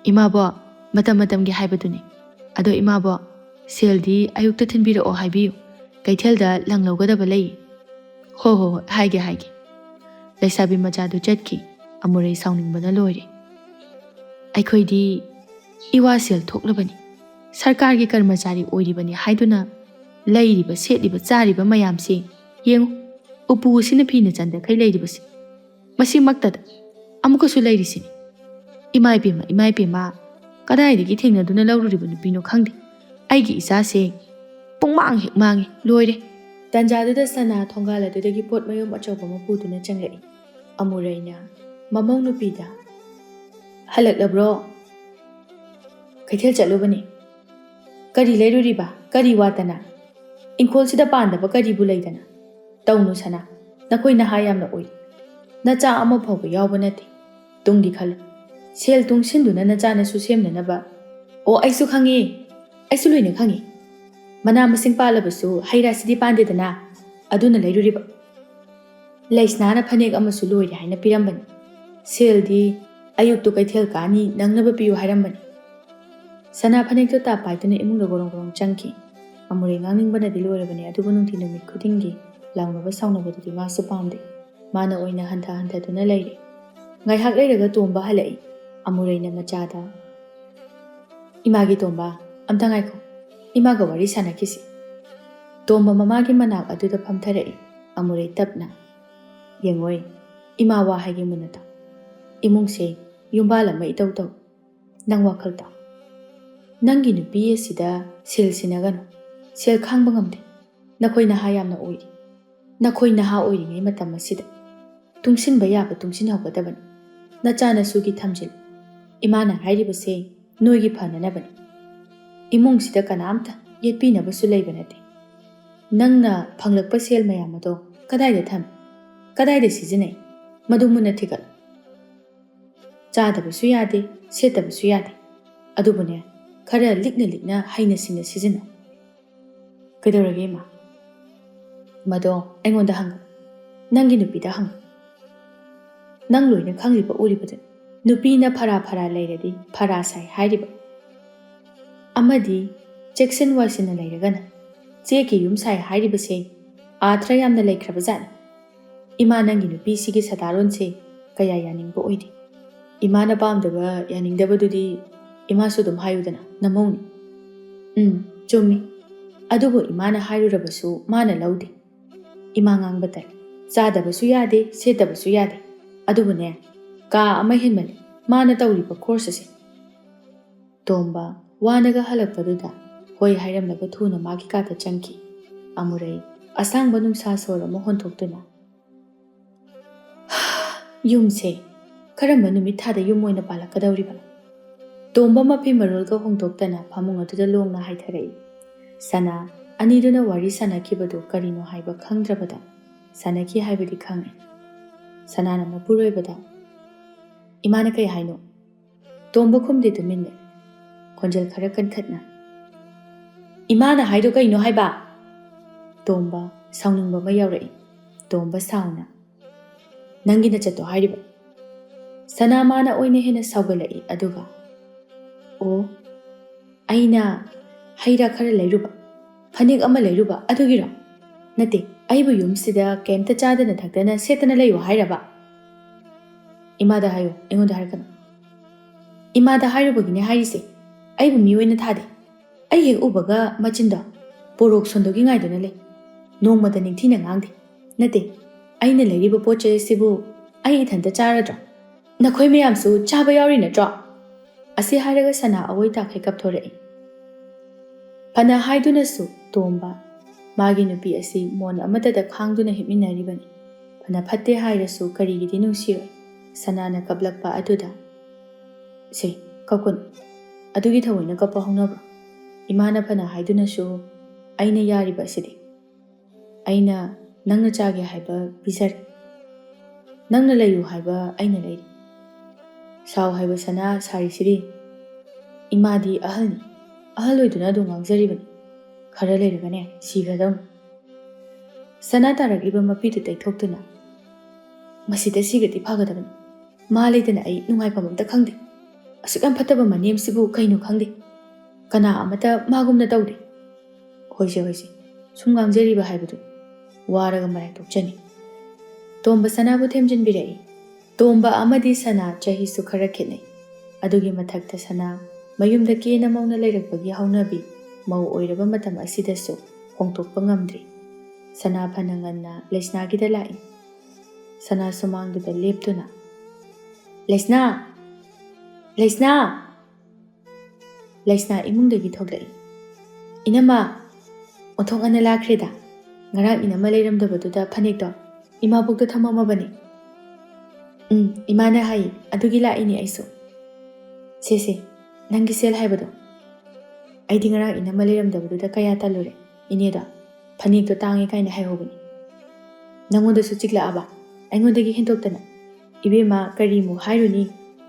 ꯏꯃꯥꯕꯣꯛ, ꯃꯇꯝꯒꯤ ꯍꯥꯏꯕꯗꯨꯅꯤ. ꯑꯗꯣ ꯏꯃꯥꯕꯣꯛ, ꯁꯦꯜꯗꯤ ꯑꯌꯨꯛꯇ ꯊꯤꯟꯕꯤꯔꯛꯑꯣ ꯍꯥꯏꯕꯤꯌꯨ. ꯀꯩꯊꯦꯜꯗ ꯂꯪ ꯂꯧꯒꯗꯕ ꯂꯩ. ꯍꯣꯏ, ꯍꯥꯏꯒꯦ. ꯂꯩꯁꯥꯕꯤ ꯃꯆꯥꯗꯨ ꯆꯠꯈꯤ. ꯑꯃꯨꯔꯩ ꯁꯥꯎꯅꯤꯡꯕꯅ ꯂꯣꯏꯔꯦ. ꯑꯩꯈꯣꯏꯗꯤ ꯏꯋꯥ ꯁꯦꯜ ꯊꯣꯛꯂꯕꯅꯤ, ꯁꯔꯀꯥꯔꯒꯤ ꯀꯔꯃꯆꯥꯔꯤ ꯑꯣꯏꯔꯤꯕꯅꯤ ꯍꯥꯏꯗꯨꯅ ꯂꯩꯔꯤꯕ, ꯁꯦꯠꯂꯤꯕ, ꯆꯥꯔꯤꯕ ꯃꯌꯥꯝꯁꯤ ꯌꯦꯡꯉꯨ. ꯎꯄꯨ ꯑꯁꯤꯅ ꯐꯤꯅ ꯆꯟꯗꯈꯩ ꯂꯩꯔꯤꯕꯁꯤ, ꯃꯁꯤꯃꯛꯇꯗ ꯑꯃꯨꯛꯀꯁꯨ ꯂꯩꯔꯤꯁꯤꯅꯤ. ꯏꯃꯥ ꯏꯄꯦꯝꯃ, ꯀꯗꯥꯏꯗꯒꯤ ꯊꯦꯡꯅꯗꯨꯅ ꯂꯧꯔꯨꯔꯤꯕ ꯅꯨꯄꯤꯅꯣ ꯈꯪꯗꯦ. ꯑꯩꯒꯤ ꯏꯆꯥꯁꯦ ꯄꯨꯡꯃꯥꯡ ꯍꯦꯛ ꯃꯥꯡꯉꯦ, ꯂꯣꯏꯔꯦ. ꯇꯟꯖꯥꯗꯨꯗ ꯁꯅꯥ ꯊꯣꯡꯒꯥꯜ ꯑꯗꯨꯗꯒꯤ ꯄꯣꯠ ꯃꯌꯨꯝ ꯑꯆꯧꯕ ꯑꯃ ꯄꯨꯗꯨꯅ ꯆꯪꯂꯛꯏ. ꯑꯃꯨꯔꯩꯅ ꯃꯃꯧ ꯅꯨꯄꯤꯗ, ꯍꯜꯂꯛꯂꯕ꯭ꯔꯣ? ꯀꯩꯊꯦꯜ ꯆꯠꯂꯨꯕꯅꯤ. ꯀꯔꯤ ꯂꯩꯔꯨꯔꯤꯕ? ꯀꯔꯤ ꯋꯥꯠꯇꯅ? ꯏꯪꯈꯣꯜꯁꯤꯗ ꯄꯥꯟꯗꯕ ꯀꯔꯤꯕꯨ ꯂꯩꯗꯅ? ꯇꯧꯅꯨ ꯁꯅꯥ, ꯅꯈꯣꯏ ꯅꯍꯥ ꯌꯥꯝꯅ ꯑꯣꯏ. ꯅꯆꯥ ꯑꯃ ꯐꯥꯎꯕ ꯌꯥꯎꯕ ꯅꯠꯇꯦ. ꯇꯨꯡꯒꯤ ꯈꯜꯂꯨ. ꯁꯦꯜ ꯇꯨꯡꯁꯤꯟꯗꯨꯅ ꯅꯆꯥꯅꯁꯨ ꯁꯦꯝꯅꯅꯕ. ꯑꯣ, ꯑꯩꯁꯨ ꯈꯪꯉꯤ. ꯑꯩꯁꯨ ꯂꯣꯏꯅ ꯈꯪꯉꯤ. ꯃꯅꯥ ꯃꯁꯤꯡ ꯄꯥꯜꯂꯕꯁꯨ ꯍꯩ ꯔꯥꯁꯤꯗꯤ ꯄꯥꯟꯗꯦꯗꯅ, ꯑꯗꯨꯅ ꯂꯩꯔꯨꯔꯤꯕ. ꯂꯩꯁꯅꯥꯅ ꯐꯅꯦꯛ ꯑꯃꯁꯨ ꯂꯣꯏꯔꯦ ꯍꯥꯏꯅ ꯄꯤꯔꯝꯕꯅꯤ. ꯁꯦꯜꯗꯤ ꯑꯌꯨꯛꯇꯨ ꯀꯩꯊꯦꯜ ꯀꯥꯅꯤ ꯅꯪꯅꯕ ꯄꯤꯌꯨ ꯍꯥꯏꯔꯝꯕꯅꯤ꯫ ꯁꯅꯥ ꯐꯅꯦꯛꯇꯨ ꯇꯥ ꯄꯥꯏꯗꯨꯅ ꯏꯃꯨꯡꯗ ꯒꯣꯔꯣꯡ ꯒꯣꯔꯣꯡ ꯆꯪꯈꯤ꯫ ꯑꯃꯨꯔꯩ ꯉꯥꯡꯅꯤꯡꯕꯅꯗꯤ ꯂꯣꯏꯔꯕꯅꯤ, ꯑꯗꯨꯕꯨ ꯅꯨꯡꯊꯤ ꯅꯨꯃꯤꯠ ꯈꯨꯗꯤꯡꯒꯤ ꯂꯥꯎꯅꯕ ꯁꯥꯎꯅꯕꯗꯨꯗꯤ ꯃꯥꯁꯨ ꯄꯥꯝꯗꯦ꯫ ꯃꯥꯅ ꯑꯣꯏꯅ ꯍꯟꯊꯗꯨꯅ ꯂꯩꯔꯦ꯫ ꯉꯥꯏꯍꯥꯛ ꯂꯩꯔꯒ ꯇꯣꯝꯕ ꯍꯜꯂꯛꯏ꯫ ꯑꯃꯨꯔꯩꯅ ꯃꯆꯥꯗ, "ꯏꯃꯥꯒꯤ ꯇꯣꯝꯕ, ꯑꯝꯇ ꯉꯥꯏꯈꯣ, ꯏꯃꯥꯒ ꯋꯥꯔꯤ ꯁꯥꯟꯅꯈꯤꯁꯤ." ꯇꯣꯝꯕ ꯃꯃꯥꯒꯤ ꯃꯅꯥꯛ ꯑꯗꯨꯗ ꯐꯝꯊꯔꯛꯏ꯫ ꯑꯃꯨꯔꯩ ꯇꯞꯅ, "ꯌꯦꯡꯉꯣꯏ, ꯏꯃꯥ ꯋꯥ ꯍꯥꯏꯒꯦ ꯃꯨꯟꯅ ꯇꯥꯎ꯫ ꯏꯃꯨꯡꯁꯦ ꯌꯨꯝꯕꯥꯜ ꯑꯃ ꯏꯇꯧ ꯇꯧ꯫ ꯅꯪ ꯋꯥꯈꯜ ꯇꯥꯎ꯫ ꯅꯪꯒꯤ ꯅꯨꯄꯤ ꯑꯁꯤꯗ ꯁꯦꯜ ꯁꯤꯟꯅꯒꯅꯨ, ꯁꯦꯜ ꯈꯥꯡꯕ ꯉꯝꯗꯦ꯫ ꯅꯈꯣꯏ ꯅꯍꯥ ꯌꯥꯝꯅ ꯑꯣꯏꯔꯤ꯫ ꯅꯈꯣꯏ ꯅꯍꯥ ꯑꯣꯏꯔꯤꯉꯩ ꯃꯇꯝ ꯑꯁꯤꯗ ꯇꯨꯡꯁꯤꯟꯕ ꯌꯥꯕ ꯇꯨꯡꯁꯤꯟꯍꯧꯒꯗꯕꯅꯤ꯫ ꯅꯆꯥ ꯅꯁꯨꯒꯤ ꯊꯝꯖꯤꯜ꯫ ꯏꯃꯥꯅ ꯍꯥꯏꯔꯤꯕꯁꯦ ꯅꯣꯏꯒꯤ ꯐꯅꯅꯕꯅꯤ꯫ ꯏꯃꯨꯡꯁꯤꯗ ꯀꯅꯥꯝꯇ ꯌꯦꯠꯄꯤꯅꯕꯁꯨ ꯂꯩꯕ ꯅꯠꯇꯦ꯫ ꯅꯪꯅ ꯐꯪꯂꯛꯄ ꯁꯦꯜ ꯃꯌꯥꯝ ꯑꯗꯣ ꯀꯗꯥꯏꯗ ꯊꯝꯃꯤ? ꯀꯗꯥꯏꯗ ꯁꯤꯖꯤꯟꯅꯩ? ꯃꯗꯨ ꯃꯨꯟꯅ ꯊꯤꯒꯠꯂꯨ꯫ ꯆꯥꯗꯕꯁꯨ ꯌꯥꯗꯦ, ꯁꯦꯠꯇꯕꯁꯨ ꯌꯥꯗꯦ꯫ ꯑꯗꯨꯕꯨꯅꯦ, ꯈꯔ ꯂꯤꯛꯅ ꯂꯤꯛꯅ ꯍꯩꯅ ꯁꯤꯡꯅ ꯁꯤꯖꯤꯟꯅꯧ." "ꯀꯩꯗꯧꯔꯒꯦ ꯏꯃꯥ?" "ꯃꯗꯣ ꯑꯩꯉꯣꯟꯗ ꯍꯪꯒꯅꯨ, ꯅꯪꯒꯤ ꯅꯨꯄꯤꯗ ꯍꯪꯉꯨ꯫ ꯅꯪ ꯂꯣꯏꯅ ꯈꯪꯂꯤꯕ ꯎꯔꯤꯕꯗꯨꯅꯤ꯫ ꯅꯨꯄꯤꯅ ꯐꯔꯥ ꯐꯔꯥ ꯂꯩꯔꯗꯤ ꯐꯔꯥ ꯁꯥꯏ ꯍꯥꯏꯔꯤꯕ꯫ ꯑꯃꯗꯤ ꯆꯦꯛꯁꯤꯟ ꯋꯥꯏꯁꯤꯟꯅ ꯂꯩꯔꯒꯅ ꯆꯦꯛꯀꯤ ꯌꯨꯝ ꯁꯥꯏ ꯍꯥꯏꯔꯤꯕꯁꯦ ꯑꯥꯊ꯭ꯔ ꯌꯥꯝꯅ ꯂꯩꯈ꯭ꯔꯕꯖꯥꯠꯅꯤ꯫ ꯏꯃꯥ ꯅꯪꯒꯤ ꯅꯨꯄꯤꯁꯤꯒꯤ ꯁꯗꯥꯔꯣꯟꯁꯦ ꯀꯌꯥ ꯌꯥꯅꯤꯡꯕ ꯑꯣꯏꯗꯦ꯫ ꯏꯃꯥꯅ ꯄꯥꯝꯗꯕ ꯌꯥꯅꯤꯡꯗꯕꯗꯨꯗꯤ ꯏꯃꯥꯁꯨ ꯑꯗꯨꯝ ꯍꯥꯏꯌꯨꯗꯅ, ꯅꯃꯧꯅꯤ." "ꯆꯨꯝꯃꯤ꯫ ꯑꯗꯨꯕꯨ ꯏꯃꯥꯅ ꯍꯥꯏꯔꯨꯔꯕꯁꯨ ꯃꯥꯅ ꯂꯧꯗꯦ꯫ ꯏꯃꯥ ꯉꯥꯡꯕ ꯇꯥꯏ꯫ ꯆꯥꯗꯕꯁꯨ ꯌꯥꯗꯦ, ꯁꯦꯠꯇꯕꯁꯨ ꯌꯥꯗꯦ꯫ ꯑꯗꯨꯕꯨꯅꯦ, ꯀꯥ ꯑꯃ ꯍꯦꯟꯃꯜꯂꯤ ꯃꯥꯅ ꯇꯧꯔꯤꯕ ꯈꯣꯔꯁ ꯑꯁꯦ." ꯇꯣꯝꯕ ꯋꯥꯅꯒ ꯍꯜꯂꯛꯄꯗꯨꯗ ꯍꯣꯏ ꯍꯥꯏꯔꯝꯂꯒ ꯊꯨꯅ ꯃꯥꯒꯤ ꯀꯥꯗ ꯆꯪꯈꯤ꯫ ꯑꯃꯨꯔꯩ ꯑꯁꯥꯡꯕ ꯅꯨꯡꯁꯥ ꯁꯣꯔ ꯑꯃ ꯍꯣꯟꯊꯣꯛꯇꯨꯅ, "ꯌꯨꯝꯁꯦ ꯀꯔꯝꯕ ꯅꯨꯃꯤꯠ ꯊꯥꯗ ꯌꯨꯝ ꯑꯣꯏꯅ ꯄꯥꯜꯂꯛꯀꯗꯧꯔꯤꯕꯅꯣ?" ꯇꯣꯝꯕ ꯃꯐꯤ ꯃꯔꯣꯜꯒ ꯍꯣꯡꯗꯣꯛꯇꯅ ꯐꯃꯨꯡ ꯑꯗꯨꯗ ꯂꯣꯡꯅ ꯍꯥꯏꯊꯔꯛꯏ꯫ ꯁꯅꯥ ꯑꯅꯤꯗꯨꯅ ꯋꯥꯔꯤ ꯁꯥꯟꯅꯈꯤꯕꯗꯨ ꯀꯔꯤꯅꯣ ꯍꯥꯏꯕ ꯈꯪꯗ꯭ꯔꯕꯗ ꯁꯥꯟꯅꯈꯤ ꯍꯥꯏꯕꯗꯤ ꯈꯪꯉꯤ꯫ ꯁꯅꯥꯅ ꯃꯄꯨꯔꯣꯏꯕꯗ, "ꯏꯃꯥꯅ ꯀꯩ ꯍꯥꯏꯅꯣ?" ꯇꯣꯝꯕ ꯈꯨꯝꯗꯦ, ꯇꯨꯃꯤꯟ ꯂꯩ꯫ ꯈꯣꯟꯖꯦꯜ ꯈꯔ ꯀꯟꯈꯠꯅ, "ꯏꯃꯥꯅ ꯍꯥꯏꯗꯣ ꯀꯩꯅꯣ ꯍꯥꯏꯕ?" ꯇꯣꯝꯕ ꯁꯥꯎꯅꯤꯡꯕ ꯑꯃ ꯌꯥꯎꯔꯛꯏ꯫ ꯇꯣꯝꯕ ꯁꯥꯎꯅ, "ꯅꯪꯒꯤ ꯅꯆꯠꯇꯣ ꯍꯥꯏꯔꯤꯕ?" ꯁꯅꯥ ꯃꯥꯅ ꯑꯣꯏꯅ ꯍꯦꯟꯅ ꯁꯥꯎꯒꯠꯂꯛꯏ꯫ ꯑꯗꯨꯒ, "ꯑꯣ, ꯑꯩꯅ ꯍꯩ ꯔꯥ ꯈꯔ ꯂꯩꯔꯨꯕ, ꯐꯅꯦꯛ ꯑꯃ ꯂꯩꯔꯨꯕ ꯑꯗꯨꯒꯤꯔꯣ? ꯅꯠꯇꯦ, ꯑꯩꯕꯨ ꯌꯨꯝꯁꯤꯗ ꯀꯩꯝꯇ ꯆꯥꯗꯅ ꯊꯛꯇꯅ ꯁꯦꯠꯇꯅ ꯂꯩꯌꯨ ꯍꯥꯏꯔꯕ?" "ꯏꯃꯥꯗ ꯍꯥꯏꯌꯨ, ꯑꯩꯉꯣꯟꯗ ꯍꯥꯏꯔꯛꯀꯅꯨ." "ꯏꯃꯥꯗ ꯍꯥꯏꯔꯨꯕꯒꯤꯅꯦ ꯍꯥꯏꯔꯤꯁꯦ꯫ ꯑꯩꯕꯨ ꯃꯤ ꯑꯣꯏꯅ ꯊꯥꯗꯦ꯫ ꯑꯩ ꯍꯦꯛ ꯎꯕꯒ ꯃꯆꯤꯟꯗꯣ ꯄꯣꯔꯣꯛ ꯁꯣꯟꯗꯣꯛꯒꯤ ꯉꯥꯏꯗꯨꯅ ꯂꯩ꯫ ꯅꯣꯡꯃꯗ ꯅꯤꯡꯊꯤꯅ ꯉꯥꯡꯗꯦ꯫ ꯅꯠꯇꯦ, ꯑꯩꯅ ꯂꯩꯔꯤꯕ ꯄꯣꯠ ꯆꯩ ꯑꯁꯤꯕꯨ ꯑꯩ ꯏꯊꯟꯇ ꯆꯥꯔꯗ꯭ꯔꯣ? ꯅꯈꯣꯏ ꯃꯌꯥꯝꯁꯨ ꯆꯥꯕ ꯌꯥꯎꯔꯤ ꯅꯠꯇ꯭ꯔꯣ?" ꯑꯁꯤ ꯍꯥꯏꯔꯒ ꯁꯅꯥ ꯑꯋꯣꯏ ꯇꯥꯈꯩ ꯀꯞꯊꯣꯔꯛꯏ꯫ ꯐꯅ ꯍꯥꯏꯗꯨꯅꯁꯨ ꯇꯣꯝꯕ ꯃꯥꯒꯤ ꯅꯨꯄꯤ ꯑꯁꯤ ꯃꯣꯟ ꯑꯃꯠꯇꯗ ꯈꯥꯡꯗꯨꯅ ꯍꯤꯞꯃꯤꯟꯅꯔꯤꯕꯅꯤ꯫ ꯐꯅ ꯐꯠꯇꯦ ꯍꯥꯏꯔꯁꯨ ꯀꯔꯤꯒꯤꯗꯤ ꯅꯨꯡꯁꯤꯔꯣꯏ? ꯁꯅꯥꯅ ꯀꯞꯂꯛꯄ ꯑꯗꯨꯗ, "ꯁꯦ ꯀꯞꯀꯅꯨ, ꯑꯗꯨꯒꯤ ꯊꯑꯣꯏꯅ ꯀꯞꯄ ꯍꯧꯅꯕ꯭ꯔꯣ? ꯏꯃꯥꯅ ꯐꯅ ꯍꯥꯏꯗꯨꯅꯁꯨ ꯑꯩꯅ ꯌꯥꯔꯤꯕ ꯑꯁꯤꯗꯤ꯫ ꯑꯩꯅ ꯅꯪꯅ ꯆꯥꯒꯦ ꯍꯥꯏꯕ ꯄꯤꯖꯔꯦ꯫ ꯅꯪꯅ ꯂꯩꯌꯨ ꯍꯥꯏꯕ ꯑꯩꯅ ꯂꯩꯔꯤ꯫ ꯁꯥꯎ ꯍꯥꯏꯕ ꯁꯅꯥ ꯁꯥꯔꯤꯁꯤꯗꯤ꯫ ꯏꯃꯥꯗꯤ ꯑꯍꯜꯅꯤ, ꯑꯍꯜ ꯑꯣꯏꯗꯨꯅ ꯑꯗꯨꯝ ꯉꯥꯡꯖꯔꯤꯕꯅꯤ꯫ ꯈꯔ ꯂꯩꯔꯒꯅꯦ ꯁꯤꯈ꯭ꯔꯗꯧꯅꯤ." ꯁꯅꯥ ꯇꯥꯔꯛꯂꯤꯕ ꯃꯄꯤꯗꯨ ꯇꯩꯊꯣꯛꯇꯨꯅ, "ꯃꯁꯤꯗ ꯁꯤꯒꯗꯤ ꯐꯒꯗꯕꯅꯤ꯫ ꯃꯥ ꯂꯩꯇꯅ ꯑꯩ ꯅꯨꯡꯉꯥꯏꯐꯝ ꯑꯝꯇ ꯈꯪꯗꯦ꯫ ꯑꯁꯨꯛ ꯌꯥꯝ ꯐꯠꯇꯕ ꯃꯅꯦꯝꯁꯤꯕꯨ ꯀꯩꯅꯣ ꯈꯪꯗꯦ꯫ ꯀꯅꯥ ꯑꯃꯠꯇ ꯃꯥꯒꯨꯝꯅ ꯇꯧꯗꯦ." "ꯍꯣꯏꯁꯦ ꯍꯣꯏꯁꯦ, ꯁꯨꯝ ꯉꯥꯡꯖꯔꯤꯕ ꯍꯥꯏꯕꯗꯨ ꯋꯥꯔꯒ ꯃꯔꯥꯏ ꯇꯣꯛꯆꯅꯤ." ꯇꯣꯝꯕ ꯁꯅꯥꯕꯨ ꯊꯦꯝꯖꯤꯟꯕꯤꯔꯛꯏ꯫ ꯇꯣꯝꯕ ꯑꯃꯗꯤ ꯁꯅꯥ ꯆꯍꯤꯁꯨ ꯈꯔ ꯈꯦꯠꯅꯩ꯫ ꯑꯗꯨꯒꯤ ꯃꯊꯛꯇ ꯁꯅꯥ ꯃꯌꯨꯝꯗ ꯀꯦꯅ ꯃꯧꯅ ꯂꯩꯔꯛꯄꯒꯤ ꯍꯧꯅꯕꯤ ꯃꯧ ꯑꯣꯏꯔꯕ ꯃꯇꯝ ꯑꯁꯤꯗꯁꯨ ꯍꯣꯡꯗꯣꯛꯄ ꯉꯝꯗ꯭ꯔꯤ꯫ ꯁꯅꯥ ꯐꯅ ꯉꯟꯅ ꯂꯩꯁꯅꯥꯒꯤꯗ ꯂꯥꯛꯏ꯫ ꯁꯅꯥ ꯁꯨꯃꯥꯡꯗꯨꯗ ꯂꯦꯞꯇꯨꯅ, "ꯂꯩꯁꯅꯥ! ꯂꯩꯁꯅꯥ!" ꯂꯩꯁꯅꯥ ꯏꯃꯨꯡꯗꯒꯤ ꯊꯣꯛꯂꯛꯏ꯫ "ꯏꯅꯝꯃ, ꯑꯣꯟꯊꯣꯛ ꯉꯟꯅ ꯂꯥꯛꯈ꯭ꯔꯦꯗ꯫ ꯉꯔꯥꯡ ꯏꯅꯝꯃ ꯂꯩꯔꯝꯗꯕꯗꯨꯗ ꯐꯅꯦꯛꯇꯣ ꯏꯃꯥꯕꯣꯛꯇ ꯊꯝꯃꯝꯃꯕꯅꯤ." "ꯏꯃꯥꯅ ꯍꯥꯏꯌꯦ, ꯑꯗꯨꯒꯤ ꯂꯥꯛꯏꯅꯦ ꯑꯩꯁꯨ꯫ ꯁꯦ, ꯅꯪꯒꯤ ꯁꯦꯜ ꯍꯥꯏꯕꯗꯣ꯫ ꯑꯩꯗꯤ ꯉꯔꯥꯡ ꯏꯅꯝꯃ ꯂꯩꯔꯝꯗꯕꯗꯨꯗ ꯀꯌꯥ ꯇꯜꯂꯨꯔꯦ꯫ ꯏꯅꯦꯗꯣ ꯐꯅꯦꯛꯇꯣ ꯇꯥꯡꯉꯦ ꯀꯥꯏꯅ ꯍꯥꯏꯍꯧꯕꯅꯤ꯫ ꯅꯪꯉꯣꯟꯗꯁꯨ ꯆꯤꯛꯂꯛꯑꯕ? ꯑꯩꯉꯣꯟꯗꯒꯤ ꯍꯦꯟꯗꯣꯛꯇꯅ? ꯏꯕꯦꯝꯃ, ꯀꯔꯤꯃꯨꯛ ꯍꯥꯏꯔꯨꯅꯤ?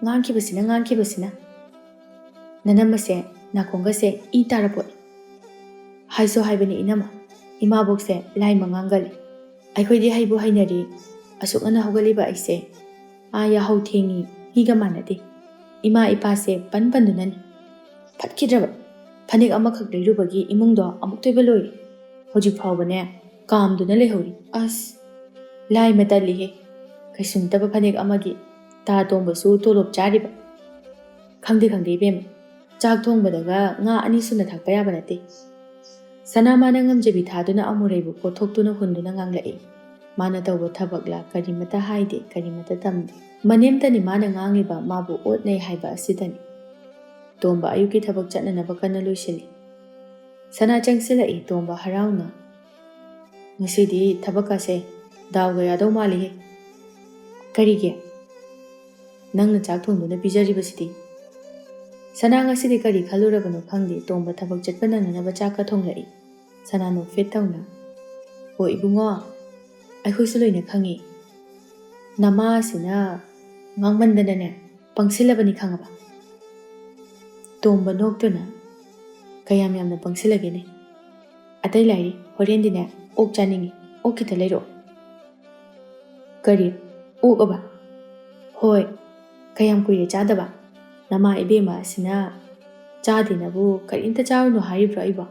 ꯉꯥꯡꯈꯤꯕꯁꯤꯅ ꯉꯥꯡꯈꯤꯕꯁꯤꯅ꯫ ꯅꯅꯝꯃꯁꯦ ꯅꯥꯀꯣꯡꯒꯁꯦ ꯏ ꯇꯥꯔꯄꯣꯠꯅꯤ꯫ ꯍꯥꯏꯁꯨ ꯍꯥꯏꯕꯅꯤ ꯏꯅꯝꯃ, ꯏꯃꯥꯕꯣꯛꯁꯦ ꯂꯥꯏ ꯃꯉꯥꯡꯒꯜꯂꯤ꯫ ꯑꯩꯈꯣꯏꯗꯤ ꯍꯩꯕꯨ ꯍꯩꯅꯔꯤ꯫ ꯑꯁꯨꯛ ꯉꯟꯅ ꯍꯧꯒꯠꯂꯤꯕ ꯑꯩꯁꯦ ꯌꯥꯍꯧ ꯊꯦꯡꯉꯤ ꯃꯤꯒ ꯃꯥꯟꯅꯗꯦ ꯏꯃꯥ ꯏꯄꯥꯁꯦ ꯄꯟꯗꯨꯅꯅꯤ ꯐꯠꯈꯤꯗ꯭ꯔꯕ ꯐꯅꯦꯛ ꯑꯃꯈꯛ ꯂꯩꯔꯨꯕꯒꯤ ꯏꯃꯨꯡꯗꯣ ꯑꯃꯨꯛꯇꯣꯏꯕ ꯂꯣꯏꯔꯦ ꯍꯧꯖꯤꯛ ꯐꯥꯎꯕꯅꯦ ꯀꯥꯝꯗꯨꯅ ꯂꯩꯍꯧꯔꯤ ꯑꯁ ꯂꯥꯏ ꯃꯇꯜꯂꯤꯍꯦ ꯀꯩꯁꯨꯝꯇꯕ ꯐꯅꯦꯛ ꯑꯃꯒꯤ ꯇꯥ ꯇꯣꯡꯕꯁꯨ ꯇꯣꯂꯣꯞ ꯆꯥꯔꯤꯕ ꯈꯪꯗꯦ ꯏꯕꯦꯝꯃ ꯆꯥꯛ ꯊꯣꯡꯕꯗꯒ ꯉꯥ 2 ꯁꯨꯅ ꯊꯥꯛꯄ ꯌꯥꯕ ꯅꯠꯇꯦ ꯁꯅꯥ ꯃꯥꯅ ꯉꯝꯖꯕꯤ ꯊꯥꯗꯨꯅ ꯑꯃꯨꯔꯩꯕꯨ ꯄꯣꯠꯊꯣꯛꯇꯨꯅ ꯍꯨꯟꯗꯨꯅ ꯉꯥꯡꯂꯛꯏ ꯃꯥꯅ ꯇꯧꯕ ꯊꯕꯛꯂ ꯀꯔꯤꯃꯇ ꯍꯥꯏꯗꯦ ꯀꯔꯤꯃꯇ ꯇꯝꯗꯦ ꯃꯅꯦꯝꯇꯅꯤ ꯃꯥꯅ ꯉꯥꯡꯂꯤꯕ ꯃꯥꯕꯨ ꯑꯣꯠꯅꯩ ꯍꯥꯏꯕ ꯑꯁꯤꯗꯅꯤ ꯇꯣꯝꯕ ꯑꯌꯨꯛꯀꯤ ꯊꯕꯛ ꯆꯠꯅꯅꯕ ꯀꯟꯅ ꯂꯣꯏꯁꯤꯜꯂꯤ ꯁꯅꯥ ꯆꯪꯁꯤꯜꯂꯛꯏ ꯇꯣꯝꯕ ꯍꯔꯥꯎꯅ ꯉꯁꯤꯗꯤ ꯊꯕꯛꯀꯁꯦ ꯗꯥꯎꯒ ꯌꯥꯗꯧ ꯃꯥꯜꯂꯤꯍꯦ ꯀꯔꯤꯒꯤ ꯅꯪꯅ ꯆꯥꯛ ꯊꯣꯡꯗꯨꯅ ꯄꯤꯖꯔꯤꯕꯁꯤꯗꯤ ꯁꯅꯥ ꯉꯁꯤꯗꯤ ꯀꯔꯤ ꯈꯜꯂꯨꯔꯕꯅꯣ ꯈꯪꯗꯦ ꯇꯣꯝꯕ ꯊꯕꯛ ꯆꯠꯄ ꯅꯪꯅꯅꯕ ꯆꯥꯛꯀ ꯊꯣꯡꯂꯛꯏ ꯁꯅꯥ ꯅꯣꯛꯐꯦꯠ ꯇꯧꯅ ꯑꯣ ꯏꯕꯨꯡꯉꯣ ꯑꯩꯈꯣꯏꯁꯨ ꯂꯣꯏꯅ ꯈꯪꯉꯤ ꯅꯃꯥ ꯑꯁꯤꯅ ꯉꯥꯡꯃꯟꯗꯅꯅꯦ ꯄꯪꯁꯤꯜꯂꯕꯅꯤ ꯈꯪꯉꯕ ꯇꯣꯝꯕ ꯅꯣꯛꯇꯨꯅ ꯀꯌꯥꯝ ꯌꯥꯝꯅ ꯄꯪꯁꯤꯜꯂꯒꯦꯅꯦ ꯑꯇꯩ ꯂꯥꯏꯔꯤ ꯍꯣꯔꯦꯟꯗꯤꯅꯦ ꯑꯣꯛ ꯆꯥꯅꯤꯡꯉꯤ ꯑꯣꯛ ꯈꯤꯇ ꯂꯩꯔꯛꯑꯣ ꯀꯔꯤ ꯑꯣꯛꯑꯕ ꯍꯣꯏ ꯀꯌꯥꯝ ꯀꯨꯏꯔꯦ ꯆꯥꯗꯕ ꯅꯃꯥ ꯏꯕꯦꯝꯃ ꯑꯁꯤꯅ ꯆꯥꯗꯦꯅꯕꯨ ꯀꯔꯤꯝꯇ ꯆꯥꯔꯨꯅꯨ ꯍꯥꯏꯔꯤꯕ꯭ꯔꯣ ꯑꯩꯕꯣ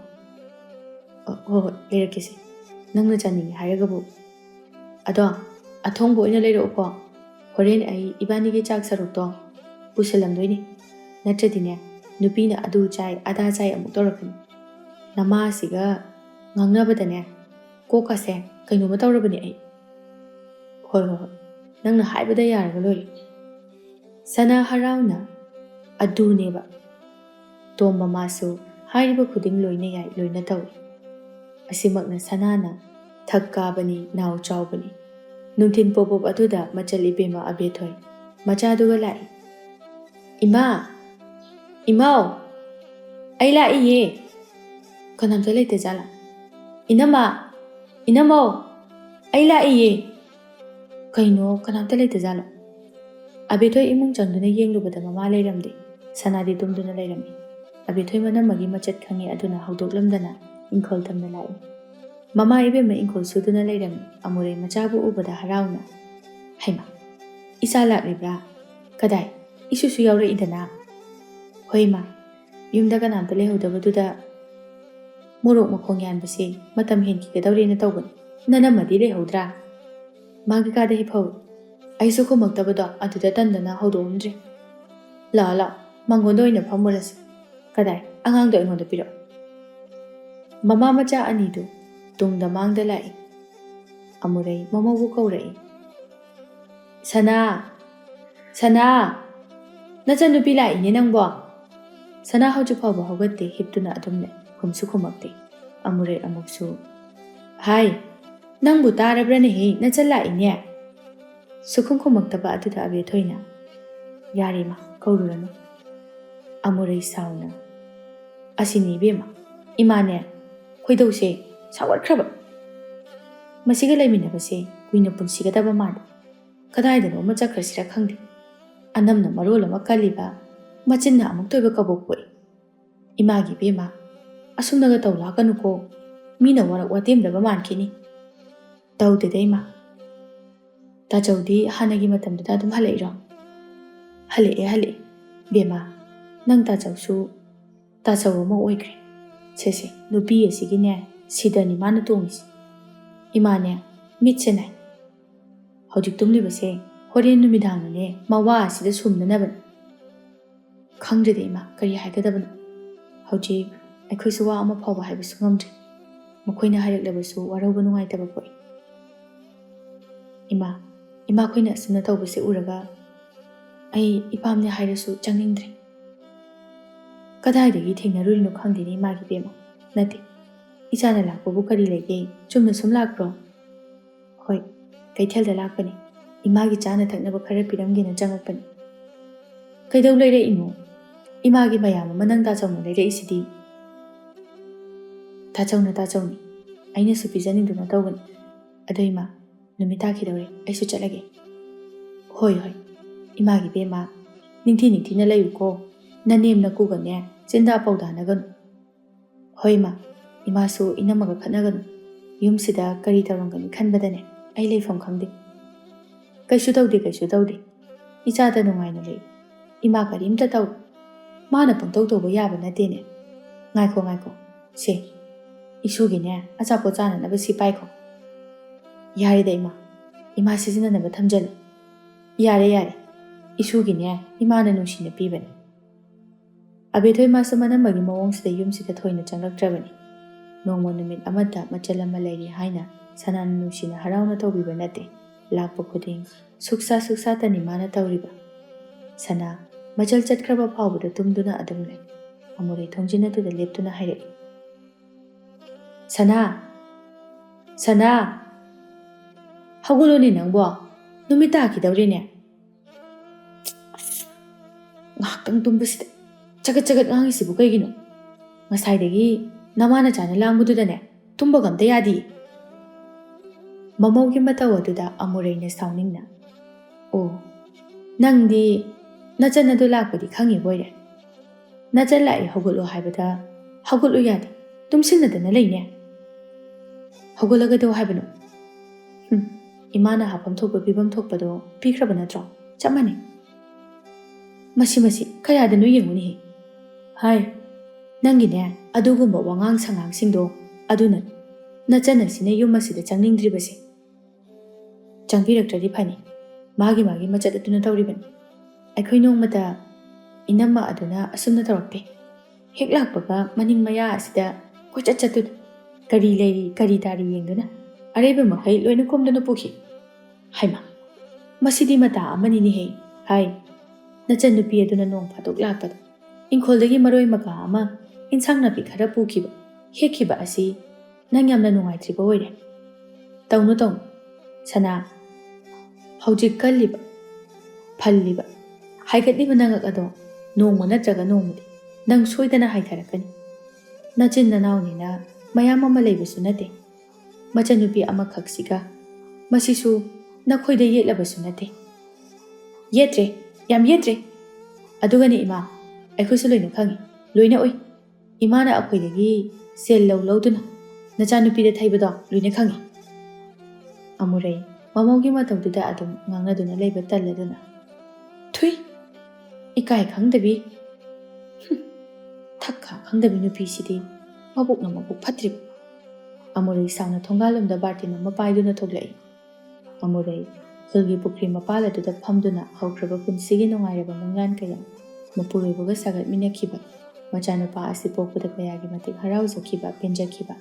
ꯍꯣꯏ ꯂꯩꯔꯛꯀꯦꯁꯦ ꯅꯪꯅ ꯆꯥꯅꯤꯡꯉꯤ ꯍꯥꯏꯔꯒꯕꯨ ꯑꯗꯣ ꯑꯊꯣꯡꯕ ꯑꯣꯏꯅ ꯂꯩꯔꯛꯎꯀꯣ ꯍꯣꯔꯦꯟ ꯑꯩ ꯏꯕꯥꯅꯤꯒꯤ ꯆꯥꯛ ꯁꯔꯨꯛꯇꯣ ꯄꯨꯁꯤꯜꯂꯝꯗꯣꯏꯅꯤ ꯅꯠꯇ꯭ꯔꯗꯤꯅꯦ ꯅꯨꯄꯤꯅ ꯑꯗꯨ ꯆꯥꯏ ꯑꯗꯥ ꯆꯥꯏ ꯑꯃꯨꯛ ꯇꯧꯔꯛꯀꯅꯤ ꯅꯃꯥ ꯑꯁꯤꯒ ꯉꯥꯡꯅꯕꯗꯅꯦ ꯀꯣꯛꯀꯁꯦ ꯀꯩꯅꯣꯝꯃ ꯇꯧꯔꯕꯅꯤ ꯑꯩ ꯍꯣꯏ ꯅꯪꯅ ꯍꯥꯏꯕꯗ ꯌꯥꯔꯒ ꯂꯣꯏꯔꯦ ꯁꯅꯥ ꯍꯔꯥꯎꯅ ꯑꯗꯨꯅꯦꯕ ꯇꯣꯝꯕ ꯃꯥꯁꯨ ꯍꯥꯏꯔꯤꯕ ꯈꯨꯗꯤꯡ ꯂꯣꯏꯅ ꯌꯥꯏ ꯂꯣꯏꯅ ꯇꯧꯏ ꯑꯁꯤꯃꯛꯅ ꯁꯅꯥꯅ ꯊꯛ ꯀꯥꯕꯅꯤ ꯅꯥꯎ ꯆꯥꯎꯕꯅꯤ ꯅꯨꯡꯊꯤꯟ ꯄꯣꯄꯣꯞ ꯑꯗꯨꯗ ꯃꯆꯜ ꯏꯕꯦꯝꯃ ꯑꯕꯦꯊꯣꯏ ꯃꯆꯥꯗꯨꯒ ꯂꯥꯛꯏ ꯏꯃꯥꯎ ꯑꯩ ꯂꯥꯛꯏꯌꯦ ꯀꯅꯥꯝꯇ ꯂꯩꯇꯦ ꯖꯥꯠꯂꯥ ꯏꯅꯝꯃꯧ ꯑꯩ ꯂꯥꯛꯏꯌꯦ ꯀꯩꯅꯣ ꯀꯅꯥꯝꯇ ꯂꯩꯇ ꯖꯥꯠꯂꯣ ꯑꯕꯦꯊꯣꯏ ꯏꯃꯨꯡ ꯆꯪꯗꯨꯅ ꯌꯦꯡꯂꯨꯕꯗ ꯃꯃꯥ ꯂꯩꯔꯝꯗꯦ ꯁꯅꯥꯗꯤ ꯇꯨꯝꯗꯨꯅ ꯂꯩꯔꯝꯃꯤ ꯑꯕꯦꯊꯣꯏ ꯃꯅꯝꯃꯒꯤ ꯃꯆꯠ ꯈꯪꯉꯤ ꯑꯗꯨꯅ ꯍꯧꯗꯣꯛꯂꯝꯗꯅ ꯏꯪꯈꯣꯜ ꯊꯝꯅ ꯂꯥꯛꯏ ꯃꯃꯥ ꯏꯕꯦꯝꯃ ꯏꯪꯈꯣꯜ ꯁꯨꯗꯨꯅ ꯂꯩꯔꯝꯃꯤ ꯑꯃꯨꯔꯩ ꯃꯆꯥꯕꯨ ꯎꯕꯗ ꯍꯔꯥꯎꯅ ꯍꯩꯃꯥ ꯏꯆꯥ ꯂꯥꯛꯂꯤꯕ꯭ꯔꯥ ꯀꯗꯥꯏ ꯏꯁꯨꯁꯨ ꯌꯥꯎꯔꯛꯏꯗꯅ ꯍꯣꯏ ꯏꯃꯥ ꯌꯨꯝꯗ ꯀꯅꯥꯝꯇ ꯂꯩꯍꯧꯗꯕꯗꯨꯗ ꯃꯣꯔꯣꯛ ꯃꯈꯣꯡ ꯌꯥꯟꯕꯁꯦ ꯃꯇꯝ ꯍꯦꯟꯈꯤꯒꯗꯧꯔꯦꯅ ꯇꯧꯕꯅꯤ ꯅꯅꯝꯃꯗꯤ ꯂꯩꯍꯧꯗ꯭ꯔꯥ ꯃꯥꯒꯤ ꯀꯥꯗ ꯍꯤꯞꯐꯧꯏ ꯑꯩꯁꯨ ꯈꯨꯝꯃꯛꯇꯕꯗꯣ ꯑꯗꯨꯗ ꯇꯟꯗꯅ ꯍꯧꯗꯣꯛꯑꯝꯗ꯭ꯔꯦ ꯂꯥꯛꯑꯣ ꯃꯉꯣꯟꯗ ꯑꯣꯏꯅ ꯐꯝꯃꯨꯔꯁꯤ ꯀꯗꯥꯏ ꯑꯉꯥꯡꯗꯣ ꯑꯩꯉꯣꯟꯗ ꯄꯤꯔꯛꯑꯣ ꯃꯃꯥ ꯃꯆꯥ ꯑꯅꯤꯗꯨ ꯇꯨꯡꯗ ꯃꯥꯡꯗ ꯂꯥꯛꯏ ꯑꯃꯨꯔꯩ ꯃꯃꯧꯕꯨ ꯀꯧꯔꯛꯏ ꯁꯅꯥ ꯅꯆꯟꯅꯨꯄꯤ ꯂꯥꯛꯏꯅꯦ ꯅꯪꯕꯣ ꯁꯅꯥ ꯍꯧꯖꯤꯛ ꯐꯥꯎꯕ ꯍꯧꯒꯠꯇꯦ ꯍꯤꯞꯇꯨꯅ ꯑꯗꯨꯝ ꯂꯩ ꯈꯨꯝꯁꯨ ꯈꯨꯝꯃꯛꯇꯦ ꯑꯃꯨꯔꯩ ꯑꯃꯨꯛꯁꯨ ꯍꯥꯏ ꯅꯪꯕꯨ ꯇꯥꯔꯕ꯭ꯔꯅꯦꯍꯦ ꯅꯆꯟ ꯂꯥꯛꯏꯅꯦ ꯁꯨꯈꯨꯝ ꯈꯨꯝꯃꯛꯇꯕ ꯑꯗꯨꯗ ꯑꯕꯦꯊꯣꯏꯅ ꯌꯥꯔꯦ ꯏꯃꯥ ꯀꯧꯔꯨꯔꯅꯨ ꯑꯃꯨꯔꯩ ꯁꯥꯎꯅ ꯑꯁꯤꯅꯤ ꯏꯕꯦꯝꯃ ꯏꯃꯥꯅꯦ ꯈꯣꯏꯗꯧꯁꯦ ꯁꯥꯎꯒꯠꯈ꯭ꯔꯕ ꯃꯁꯤꯒ ꯂꯩꯃꯤꯟꯅꯕꯁꯦ ꯀꯨꯏꯅ ꯄꯨꯟꯁꯤꯒꯗꯕ ꯃꯥꯟꯗꯦ ꯀꯗꯥꯏꯗꯅꯣꯃ ꯆꯠꯈ꯭ꯔꯁꯤꯔ ꯈꯪꯗꯦ ꯑꯅꯝꯅ ꯃꯔꯣꯜ ꯑꯃ ꯀꯜꯂꯤꯕ ꯃꯆꯤꯟꯅ ꯑꯃꯨꯛꯇꯣꯏꯕ ꯀꯕꯣꯛ ꯄꯣꯛꯏ ꯏꯃꯥꯒꯤ ꯏꯕꯦꯝꯃ ꯑꯁꯨꯝꯅꯒ ꯇꯧ ꯂꯥꯛꯀꯅꯨꯀꯣ ꯃꯤꯅ ꯋꯥꯔꯛ ꯋꯥꯇꯦꯝꯗꯕ ꯃꯥꯟꯈꯤꯅꯤ ꯇꯧꯗꯦꯗ ꯏꯃꯥ ꯇꯥꯆꯧꯗꯤ ꯍꯥꯟꯅꯒꯤ ꯃꯇꯝꯗꯨꯗ ꯑꯗꯨꯝ ꯍꯜꯂꯛꯏꯔꯣ ꯍꯜꯂꯛꯑꯦ ꯕꯦꯝꯃ ꯅꯪ ꯇꯥꯆꯧꯁꯨ ꯇꯥꯆꯧ ꯑꯃ ꯑꯣꯏꯈ꯭ꯔꯦ ꯁꯦ ꯅꯨꯄꯤ ꯑꯁꯤꯒꯤꯅꯦ ꯁꯤꯗꯅꯤ ꯃꯥꯅ ꯇꯣꯡꯉꯤꯁꯤ ꯏꯃꯥꯅꯦ ꯃꯤꯠꯁꯦ ꯅꯥꯏ ꯍꯧꯖꯤꯛ ꯇꯨꯝꯂꯤꯕꯁꯦ ꯍꯣꯔꯦꯟ ꯅꯨꯃꯤꯗꯥꯡꯅꯅꯦ ꯃꯋꯥ ꯑꯁꯤꯗ ꯁꯨꯝꯅꯅꯕꯅꯤ ꯈꯪꯗ꯭ꯔꯦꯗ ꯏꯃꯥ ꯀꯔꯤ ꯍꯥꯏꯒꯗꯕꯅꯣ ꯍꯧꯖꯤꯛ ꯑꯩꯈꯣꯏꯁꯨ ꯋꯥ ꯑꯃ ꯐꯥꯎꯕ ꯍꯥꯏꯕꯁꯨ ꯉꯝꯗ꯭ꯔꯦ ꯃꯈꯣꯏꯅ ꯍꯥꯏꯔꯛꯂꯕꯁꯨ ꯋꯥꯔꯧꯕ ꯅꯨꯡꯉꯥꯏꯇꯕ ꯄꯣꯛꯏ ꯏꯃꯥꯈꯣꯏꯅ ꯑꯁꯨꯝꯅ ꯇꯧꯕꯁꯦ ꯎꯔꯒ ꯑꯩ ꯏꯄꯥꯝꯅꯦ ꯍꯥꯏꯔꯁꯨ ꯆꯪꯅꯤꯡꯗ꯭ꯔꯦ ꯀꯗꯥꯏꯗꯒꯤ ꯊꯦꯡꯅꯔꯨꯔꯤꯅꯣ ꯈꯪꯗꯦꯅꯦ ꯏꯃꯥꯒꯤ ꯏꯕꯦꯝꯃ ꯅꯠꯇꯦ ꯏꯆꯥꯅ ꯂꯥꯛꯄꯕꯨ ꯀꯔꯤ ꯂꯩꯒꯦ ꯆꯨꯝꯅ ꯁꯨꯝ ꯂꯥꯛꯄ꯭ꯔꯣ ꯍꯣꯏ ꯀꯩꯊꯦꯜꯗ ꯂꯥꯛꯄꯅꯤ ꯏꯃꯥꯒꯤ ꯆꯥꯅ ꯊꯛꯅꯕ ꯈꯔ ꯄꯤꯔꯝꯒꯦꯅ ꯆꯪꯉꯛꯄꯅꯤ ꯀꯩꯗꯧ ꯂꯩꯔꯛꯏꯅꯣ ꯏꯃꯥꯒꯤ ꯃꯌꯥꯝ ꯑꯃ ꯅꯪ ꯇꯥꯆꯧꯅ ꯂꯩꯔꯛꯏꯁꯤꯗꯤ ꯇꯥꯆꯧꯅꯤ ꯑꯩꯅꯁꯨ ꯄꯤꯖꯅꯤꯡꯗꯨꯅ ꯇꯧꯕꯅꯤ ꯑꯗꯣ ꯏꯃꯥ ꯅꯨꯃꯤꯠ ꯇꯥꯈꯤꯗꯧꯔꯦ ꯑꯩꯁꯨ ꯆꯠꯂꯒꯦ ꯍꯣꯏ ꯏꯃꯥꯒꯤ ꯏꯕꯦꯝꯃ ꯅꯤꯡꯊꯤꯅ ꯂꯩꯌꯨꯀꯣ ꯅꯅꯦꯝ ꯅꯀꯨꯒꯅꯦ ꯆꯤꯟꯗꯥ ꯄꯥꯎꯗꯥꯅꯒꯅꯨ ꯍꯣꯏ ꯏꯃꯥꯁꯨ ꯏꯅꯝꯃꯒ ꯈꯠꯅꯒꯅꯨ ꯌꯨꯝꯁꯤꯗ ꯀꯔꯤ ꯇꯧꯔꯝꯒꯅꯤ ꯈꯟꯕꯗꯅꯦ ꯑꯩ ꯂꯩꯐꯝ ꯈꯪꯗꯦ ꯀꯩꯁꯨ ꯇꯧꯗꯦ ꯏꯆꯥꯗ ꯅꯨꯡꯉꯥꯏꯅ ꯂꯩ ꯏꯃꯥ ꯀꯔꯤꯝꯇ ꯇꯧ ꯃꯥꯅ ꯄꯪꯇꯧ ꯇꯧꯕ ꯌꯥꯕ ꯅꯠꯇꯦꯅꯦ ꯉꯥꯏꯈꯣ ꯁꯦ ꯏꯁꯨꯒꯤꯅꯦ ꯑꯆꯥꯄꯣꯠ ꯆꯥꯅꯅꯕ ꯁꯤ ꯄꯥꯏꯈꯣ ꯌꯥꯔꯦꯗ ꯏꯃꯥ ꯁꯤꯖꯤꯟꯅꯅꯕ ꯊꯝꯖꯜꯂꯨ ꯌꯥꯔꯦ 이슈기네 이마는 누시네 삐በ니 아베토이 마스 만남바기 마옹스데 윰시다 토이나 짱락드라바니 노모 누밋 아마다 마찰 아마 레이리 하이나 사나는 누시나 하라우나 토비바 나테 락바 코딩 숙사다니 마나 타우리바 사나 마찰 잣크라바 파우부다 tumduna adumle amure thongjina tuda leptuna haire 사나 하고로니 낭보 누밋다 기다우리네 ngakang tumbasida chagat ngangisibu kaigino ngasaidagi namana chana langmududane tumba gamta yadi mamaugi mataw aduda amureina sauningna o nangdi nachan adu lakpadi khangi boire nachan lai hogolo haibada hogolo yadi tumsinadana leine hogolaga do haibano imana hapam thokpa bibam thokpado pikraba natro chamani masi kayadano yenguni hai nangine adugumba wangang sangang singdo aduna nachana sine yumasida changningdribase changbiraktradi phani magi machat aduna tawribani aikhoi nongmata inamma aduna asumna tawrakte hek lakpaga maning maya asida kochachatu kari leiri kari tari yengduna areba makhai loina komdana pukhi haima masidi mata amani ni he hai nachan nupi aduna nong phatok lakpad ingkholdagi maroi maka ama insang napi khara pukiba hekiba asi nang yamna nungaitriba oire tawnu sana hojik kalliba phalliba haigatliba nangak ado nongma natraga nongmudi nang soidana haitharakani nachin nanawnina mayam ama leibasu nate machan nupi ama khaksiga masisu nakhoida yetlabasu nate yetre yam yetre adugani ima aikhoisu loina khangi loina oi imana akhoidagi sel lawduna nachanupi da thaibado loina khangi amurei mamaugi matawduda adum ngangnaduna leiba talladuna thui ikai khangdabi thakka khangdabi nupi sidi mabuk phatrib amurei sauna thongalumda bartin ma paiduna thoglai amurei ꯈꯨꯜꯒꯤ ꯄꯨꯈ꯭ꯔꯤ ꯃꯄꯥꯜ ꯑꯗꯨꯗ ꯐꯝꯗꯨꯅ ꯍꯧꯈ꯭ꯔꯕ ꯄꯨꯟꯁꯤꯒꯤ ꯅꯨꯡꯉꯥꯏꯔꯕ ꯃꯪꯂꯥꯟ ꯀꯌꯥ ꯃꯄꯨꯔꯣꯏꯕꯒ ꯁꯥꯒꯠꯃꯤꯟꯅꯈꯤꯕ ꯃꯆꯥꯅꯨꯄꯥ ꯑꯁꯤ ꯄꯣꯛꯄꯗ ꯀꯌꯥꯒꯤ ꯃꯇꯤꯛ ꯍꯔꯥꯎꯖꯈꯤꯕ ꯄꯦꯟꯖꯈꯤꯕ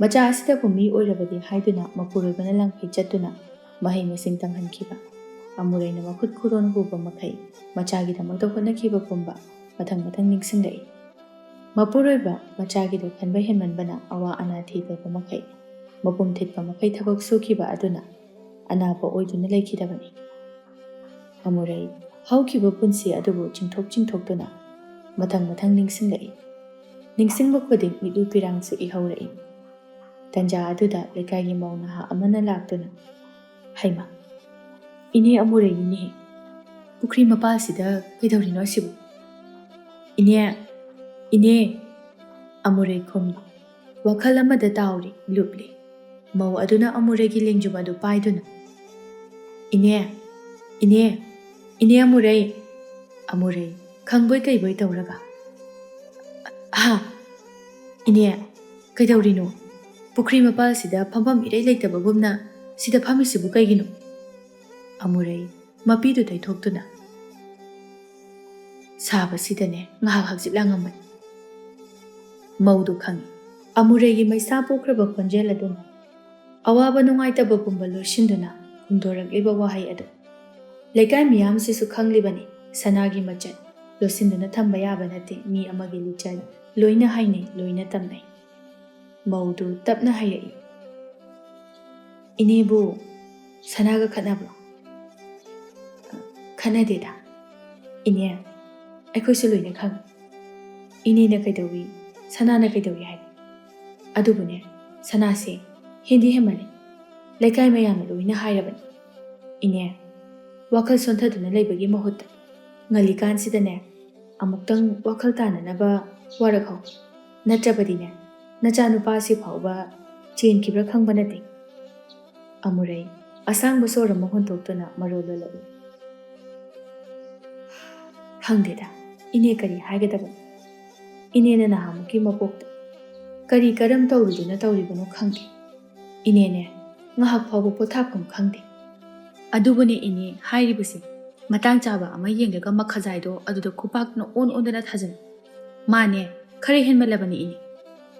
ꯃꯆꯥ ꯑꯁꯤꯗꯕꯨ ꯃꯤ ꯑꯣꯏꯔꯕꯗꯤ ꯍꯥꯏꯗꯨꯅ ꯃꯄꯨꯔꯣꯏꯕꯅ ꯂꯪꯐꯩ ꯆꯠꯇꯨꯅ ꯃꯍꯩ ꯃꯁꯤꯡ ꯇꯝꯍꯟꯈꯤꯕ ꯑꯃꯨꯔꯩꯅ ꯃꯈꯨꯠ ꯈꯨꯔꯣꯟ ꯍꯨꯕ ꯃꯈꯩ ꯃꯆꯥꯒꯤꯗꯃꯛꯇ ꯍꯣꯠꯅꯈꯤꯕ ꯄꯨꯝꯕ ꯃꯊꯪ ꯅꯤꯡꯁꯤꯡꯂꯛꯏ ꯃꯄꯨꯔꯣꯏꯕ ꯃꯆꯥꯒꯤꯗꯣ ꯈꯟꯕ ꯍꯦꯟꯃꯟꯕꯅ ꯑꯋꯥ ꯑꯅꯥ ꯊꯤꯗꯕ ꯃꯈꯩ ꯃꯄꯨꯝ ꯊꯤꯠꯄ ꯃꯈꯩ ꯊꯕꯛ ꯁꯨꯈꯤꯕ ꯑꯗꯨꯅ ꯑꯅꯥꯕ ꯑꯣꯏꯗꯨꯅ ꯂꯩꯈꯤꯗꯕꯅꯤ ꯑꯃꯨꯔꯩ ꯍꯧꯈꯤꯕ ꯄꯨꯟꯁꯤ ꯑꯗꯨꯕꯨ ꯆꯤꯡꯊꯣꯛꯇꯨꯅ ꯃꯊꯪ ꯅꯤꯡꯁꯤꯡꯂꯛꯏ ꯅꯤꯡꯁꯤꯡꯕ ꯈꯨꯗꯤꯡ ꯃꯤꯠꯂꯨ ꯄꯤꯔꯥꯡꯁꯨ ꯏꯍꯧꯔꯛꯏ ꯇꯟꯖꯥ ꯑꯗꯨꯗ ꯂꯩꯀꯥꯏꯒꯤ ꯃꯧ ꯅꯍꯥ ꯑꯃꯅ ꯂꯥꯛꯇꯨꯅ ꯍꯩꯃ ꯏꯅꯦ ꯑꯃꯨꯔꯩꯅꯤꯅꯦꯍꯦ ꯄꯨꯈ꯭ꯔꯤ ꯃꯄꯥꯜꯁꯤꯗ ꯀꯩꯗꯧꯔꯤꯅꯣ ꯑꯁꯤꯕꯨ ꯏꯅꯦ ꯑꯃꯨꯔꯩ ꯈꯨꯝꯂꯤ ꯋꯥꯈꯜ ꯑꯃꯗ ꯇꯥꯎꯔꯤ ꯂꯨꯞꯂꯤ ꯃꯧ ꯑꯗꯨꯅ ꯑꯃꯨꯔꯩꯒꯤ ꯂꯦꯡꯖꯨꯝ ꯑꯗꯨ ꯄꯥꯏꯗꯨꯅ ꯏꯅꯦ ꯑꯃꯨꯔꯩ ꯈꯪꯕꯣꯏ ꯀꯩꯕꯣꯏ ꯇꯧꯔꯒ ꯏꯅꯦ ꯀꯩꯗꯧꯔꯤꯅꯣ ꯄꯨꯈ꯭ꯔꯤ ꯃꯄꯥꯜꯁꯤꯗ ꯐꯝꯐꯝ ꯏꯔꯩ ꯂꯩꯇꯕꯒꯨꯝꯅ ꯁꯤꯗ ꯐꯝꯃꯤꯁꯤꯕꯨ ꯀꯩꯒꯤꯅꯣ ꯑꯃꯨꯔꯩ ꯃꯄꯤꯗꯨ ꯇꯩꯊꯣꯛꯇꯨꯅ ꯁꯥꯕꯁꯤꯗꯅꯦ ꯉꯥꯏꯍꯥꯛ ꯍꯛꯆꯤꯠ ꯂꯥꯡꯉꯝꯕꯅꯤ ꯃꯧꯗꯨ ꯈꯪꯉꯤ ꯑꯃꯨꯔꯩꯒꯤ ꯃꯩꯁꯥ ꯄꯣꯛꯈ꯭ꯔꯕ ꯈꯣꯟꯖꯦꯜ ꯑꯗꯨꯅ ꯑꯋꯥꯕ ꯅꯨꯡꯉꯥꯏꯇꯕ ꯄꯨꯝꯕ ꯂꯣꯏꯁꯤꯟꯗꯨꯅ ꯍꯨꯝꯗꯣꯔꯛꯂꯤꯕ ꯋꯥꯍꯩ ꯑꯗꯨ ꯂꯩꯀꯥꯏ ꯃꯤꯌꯥꯝꯁꯤꯁꯨ ꯈꯪꯂꯤꯕꯅꯤ ꯁꯅꯥꯒꯤ ꯃꯆꯠ ꯂꯣꯠꯁꯤꯟꯗꯨꯅ ꯊꯝꯕ ꯌꯥꯕ ꯅꯠꯇꯦ ꯃꯤ ꯑꯃꯒꯤ ꯂꯤꯆꯠ ꯂꯣꯏꯅ ꯍꯥꯏꯅꯩ ꯂꯣꯏꯅ ꯇꯝꯅꯩ ꯃꯧꯗꯨ ꯇꯞꯅ ꯍꯥꯏꯔꯛꯏ ꯏꯅꯦꯕꯨ ꯁꯅꯥꯒ ꯈꯠꯅꯕ꯭ꯔꯣ ꯈꯠꯅꯗꯦꯗ ꯏꯅꯦ ꯑꯩꯈꯣꯏꯁꯨ ꯂꯣꯏꯅ ꯈꯪꯉꯤ ꯏꯅꯦꯅ ꯀꯩꯗꯧꯋꯤ ꯁꯅꯥꯅ ꯀꯩꯗꯧꯋꯤ ꯍꯥꯏꯕ ꯑꯗꯨꯕꯨꯅꯦ ꯁꯅꯥꯁꯦ ꯍꯦꯟꯗꯤ ꯍꯦꯟꯃꯜꯂꯤ ꯂꯩꯀꯥꯏ ꯃꯌꯥꯝꯅ ꯂꯣꯏꯅ ꯍꯥꯏꯔꯕꯅꯤ ꯏꯅꯦ ꯋꯥꯈꯜ ꯁꯣꯟꯊꯗꯨꯅ ꯂꯩꯕꯒꯤ ꯃꯍꯨꯠꯇ ꯉꯜꯂꯤꯀꯥꯟꯁꯤꯗꯅꯦ ꯑꯃꯨꯛꯇꯪ ꯋꯥꯈꯜ ꯇꯥꯅꯅꯕ ꯋꯥꯔꯛꯍꯧ ꯅꯠꯇ꯭ꯔꯕꯗꯤꯅꯦ ꯅꯆꯥꯅꯨꯄꯥꯁꯤ ꯐꯥꯎꯕ ꯆꯦꯟꯈꯤꯕ꯭ꯔꯥ ꯈꯪꯕ ꯅꯠꯇꯦ ꯑꯃꯨꯔꯩ ꯑꯁꯥꯡꯕ ꯁꯣꯔ ꯑꯃ ꯍꯣꯟꯊꯣꯛꯇꯨꯅ ꯃꯔꯣꯜ ꯂꯣꯜꯂꯛꯏ ꯈꯪꯗꯦꯗ ꯏꯅꯦ ꯀꯔꯤ ꯍꯥꯏꯒꯗꯕꯅꯣ ꯏꯅꯦꯅ ꯅꯍꯥꯟꯃꯨꯛꯀꯤ ꯃꯄꯣꯛꯇ ꯀꯔꯤ ꯀꯔꯝ ꯇꯧꯔꯨꯗꯨꯅ ꯇꯧꯔꯤꯕꯅꯣ ꯈꯪꯗꯦ ꯏꯅꯦꯅꯦ ꯉꯥꯏꯍꯥꯛ ꯐꯥꯎꯕ ꯄꯣꯊꯥꯐꯝ ꯈꯪꯗꯦ ꯑꯗꯨꯕꯨꯅꯦ ꯏꯅꯦ ꯍꯥꯏꯔꯤꯕꯁꯦ ꯃꯇꯥꯡ ꯆꯥꯕ ꯑꯃ ꯌꯦꯡꯂꯒ ꯃꯈꯖꯥꯏꯗꯣ ꯑꯗꯨꯗ ꯈꯨꯄꯥꯛꯅ ꯑꯣꯟꯗꯅ ꯊꯥꯖꯤꯟ ꯃꯥꯅꯦ ꯈꯔ ꯍꯦꯟꯃꯜꯂꯕꯅꯤ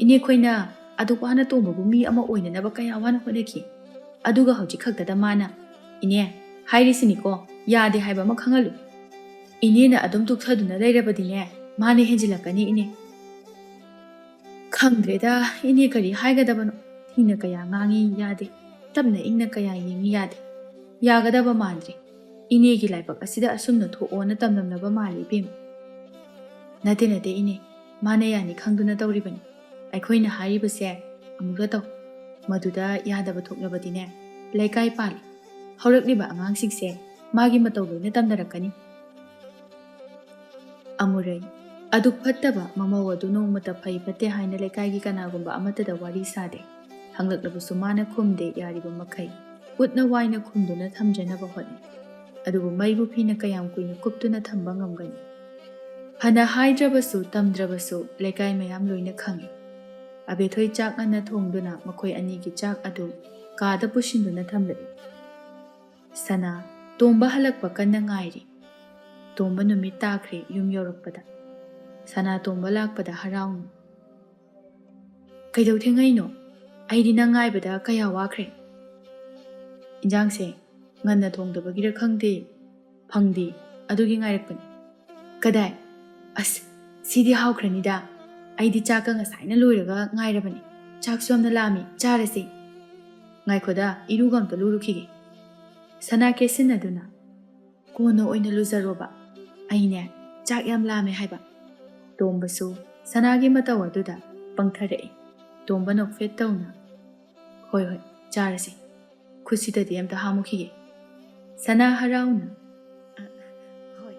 ꯏꯅꯦ ꯈꯣꯏꯅ ꯑꯗꯨꯛ ꯋꯥꯅ ꯇꯣꯡꯕꯕꯨ ꯃꯤ ꯑꯃ ꯑꯣꯏꯅꯅꯕ ꯀꯌా ꯋꯥꯅ ꯍꯣꯠꯅꯈꯤ ꯑꯗꯨꯒ ꯍꯧꯖꯤꯛ ꯈꯛꯇꯗ ꯃꯥꯅ ꯏꯅꯦ ꯍꯥꯏꯔꯤꯁꯤꯅꯤꯀꯣ ꯌꯥꯗꯦ ꯍꯥꯏꯕ ꯑꯃ ꯈꯪꯍꯜꯂꯨ ꯏꯅꯦꯅ ꯑꯗꯨꯝ ꯇꯨꯛꯊꯗꯨꯅ ꯂꯩꯔꯕꯗꯤꯅꯦ ꯃꯥꯅ ꯍꯦꯟꯖꯤꯜꯂꯛꯀꯅꯤ ꯏꯅꯦ ꯈꯪꯗ꯭ꯔꯦꯗ ꯏꯅꯦ ꯀꯔꯤ ꯍꯥꯏꯒꯗꯕꯅꯣ ꯊꯤꯅ ꯀꯌꯥ ꯉꯥꯡꯉꯤ ꯌꯥꯗꯦ ꯇꯞꯅ ꯏꯪꯅ ꯀꯌꯥ ꯌꯦꯡꯉꯤ ꯌꯥꯗꯦ ꯌꯥꯒꯗꯕ ꯃꯥꯟꯗ꯭ꯔꯦ ꯏꯅꯦꯒꯤ ꯂꯥꯏꯕꯛ ꯑꯁꯤꯗ ꯑꯁꯨꯝꯅ ꯊꯣꯛꯑꯣꯅ ꯇꯝꯂꯝꯂꯕ ꯃꯥꯜꯂꯤ ꯏꯕꯦꯝ ꯅꯠꯇꯦ ꯏꯅꯦ ꯃꯥꯅ ꯌꯥꯅꯤ ꯈꯪꯗꯨꯅ ꯇꯧꯔꯤꯕꯅꯤ ꯑꯩꯈꯣꯏꯅ ꯍꯥꯏꯔꯤꯕꯁꯦ ꯑꯃꯨꯛꯇ ꯇꯧ ꯃꯗꯨꯗ ꯌꯥꯗꯕ ꯊꯣꯛꯂꯕꯗꯤꯅꯦ ꯂꯩꯀꯥꯏ ꯄꯥꯜꯂꯤ ꯍꯧꯔꯛꯂꯤꯕ ꯑꯉꯥꯡꯁꯤꯡꯁꯦ ꯃꯥꯒꯤ ꯃꯇꯧ ꯂꯣꯏꯅ ꯇꯝꯅꯔꯛꯀꯅꯤ ꯑꯃꯨꯔꯩ ꯑꯗꯨꯛ ꯐꯠꯇꯕ ꯃꯃꯧ ꯑꯗꯨ ꯅꯣꯡꯃꯇ ꯐꯩ ꯐꯠꯇꯦ ꯍꯥꯏꯅ ꯂꯩꯀꯥꯏꯒꯤ ꯀꯅꯥꯒꯨꯝꯕ ꯑꯃꯠꯇꯗ ꯋꯥꯔꯤ ꯁꯥꯗꯦ ꯍꯪꯂꯛꯂꯕꯁꯨ ꯃꯥꯅ ꯈꯨꯝꯗꯦ ꯌꯥꯔꯤꯕ ꯃꯈꯩ ꯎꯠꯅ ꯋꯥꯏꯅ ꯈꯨꯝꯗꯨꯅ ꯊꯝꯖꯅꯕ ꯍꯣꯠꯅꯩ ꯑꯗꯨꯕꯨ ꯃꯩꯕꯨ ꯐꯤꯅ ꯀꯌꯥꯝ ꯀꯨꯏꯅ ꯀꯨꯞꯇꯨꯅ ꯊꯝꯕ ꯉꯝꯒꯅꯤ ꯐꯅ ꯍꯥꯏꯗ꯭ꯔꯕꯁꯨ ꯇꯝꯗ꯭ꯔꯕꯁꯨ ꯂꯩꯀꯥꯏ ꯃꯌꯥꯝ ꯂꯣꯏꯅ ꯈꯪꯏ ꯑꯕꯦꯊꯣꯏ ꯆꯥꯛ ꯉꯟꯅ ꯊꯣꯡꯗꯨꯅ ꯃꯈꯣꯏ ꯑꯅꯤꯒꯤ ꯆꯥꯛ ꯑꯗꯨ ꯀꯥꯗ ꯄꯨꯁꯤꯟꯗꯨꯅ ꯊꯝꯂꯛꯏ ꯁꯅꯥ ꯇꯣꯝꯕ ꯍꯜꯂꯛꯄ ꯀꯟꯅ ꯉꯥꯏꯔꯤ ꯇꯣꯝꯕ ꯅꯨꯃꯤꯠ ꯇꯥꯈ꯭ꯔꯦ ꯌꯨꯝ ꯌꯧꯔꯛꯄꯗ ꯁꯅꯥ ꯇꯣꯝꯕ ꯂꯥꯛꯄꯗ ꯍꯔꯥꯎꯅ ꯀꯩꯗꯧꯊꯦꯡꯉꯩꯅꯣ ꯑꯩꯗꯤ ꯅꯪ ꯉꯥꯏꯕꯗ ꯀꯌꯥ ꯋꯥꯈ꯭ꯔꯦ ꯏꯟꯖꯥꯡꯁꯦ ꯉꯟꯅ ꯊꯣꯡꯗꯕꯒꯤꯔ ꯈꯪꯗꯦ ꯐꯪꯗꯦ ꯑꯗꯨꯒꯤ ꯉꯥꯏꯔꯛꯄꯅꯤ ꯀꯗꯥꯏ ꯑꯁ ꯁꯤꯗꯤ ꯍꯥꯎꯈ꯭ꯔꯅꯤꯗ ꯑꯩꯗꯤ ꯆꯥꯛꯀ ꯉꯁꯥꯏꯅ ꯂꯣꯏꯔꯒ ꯉꯥꯏꯔꯕꯅꯤ ꯆꯥꯛꯁꯨ ꯌꯥꯝꯅ ꯂꯥꯝꯃꯤ ꯆꯥꯔꯁꯤ ꯉꯥꯏꯈꯣꯗ ꯏꯔꯨꯒ ꯑꯝꯇ ꯂꯨꯔꯨꯈꯤꯒꯦ ꯁꯅꯥ ꯀꯦꯁꯤꯟꯅꯗꯨꯅ ꯀꯣꯟꯅ ꯑꯣꯏꯅ ꯂꯨꯖꯔꯣꯕ ꯑꯩꯅꯦ ꯆꯥꯛ ꯌꯥꯝ ꯂꯥꯝꯃꯦ ꯍꯥꯏꯕ ꯇꯣꯝꯕꯁꯨ ꯁꯅꯥꯒꯤ ꯃꯇꯧ ꯑꯗꯨꯗ ꯄꯪꯊꯔꯛꯏ ꯇꯣꯝꯕ ꯅꯣꯛꯐꯦꯠ ꯇꯧꯅ ꯍꯣꯏ ꯆꯥꯔꯁꯤ ꯈꯨꯠꯁꯤꯗꯗꯤ ꯑꯝꯇ ꯍꯥꯝꯃꯨꯈꯤꯒꯦ ꯁꯅꯥ ꯍꯔꯥꯎꯅ ꯍꯣꯏ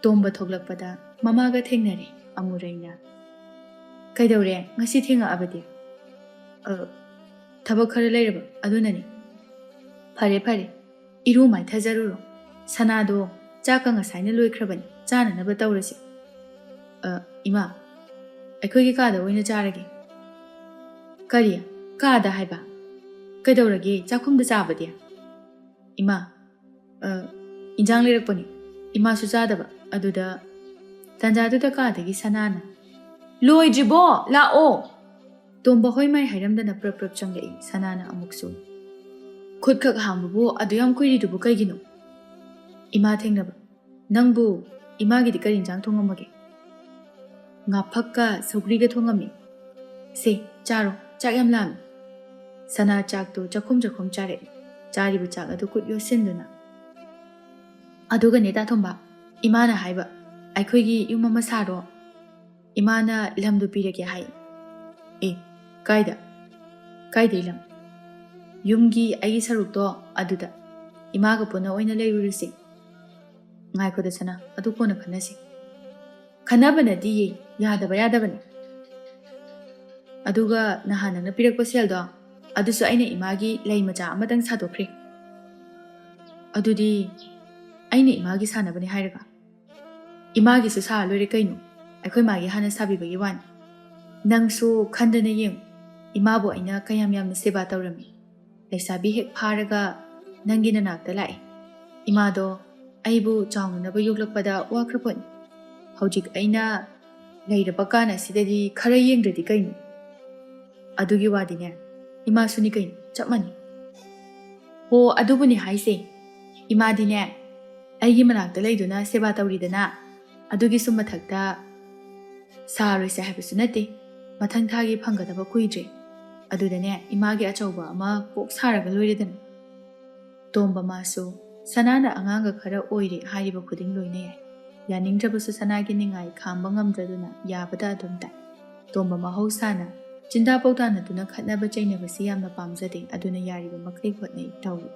ꯇꯣꯝꯕ ꯊꯣꯛꯂꯛꯄꯗ ꯃꯃꯥꯒ ꯊꯦꯡꯅꯔꯦ ꯑꯃꯨꯔꯩꯅ ꯀꯩꯗꯧꯔꯦ ꯉꯁꯤ ꯊꯦꯡꯉꯛꯑꯕꯗꯤ ꯊꯕꯛ ꯈꯔ ꯂꯩꯔꯕ ꯑꯗꯨꯅꯅꯤ ꯐꯔꯦ ꯏꯔꯨ ꯃꯥꯏꯊꯖꯔꯨꯔꯣ ꯁꯅꯥꯗꯣ ꯆꯥꯛꯀ ꯉꯁꯥꯏꯅ ꯂꯣꯏꯈ꯭ꯔꯕꯅꯤ ꯆꯥꯅꯅꯕ ꯇꯧꯔꯁꯤ ꯏꯃꯥ ꯑꯩꯈꯣꯏꯒꯤ ꯀꯥꯗ ꯑꯣꯏꯅ ꯆꯥꯔꯒꯦ ꯀꯔꯤ ꯀꯥꯗ ꯍꯥꯏꯕ ꯀꯩꯗꯧꯔꯒꯦ ꯆꯥꯛꯈꯨꯝꯗ ꯆꯥꯕꯗꯤ ꯏꯃꯥ ꯏꯟꯖꯥꯡ ꯂꯩꯔꯛꯄꯅꯤ ꯏꯃꯥꯁꯨ ꯆꯥꯗꯕ ꯑꯗꯨꯗ ꯇꯟꯖꯥꯗꯨꯗ ꯀꯥꯗꯒꯤ ꯁꯅꯥꯅ ꯂꯣꯏꯗ꯭ꯔꯤꯕꯣ ꯂꯥꯛꯑꯣ ꯇꯣꯝꯕ ꯍꯣꯏ ꯃꯥꯏ ꯍꯥꯏꯔꯝꯗꯅ ꯄ꯭ꯔꯞ ꯆꯪꯂꯛꯏ ꯁꯅꯥꯅ ꯑꯃꯨꯛꯁꯨ ꯈꯨꯠꯈꯛ ꯍꯥꯝꯕꯕꯨ ꯑꯗꯨ ꯌꯥꯝ ꯀꯨꯏꯔꯤꯗꯨꯕꯨ ꯀꯩꯒꯤꯅꯣ ꯏꯃꯥ ꯊꯦꯡꯅꯕ ꯅꯪꯕꯨ ꯏꯃꯥꯒꯤꯗꯤ ꯀꯔꯤ ꯏꯟꯖꯥꯡ ꯊꯣꯡꯉꯝꯃꯒꯦ ꯉꯥꯐꯛꯀ ꯁꯧꯒ꯭ꯔꯤꯒ ꯊꯣꯡꯉꯝꯃꯤ ꯁꯦ ꯆꯥꯔꯣ ꯆꯥꯛ ꯌꯥꯝ ꯂꯥꯝꯃꯤ ꯁꯅꯥ ꯆꯥꯛꯇꯨ ꯆꯈꯨꯝ ꯆꯥꯔꯛꯏ ꯆꯥꯔꯤꯕ ꯆꯥꯛ ꯑꯗꯨ ꯈꯨꯠ ꯌꯣꯠꯁꯤꯟꯗꯨꯅ ꯑꯗꯨꯒꯅꯦ ꯇꯥꯊꯣꯝꯕ ꯏꯃꯥꯅ ꯍꯥꯏꯕ ꯑꯩꯈꯣꯏꯒꯤ ꯌꯨꯝ ꯑꯃ ꯁꯥꯔꯣ ꯏꯃꯥꯅ ꯂꯝꯗꯨ ꯄꯤꯔꯒꯦ ꯍꯥꯏ ꯀꯥꯏꯗꯩ ꯂꯝ ꯌꯨꯝꯒꯤ ꯑꯩꯒꯤ ꯁꯔꯨꯛꯇꯣ ꯑꯗꯨꯗ ꯏꯃꯥꯒ ꯄꯨꯟꯅ ꯑꯣꯏꯅ ꯂꯩꯔꯨꯔꯁꯤ ꯉꯥꯏꯈꯣꯗ ꯁꯅꯥ ꯑꯗꯨ ꯀꯣꯟꯅ ꯈꯟꯅꯁꯤ ꯈꯟꯅꯕꯅꯗꯤꯌꯦ ꯌꯥꯗꯕꯅꯤ ꯑꯗꯨꯒ ꯅꯍꯥꯟ ꯅꯪꯅ ꯄꯤꯔꯛꯄ ꯁꯦꯜꯗꯣ ꯑꯗꯨꯁꯨ ꯑꯩꯅ ꯏꯃꯥꯒꯤ ꯂꯩ ꯃꯆꯥ ꯑꯃꯇꯪ ꯁꯥꯗꯣꯛꯈ꯭ꯔꯦ ꯑꯗꯨꯗꯤ ꯑꯩꯅ ꯏꯃꯥꯒꯤ ꯁꯥꯅꯕꯅꯤ ꯍꯥꯏꯔꯒ ꯏꯃꯥꯒꯤꯁꯨ ꯁꯥ ꯂꯣꯏꯔꯦ ꯀꯩꯅꯣ ꯑꯩꯈꯣꯏ ꯃꯥꯒꯤ ꯍꯥꯟꯅ ꯁꯥꯕꯤꯕꯒꯤ ꯋꯥꯅꯤ ꯅꯪꯁꯨ ꯈꯟꯗꯅ ꯌꯦꯡꯉꯨ ꯏꯃꯥꯕꯨ ꯑꯩꯅ ꯀꯌꯥꯝ ꯌꯥꯝꯅ ꯁꯦꯕꯥ ꯇꯧꯔꯝꯃꯤ ꯂꯩꯁꯥꯕꯤ ꯍꯦꯛ ꯐꯥꯔꯒ ꯅꯪꯒꯤ ꯅꯅꯥꯛꯇ ꯂꯥꯛꯑꯦ ꯏꯃꯥꯗꯣ ꯑꯩꯕꯨ ꯆꯥꯎꯅꯅꯕ ꯌꯣꯛꯂꯛꯄꯗ ꯋꯥꯈ꯭ꯔꯄꯣꯠꯅꯤ ꯍꯧꯖꯤꯛ ꯑꯩꯅ ꯂꯩꯔꯕ ꯀꯥꯟ ꯑꯁꯤꯗꯗꯤ ꯈꯔ ꯌꯦꯡꯗ꯭ꯔꯗꯤ ꯀꯩꯅꯣ ꯑꯗꯨꯒꯤ ꯋꯥꯗꯤꯅꯦ ꯏꯃꯥꯁꯨꯅꯤ ꯀꯩꯅꯣ ꯆꯞ ꯃꯥꯟꯅꯩ ꯍꯣ ꯑꯗꯨꯕꯨꯅꯤ ꯍꯥꯏꯁꯦ ꯏꯃꯥꯗꯤꯅꯦ ꯑꯩꯒꯤ ꯃꯅꯥꯛꯇ ꯂꯩꯗꯨꯅ ꯁꯦꯕꯥ ꯇꯧꯔꯤꯗꯅ ꯑꯗꯨꯒꯤꯁꯨ ꯃꯊꯛꯇ ꯁꯥꯔꯣꯏꯁꯦ ꯍꯥꯏꯕꯁꯨ ꯅꯠꯇꯦ ꯃꯊꯪ ꯊꯥꯒꯤ ꯐꯪꯒꯗꯕ ꯀꯨꯏꯗ꯭ꯔꯦ ꯑꯗꯨꯗꯅꯦ ꯏꯃꯥꯒꯤ ꯑꯆꯧꯕ ꯑꯃ ꯀꯣꯛ ꯁꯥꯔꯒ ꯂꯣꯏꯔꯦꯗꯅ ꯇꯣꯝꯕ ꯃꯥꯁꯨ ꯁꯅꯥꯅ ꯑꯉꯥꯡꯒ ꯈꯔ ꯑꯣꯏꯔꯦ ꯍꯥꯏꯔꯤꯕ ꯈꯨꯗꯤꯡ ꯂꯣꯏꯅ ꯌꯥꯏ ꯌꯥꯅꯤꯡꯗ꯭ꯔꯕꯁꯨ ꯁꯅꯥꯒꯤ ꯅꯤꯡꯉꯥꯏ ꯈꯥꯡꯕ ꯉꯝꯗ꯭ꯔꯗꯨꯅ ꯌꯥꯕꯗ ꯑꯗꯨꯝ ꯇꯥꯏ ꯇꯣꯝꯕ ꯃꯍꯧꯁꯥꯅ ꯆꯤꯟꯗꯥ ꯄꯧꯇꯥꯅꯗꯨꯅ ꯈꯠꯅꯕ ꯆꯩꯅꯕꯁꯤ ꯌꯥꯝꯅ ꯄꯥꯝꯖꯗꯦ ꯑꯗꯨꯅ ꯌꯥꯔꯤꯕ ꯃꯈꯩ ꯍꯣꯠꯅꯩ ꯇꯧꯏ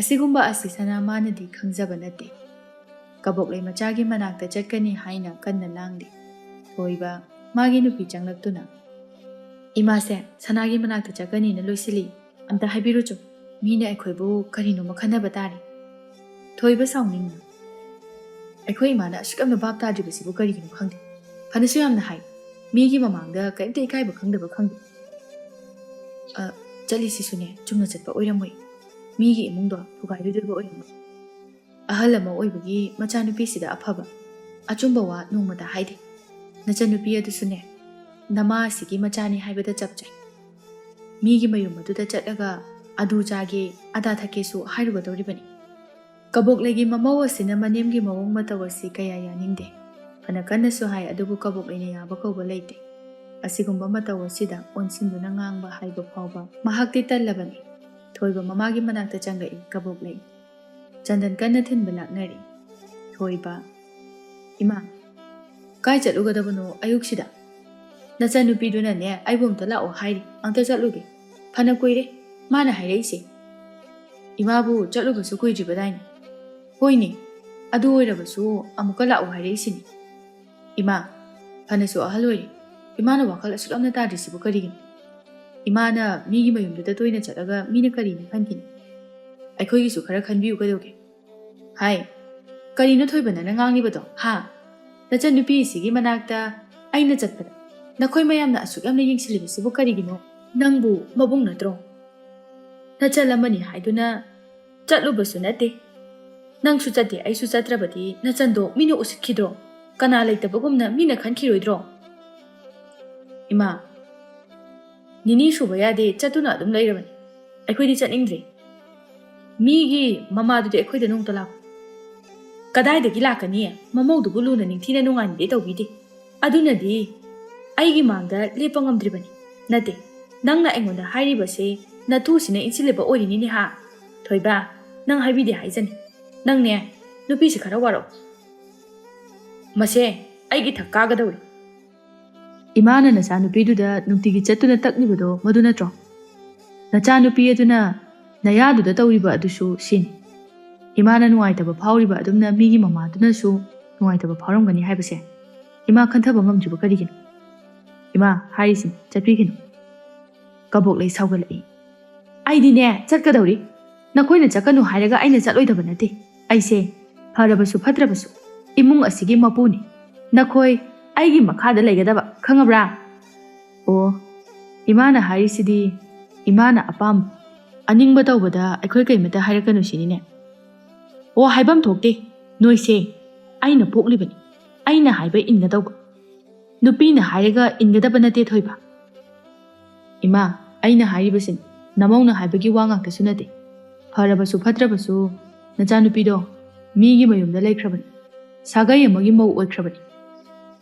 ꯑꯁꯤꯒꯨꯝꯕ ꯑꯁꯤ ꯁꯅꯥ ꯃꯥꯅꯗꯤ ꯈꯪꯖꯕ ꯅꯠꯇꯦ ꯀꯕꯣꯛꯂꯩ ꯃꯆꯥꯒꯤ ꯃꯅꯥꯛꯇ ꯆꯠꯀꯅꯤ ꯍꯥꯏꯅ ꯀꯟꯅ ꯂꯥꯡꯂꯤ ꯊꯣꯏꯕ ꯃꯥꯒꯤ ꯅꯨꯄꯤ ꯆꯪꯂꯛꯇꯨꯅ ꯏꯃꯥꯁꯦ ꯁꯅꯥꯒꯤ ꯃꯅꯥꯛꯇ ꯆꯠꯀꯅꯤꯅ ꯂꯣꯏꯁꯤꯜꯂꯤ ꯑꯝꯇ ꯍꯥꯏꯕꯤꯔꯨꯆꯣ ꯃꯤꯅ ꯑꯩꯈꯣꯏꯕꯨ ꯀꯔꯤꯅꯣꯃ ꯈꯟꯅꯕ ꯇꯥꯔꯦ ꯊꯣꯏꯕ ꯁꯥꯎꯅꯤꯡꯅ ꯑꯩꯈꯣꯏ ꯏꯃꯥꯅ ꯑꯁꯨꯛ ꯌꯥꯝꯅ ꯚꯥꯞ ꯇꯥꯗ꯭ꯔꯤꯕꯁꯤꯕꯨ ꯀꯔꯤꯒꯤꯅꯣ ꯈꯪꯗꯦ. ꯐꯅꯁꯨ ꯌꯥꯝꯅ ꯍꯥꯏ. ꯃꯤꯒꯤ ꯃꯃꯥꯡꯗ ꯀꯔꯤꯝꯇ ꯏꯀꯥꯏꯕ ꯈꯪꯗꯕ ꯈꯪꯗꯦ. ꯆꯠꯂꯤꯁꯤꯁꯨꯅꯦ ꯆꯨꯝꯅ ꯆꯠꯄ ꯑꯣꯏꯔꯝꯃꯣꯏ. ꯃꯤꯒꯤ ꯏꯃꯨꯡꯗꯣ ꯊꯨꯒꯥꯏꯔꯣꯏꯗꯣꯏꯕ ꯑꯣꯏꯔꯝꯃꯣꯏ. ꯑꯍꯜ ꯑꯃ ꯑꯣꯏꯕꯒꯤ ꯃꯆꯥꯅꯨꯄꯤꯁꯤꯗ ꯑꯐꯕ ꯑꯆꯨꯝꯕ ꯋꯥ ꯅꯣꯡꯃꯗ ꯍꯥꯏꯗꯦ. ꯅꯆꯟꯅꯨꯄꯤ ꯑꯗꯨꯁꯨꯅꯦ ꯅꯃꯥ ꯑꯁꯤꯒꯤ ꯃꯆꯥꯅꯤ ꯍꯥꯏꯕꯗ ꯆꯞ ꯆꯥꯏ. ꯃꯤꯒꯤ ꯃꯌꯨꯝ ꯑꯗꯨꯗ ꯆꯠꯂꯒ ꯑꯗꯨ ꯆꯥꯒꯦ ꯑꯗꯥ ꯊꯛꯀꯦꯁꯨ ꯍꯥꯏꯔꯨꯒꯗꯧꯔꯤꯕꯅꯤ. ꯀꯕꯣꯛꯂꯩꯒꯤ ꯃꯃꯧ ꯑꯁꯤꯅ ꯃꯅꯦꯝꯒꯤ ꯃꯑꯣꯡ ꯃꯇꯧ ꯑꯁꯤ ꯀꯌꯥ ꯌꯥꯅꯤꯡꯗꯦ. ꯐꯅ ꯀꯟꯅꯁꯨ ꯍꯥꯏ ꯑꯗꯨꯕꯨ ꯀꯕꯣꯛꯂꯩꯅ ꯌꯥꯕ ꯀꯧꯕ ꯂꯩꯇꯦ. ꯑꯁꯤꯒꯨꯝꯕ ꯃꯇꯧ ꯑꯁꯤꯗ ꯑꯣꯟꯁꯤꯟꯗꯨꯅ ꯉꯥꯡꯕ ꯍꯥꯏꯕ ꯐꯥꯎꯕ ꯃꯍꯥꯛꯇꯤ ꯇꯜꯂꯕꯅꯤ. ꯊꯣꯏꯕ ꯃꯃꯥꯒꯤ ꯃꯅꯥꯛꯇ ꯆꯪꯂꯛꯏ ꯀꯕꯣꯛꯂꯩ. ꯆꯟꯗꯟ ꯀꯟꯅ ꯊꯤꯟꯕ ꯂꯥꯛꯅꯔꯤ. ꯊꯣꯏꯕ: ꯏꯃꯥ, ꯀꯥꯏ ꯆꯠꯂꯨꯒꯗꯕꯅꯣ ꯑꯌꯨꯛꯁꯤꯗ? ꯅꯆꯟꯅꯨꯄꯤꯗꯨꯅꯅꯦ ꯑꯩꯕꯨ ꯑꯝꯇ ꯂꯥꯛꯑꯣ ꯍꯥꯏꯔꯤ. ꯑꯝꯇ ꯆꯠꯂꯨꯒꯦ. ꯐꯅ ꯀꯨꯏꯔꯦ ꯃꯥꯅ ꯍꯥꯏꯔꯛꯏꯁꯦ. ꯏꯃꯥꯕꯨ ꯆꯠꯂꯨꯕꯁꯨ ꯀꯨꯏꯗ꯭ꯔꯤꯕꯗꯥꯏꯅꯦ. ꯍꯣꯏꯅꯦ, ꯑꯗꯨ ꯑꯣꯏꯔꯕꯁꯨ ꯑꯃꯨꯛꯀ ꯂꯥꯛꯑꯣ ꯍꯥꯏꯔꯛꯏꯁꯤꯅꯤ. ꯏꯃꯥ, ꯐꯅꯁꯨ ꯑꯍꯜ ꯑꯣꯏꯔꯤ. ꯏꯃꯥꯅ ꯋꯥꯈꯜ ꯑꯁꯨꯛ ꯌꯥꯝꯅ ꯇꯥꯗ꯭ꯔꯤꯁꯤꯕꯨ ꯀꯔꯤꯒꯤꯅꯣ? ꯏꯃꯥꯅ ꯃꯤꯒꯤ ꯃꯌꯨꯝꯗꯨꯗ ꯇꯣꯏꯅ ꯆꯠꯂꯒ ꯃꯤꯅ ꯀꯔꯤꯅ ꯈꯟꯈꯤꯅꯤ? ꯑꯩꯈꯣꯏꯒꯤꯁꯨ ꯈꯔ ꯈꯟꯕꯤꯌꯨ ꯀꯩꯗꯧꯒꯦ? ꯍꯥꯏ, ꯀꯔꯤꯅꯣ ꯊꯣꯏꯕ ꯅꯪꯅ ꯉꯥꯡꯂꯤꯕꯗꯣ? ꯍꯥ? ꯅꯆꯟꯅꯨꯄꯤ ꯑꯁꯤꯒꯤ ꯃꯅꯥꯛꯇ ꯑꯩꯅ ꯆꯠꯄꯗ ꯅꯈꯣꯏ ꯃꯌꯥꯝꯅ ꯑꯁꯨꯛ ꯌꯥꯝꯅ ꯌꯦꯡꯁꯤꯜꯂꯤꯕꯁꯤꯕꯨ ꯀꯔꯤꯒꯤꯅꯣ? ꯅꯪꯕꯨ ꯃꯕꯨꯡ ꯅꯠꯇ꯭ꯔꯣ? ꯅꯆꯜ ꯑꯃꯅꯤ ꯍꯥꯏꯗꯨꯅ ꯆꯠꯂꯨꯕꯁꯨ ꯅꯠꯇꯦ. ꯅꯪꯁꯨ ꯆꯠꯇꯦ ꯑꯩꯁꯨ ꯆꯠꯇ꯭ꯔꯕꯗꯤ ꯅꯆꯟꯗꯣ ꯃꯤꯅ ꯎꯁꯤꯠꯈꯤꯗ꯭ꯔꯣ? ꯀꯅꯥ ꯂꯩꯇꯕꯒꯨꯝꯅ ꯃꯤꯅ ꯈꯟꯈꯤꯔꯣꯏꯗ꯭ꯔꯣ? ꯏꯃꯥ, ꯅꯤꯅꯤ ꯁꯨꯕ ꯌꯥꯗꯦ ꯆꯠꯇꯨꯅ ꯑꯗꯨꯝ ꯂꯩꯔꯕꯅꯤ. ꯑꯩꯈꯣꯏꯗꯤ ꯆꯠꯅꯤꯡꯗ꯭ꯔꯦ. ꯃꯤꯒꯤ ꯃꯃꯥꯗꯨꯗꯤ ꯑꯩꯈꯣꯏꯗ ꯅꯣꯡꯇ ꯂꯥꯛꯄ. ꯀꯗꯥꯏꯗꯒꯤ ꯂꯥꯛꯀꯅꯤ? ꯃꯃꯧꯗꯨꯕꯨ ꯂꯨꯅ ꯅꯤꯡꯊꯤꯅ ꯅꯨꯡꯉꯥꯏꯅꯗꯤ ꯇꯧꯕꯤꯗꯦ. ꯑꯗꯨꯅꯗꯤ ꯑꯩꯒꯤ ꯃꯥꯡꯗ ꯂꯦꯞꯄ ꯉꯝꯗ꯭ꯔꯤꯕꯅꯤ. ꯅꯠꯇꯦ, ꯅꯪꯅ ꯑꯩꯉꯣꯟꯗ ꯍꯥꯏꯔꯤꯕꯁꯦ ꯅꯇꯨꯁꯤꯅ ꯏꯟꯁꯤꯜꯂꯤꯕ ꯑꯣꯏꯔꯤꯅꯤꯅꯦ. ꯍꯥ? ꯊꯣꯏꯕ, ꯅꯪ ꯍꯥꯏꯕꯤꯗꯦ ꯍꯥꯏꯖꯅꯤ. ꯅꯪꯅꯦ ꯅꯨꯄꯤꯁꯤ ꯈꯔ ꯋꯥꯔꯛꯎ. ꯃꯁꯦ ꯑꯩꯒꯤ ꯊꯛ ꯀꯥꯒꯗꯧꯔꯤ. ꯏꯃꯥꯅ ꯅꯆꯥꯅꯨꯄꯤꯗꯨꯗ ꯅꯨꯡꯇꯤꯒꯤ ꯆꯠꯇꯨꯅ ꯇꯛꯂꯤꯕꯗꯣ ꯃꯗꯨ ꯅꯠꯇ꯭ꯔꯣ? ꯅꯆꯥꯅꯨꯄꯤ ꯑꯗꯨꯅ ꯅꯌꯥꯗꯨꯗ ꯇꯧꯔꯤꯕ ꯑꯗꯨꯁꯨ ꯁꯤꯅꯤ. ꯏꯃꯥꯅ ꯅꯨꯡꯉꯥꯏꯇꯕ ꯐꯥꯎꯔꯤꯕ ꯑꯗꯨꯝꯅ ꯃꯤꯒꯤ ꯃꯃꯥꯗꯨꯅꯁꯨ ꯅꯨꯡꯉꯥꯏꯇꯕ ꯐꯥꯎꯔꯝꯒꯅꯤ ꯍꯥꯏꯕꯁꯦ ꯏꯃꯥ ꯈꯟꯊꯕ ꯉꯝꯗ꯭ꯔꯤꯕ ꯀꯔꯤꯒꯤꯅꯣ? ꯏꯃꯥ ꯍꯥꯏꯔꯤꯁꯤꯅꯤ, ꯆꯠꯄꯤꯈꯤꯅꯨ. ꯀꯕꯣꯛꯂꯩ ꯁꯥꯎꯒꯠꯂꯛꯏ. ꯑꯩꯗꯤꯅꯦ ꯆꯠꯀꯗꯧꯔꯤ. ꯅꯈꯣꯏꯅ ꯆꯠꯀꯅꯨ ꯍꯥꯏꯔꯒ ꯑꯩꯅ ꯆꯠꯂꯣꯏꯗꯕ ꯅꯠꯇꯦ. ꯑꯩꯁꯦ ꯐꯔꯕꯁꯨ ꯐꯠꯇ꯭ꯔꯕꯁꯨ ꯏꯃꯨꯡ ꯑꯁꯤꯒꯤ ꯃꯄꯨꯅꯤ. ꯅꯈꯣꯏ ꯑꯩꯒꯤ ꯃꯈꯥꯗ ꯂꯩꯒꯗꯕ, ꯈꯪꯉꯕ꯭ꯔꯥ? ꯑꯣ, ꯏꯃꯥꯅ ꯍꯥꯏꯔꯤꯁꯤꯗꯤ ꯏꯃꯥꯅ ꯑꯄꯥꯝꯕ ꯑꯅꯤꯡꯕ ꯇꯧꯕꯗ ꯑꯩꯈꯣꯏ ꯀꯩꯃꯇ ꯍꯥꯏꯔꯛꯀꯅꯨ ꯁꯤꯅꯤꯅꯦ. ꯑꯣ, ꯍꯥꯏꯐꯝ ꯊꯣꯛꯇꯦ. ꯅꯣꯏꯁꯦ ꯑꯩꯅ ꯄꯣꯛꯂꯤꯕꯅꯤ. ꯑꯩꯅ ꯍꯥꯏꯕ ꯏꯟꯒꯗꯧꯕ. ꯅꯨꯄꯤꯅ ꯍꯥꯏꯔꯒ ꯏꯟꯒꯗꯕ ꯅꯠꯇꯦ ꯊꯣꯏꯕ. ꯏꯃꯥ, ꯑꯩꯅ ꯍꯥꯏꯔꯤꯕꯁꯤꯅꯤ. ꯅꯃꯧꯅ ꯍꯥꯏꯕꯒꯤ ꯋꯥ ꯉꯥꯛꯇꯁꯨ ꯅꯠꯇꯦ. ꯐꯔꯕꯁꯨ ꯐꯠꯇ꯭ꯔꯕꯁꯨ ꯅꯆꯥꯅꯨꯄꯤꯗꯣ ꯃꯤꯒꯤ ꯃꯌꯨꯝꯗ ꯂꯩꯈ꯭ꯔꯕꯅꯤ. ꯁꯥꯒꯩ ꯑꯃꯒꯤ ꯃꯧ ꯑꯣꯏꯈ꯭ꯔꯕꯅꯤ.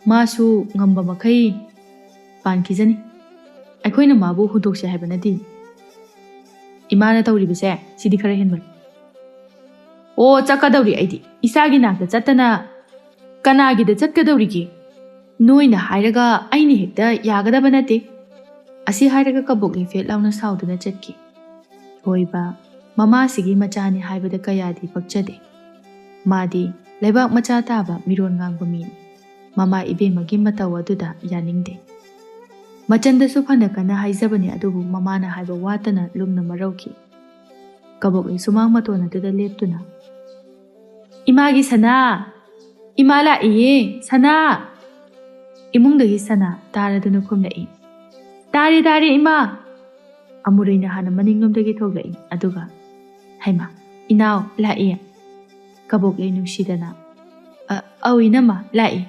ꯃꯥꯁꯨ ꯉꯝꯕ ꯃꯈꯩ ꯄꯥꯟꯈꯤꯖꯅꯤ. ꯑꯩꯈꯣꯏꯅ ꯃꯥꯕꯨ ꯍꯨꯟꯗꯣꯛꯁꯦ ꯍꯥꯏꯕ ꯅꯠꯇꯦ. ꯏꯃꯥꯅ ꯇꯧꯔꯤꯕꯁꯦ ꯁꯤꯗꯤ ꯈꯔ ꯍꯦꯟꯕꯅꯤ. ꯑꯣ, ꯆꯠꯀꯗꯧꯔꯤ ꯑꯩꯗꯤ. ꯏꯆꯥꯒꯤ ꯅꯥꯛꯇ ꯆꯠꯇꯅ ꯀꯅꯥꯒꯤꯗ ꯆꯠꯀꯗꯧꯔꯤꯒꯦ? ꯅꯣꯏꯅ ꯍꯥꯏꯔꯒ ꯑꯩꯅ ꯍꯦꯛꯇ ꯌꯥꯒꯗꯕ ꯅꯠꯇꯦ. ꯑꯁꯤ ꯍꯥꯏꯔꯒ ꯀꯕꯣꯛꯂꯩ ꯐꯦꯠ ꯂꯥꯎꯅ ꯁꯥꯎꯗꯨꯅ ꯆꯠꯈꯤ. ꯊꯣꯏꯕ ꯃꯃꯥꯁꯤꯒꯤ ꯃꯆꯥꯅꯤ ꯍꯥꯏꯕꯗ ꯀꯌꯥꯗꯤ ꯄꯛꯆꯗꯦ. ꯃꯥꯗꯤ ꯂꯩꯕꯥꯛ ꯃꯆꯥ ꯇꯥꯕ ꯃꯤꯔꯣꯟ ꯉꯥꯡꯕ ꯃꯤꯅꯤ. ꯃꯃꯥ ꯏꯕꯦꯝꯃꯒꯤ ꯃꯇꯧ ꯑꯗꯨꯗ ꯌꯥꯅꯤꯡꯗꯦ. ꯃꯆꯟꯗꯁꯨ ꯐꯅ ꯀꯟꯅ ꯍꯥꯏꯖꯕꯅꯤ ꯑꯗꯨꯕꯨ ꯃꯃꯥꯅ ꯍꯥꯏꯕ ꯋꯥꯇꯅ ꯂꯨꯝꯅ ꯃꯔꯧꯈꯤ. ꯀꯕꯣꯛꯂꯩ ꯁꯨꯃꯥꯡ ꯃꯇꯣꯟ ꯑꯗꯨꯗ ꯂꯦꯞꯇꯨꯅ, ꯏꯃꯥꯒꯤ ꯁꯅꯥ, ꯏꯃꯥ ꯂꯥꯛꯏꯌꯦ, ꯁꯅꯥ. ꯏꯃꯨꯡꯗꯒꯤ ꯁꯅꯥ ꯇꯥꯔꯗꯨꯅ ꯈꯨꯝꯂꯛꯏ. ꯇꯥꯔꯦ ꯇꯥꯔꯦ ꯏꯃꯥ. ꯑꯃꯨꯔꯩꯅ ꯍꯥꯟꯅ ꯃꯅꯤꯡꯂꯣꯝꯗꯒꯤ ꯊꯣꯛꯂꯛꯏ. ꯑꯗꯨꯒ, ꯍꯩꯃꯥ, ꯏꯅꯥꯎ ꯂꯥꯛꯏ. ꯀꯕꯣꯛꯂꯩ ꯅꯨꯡꯁꯤꯗꯅ, ꯑꯧ ꯏꯅꯝꯃ ꯂꯥꯛꯏ.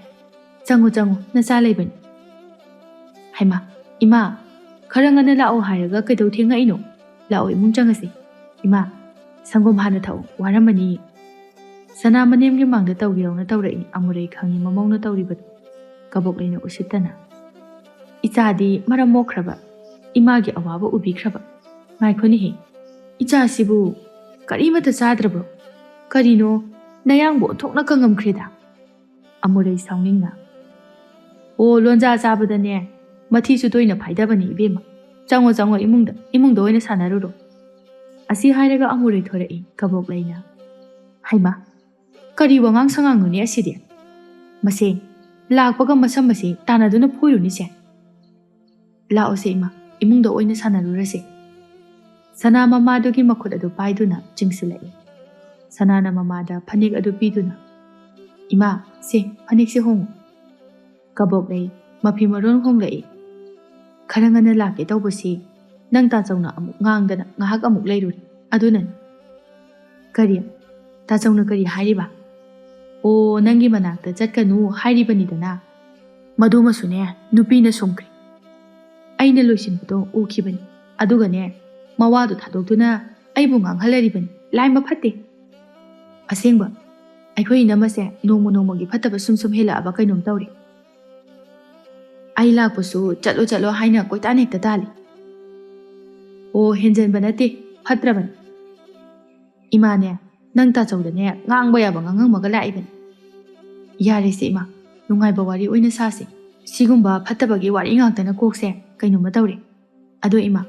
ꯆꯪꯉꯨ ꯆꯪꯉꯨ, ꯅꯆꯥ ꯂꯩꯕꯅꯤ. ꯍꯩꯃꯥ, ꯏꯃꯥ, ꯈꯔ ꯉꯟꯅ ꯂꯥꯛꯑꯣ ꯍꯥꯏꯔꯒ ꯀꯩꯗꯧ ꯊꯦꯡꯉꯛꯏꯅꯣ? ꯂꯥꯛꯑꯣ ꯏꯃꯨꯡ ꯆꯪꯉꯁꯤ. ꯏꯃꯥ, ꯁꯪꯒꯣꯝ ꯍꯥꯟꯅ ꯊꯛꯎ, ꯋꯥꯔꯝꯃꯅꯤ. ꯁꯅꯥ ꯃꯅꯦꯝꯒꯤ ꯃꯥꯡꯗ ꯇꯧꯒꯦꯔꯧꯅ ꯇꯧꯔꯛꯏ. ꯑꯃꯨꯔꯩ ꯈꯪꯉꯤ ꯃꯃꯧꯅ ꯇꯧꯔꯤꯕꯗꯨ. ꯀꯕꯣꯛꯂꯩꯅ ꯎꯁꯤꯠꯇꯅ, ꯏꯆꯥꯗꯤ ꯃꯔꯝ ꯃꯣꯛꯈ꯭ꯔꯕ, ꯏꯃꯥꯒꯤ ꯑꯋꯥꯕ ꯎꯕꯤꯈ꯭ꯔꯕ. ꯉꯥꯏꯈꯣꯅꯦꯍꯦ, ꯏꯆꯥꯁꯤꯕꯨ ꯀꯔꯤꯃꯠꯇ ꯆꯥꯗ꯭ꯔꯕ꯭ꯔꯣ? ꯀꯔꯤꯅꯣ, ꯅꯌꯥꯡꯕꯨ ꯑꯣꯟꯊꯣꯛꯅ ꯀꯪꯉꯝꯈ꯭ꯔꯦꯗ. ꯑꯃꯨꯔꯩ ꯁꯥꯎꯅꯤꯡꯅ, ꯑꯣ, ꯂꯣꯟꯖꯥ ꯆꯥꯕꯗꯅꯦ ꯃꯊꯤꯁꯨ ꯇꯣꯏꯅ ꯐꯥꯏꯗꯕꯅꯤ ꯏꯕꯦꯝꯃ. ꯆꯪꯉꯣ ꯆꯪꯉꯣ ꯏꯃꯨꯡꯗ ꯑꯣꯏꯅ ꯁꯥꯟꯅꯔꯨꯔꯣ. ꯑꯁꯤ ꯍꯥꯏꯔꯒ ꯑꯃꯨꯔꯩ ꯊꯣꯔꯛꯏ. ꯀꯕꯣꯛꯂꯩꯅ, ꯍꯩꯃꯥ, ꯀꯔꯤ ꯋꯥꯉꯥꯡ ꯁꯉꯥꯡꯅꯣꯅꯦ ꯑꯁꯤꯗꯤ? ꯃꯁꯦ ꯂꯥꯛꯄꯒ ꯃꯁꯝ ꯑꯁꯤ ꯇꯥꯟꯅꯗꯨꯅ ꯐꯣꯏꯔꯨꯅꯤꯁꯦ. ꯂꯥꯛꯑꯣꯁꯦ ꯏꯃꯥ, ꯏꯃꯨꯡꯗ ꯑꯣꯏꯅ ꯁꯥꯟꯅꯔꯨꯔꯁꯦ. ꯁꯅꯥ ꯃꯃꯥꯗꯨꯒꯤ ꯃꯈꯨꯠ ꯑꯗꯨ ꯄꯥꯏꯗꯨꯅ ꯆꯤꯡꯁꯤꯜꯂꯛꯏ. ꯁꯅꯥꯅ ꯃꯃꯥꯗ ꯐꯅꯦꯛ ꯑꯗꯨ ꯄꯤꯗꯨꯅ, Ima, se, panik si hong. Kabok lay, mapi maron hong lay. Karanga na laki daw ba si, nang tasaw na amuk ngang dana, ngahag amuk lay rin. Adunan. Kariya, tasaw na kariya hari ba? O nangi manakta chat ka nu hari ba ni dana? Madu masune, nupi na songkri. Ay na loisin buto, uki ba ni? Aduga ne, mawado thadok tu na, ay bungang halari ba ni? Lai mapate. Asing ba? Ay ko inamase, nomo gi pataba sum hela aba kay nung tawri. Ay lakpo su, chalo hay na koy tanik ta tali. O henjan ba nati, patra ba ni? Ima ne, nang tasaw da ne, ngang ba yaba ngang magalai ba ni? Yari si ima, nungay ba wari oy na sasi. Sigumba pataba gi wari ngang ta na kokse, kay nung matawri. Ado ima,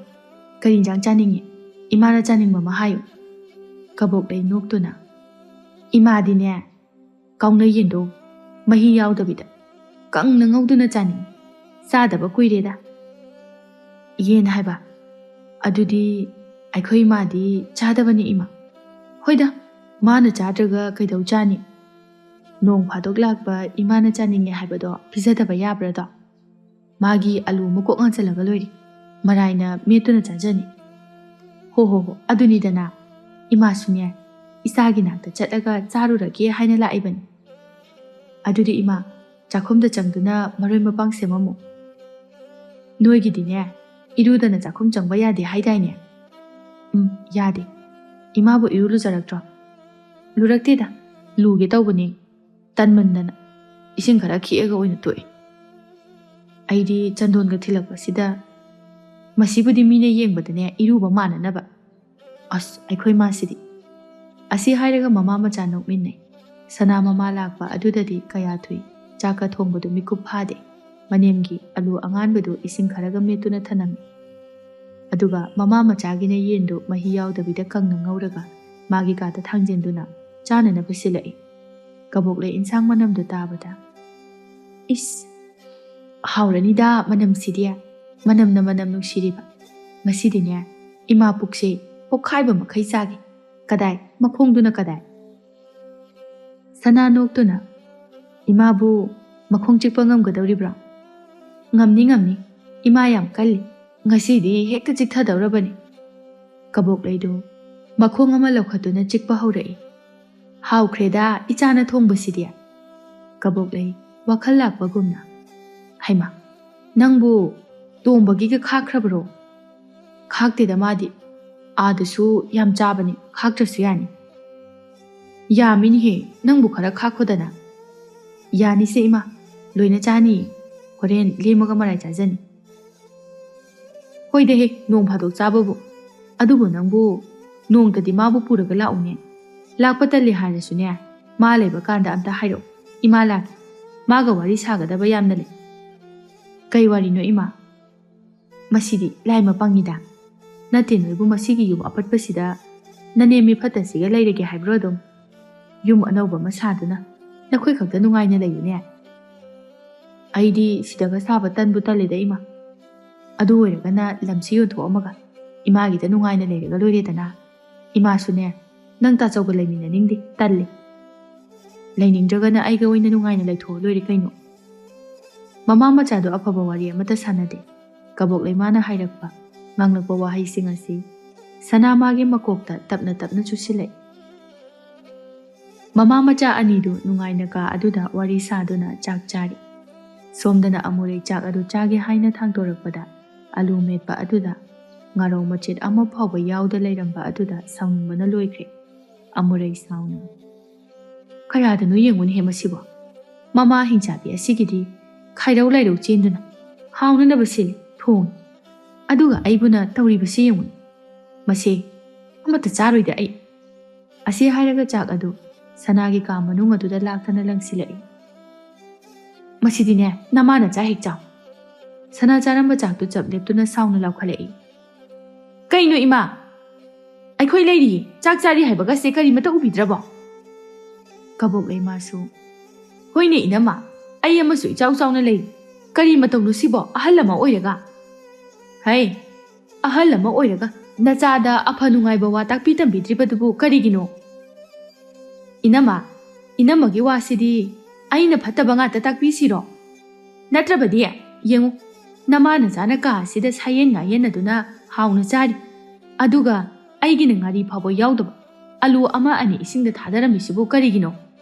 karinjang chaningi, ima na chaning ba mahayo. Kabok lay nok to na. Ima di ne, kaung na yendo, mahi yaw da bida. Kang na ngaw do na chaning, sada ba kuy reda. Yen hai ba, adu di, ay ko ima di, chada ba ni ima. Hoy da, ma na chadraga kay daw chani. Nong padok lakba, ima na chaning hai ba do, pizada ba yabra do. Magi alu mukok ngang salaga loiri, maray na meto na chajani. Ho, adu ni dana, ima sunye, isagi nakta chatlaga charurage haina laibani. Adu di ima, chakhum da changduna maroy mapang semamo. Noi gi dine, iru da na chakhum changba yade haidai ne. Yade. Ima bu iru lu jarakdro. Lurakte da, luge tau bani. Tan mandana, ising khara khiega oina toi. Aidi chandon ga thilak basida, masibudi mine yeng badane iru ba mana na ba. As, ay koy masidi. Asi hairaga mama macha nok minne. Sana mama lakba adudadi kaya thui. Chaka thong badu mikup phade. Manemgi alu angan badu ising kharaga metu na thanami. Aduga mama macha gina yendo mahi yaw dabida kang na ngauraga. Magi kata thangjenduna. Chana na basilai. Kabok le insang manam do tabada. Is. Haurani da manam sidiya. Manam na manam nung siriba. Masidi niya. Ima pukse. Pokhai ba makai sagi. Kadai. Makhong do na kadai. Sana nok to na. Ima bu makhong chikpa ngam gadawri bra. Ngamni. Ima yam kalli. Ngasidi hekta chikta dawra bani. Kabok le do. Makhong ama laukhato na chikpa haurai. Hau kreda ichana thong basidiya. Kabok le wakhal lakpa gumna. Haima. Nangbu tombagi ka khakrabro. Khakte da madi. Adasu yam chabani khaktrasu yani. Yamin he nangbu khara khakhodana. Yani se ima loina chani horen lemaga marai chajani. Hoide he nong phadok chababu. Adubu nangbu nong tadi mabu puraga laune. Lakpata li harasu ne ma leba kanda amta hairo. Ima lak maga wari sagadaba yamna le. Kai wari no ima. Masidi laima pangida. Nate noibu masigi yum apatpasida nanemi phatasiga leirage haibrodom. Yum anauba masaduna nakhoi khakta nungaina layune. Aidi sidaga saba tanbu talida ima. Adu oiragana lamsi yonthok amaga imagi da nungaina leiraga loiredana. Ima sune nang ta chawga laimina ningdi talle. Lainingdragana aiga oina nungaina laitho loire kaino. Mama machado afaba wari amata sanade. Kabok laimana hairakpa nganglakpa wahaising asi sana magi makokta tapna chusilai. Mama macha anidu nungaina ka aduda wari saduna chak chari. Somdana amurei chak adu chage haina thangtorakpada alu metpa aduda ngaro machet ama phawba yawda leiramba aduda saungbana loikre. Amurei sauna. Kaya danu yengun he masibo. Mama hingchabi asigidi khairau lairau chenduna. Hauna na basili thong. Aduga aibuna tawri basi yengun. Masi amata charoida ai. Asi hairaga chak adu sanagi ka manung aduda laktana langsilai. Masidine namana cha hek chaw. Sana charamba chak tu chap leptuna sauna laukhalai. Kaino ima. Aikhoi leiri chak chari haibaga se kari mata ubidrabo. Kabok lei masu. Hoine inama ai amasu ichaw chawna lei. Kari matau no sibo ahal lama oiraga. Hai. Ahal lama oiraga nachada aphanungai bawa takpi tambidribadubu karigino. Inama ꯏꯅꯝꯃꯒꯤ ꯋꯥꯁꯤꯗꯤ ꯑꯩꯅ ꯐꯠꯇꯕ ꯉꯥꯛꯇ ꯇꯥꯛꯄꯤꯁꯤꯔꯣ? ꯅꯠꯇ꯭ꯔꯕꯗꯤ ꯌꯦꯡꯉꯨ, ꯅꯃꯥ ꯅꯆꯥꯅ ꯀꯥ ꯑꯁꯤꯗ ꯁꯥꯌꯦꯟ ꯉꯥꯌꯦꯟꯅꯗꯨꯅ ꯍꯥꯎꯅ ꯆꯥꯔꯤ, ꯑꯗꯨꯒ ꯑꯩꯒꯤꯅ ꯉꯥꯔꯤ ꯐꯥꯎꯕ ꯌꯥꯎꯗꯕ ꯑꯂꯨ ꯑꯃ ꯑꯅꯤ ꯏꯁꯤꯡꯗ ꯊꯥꯗꯔꯝꯃꯤꯁꯤꯕꯨ ꯀꯔꯤꯒꯤꯅꯣ?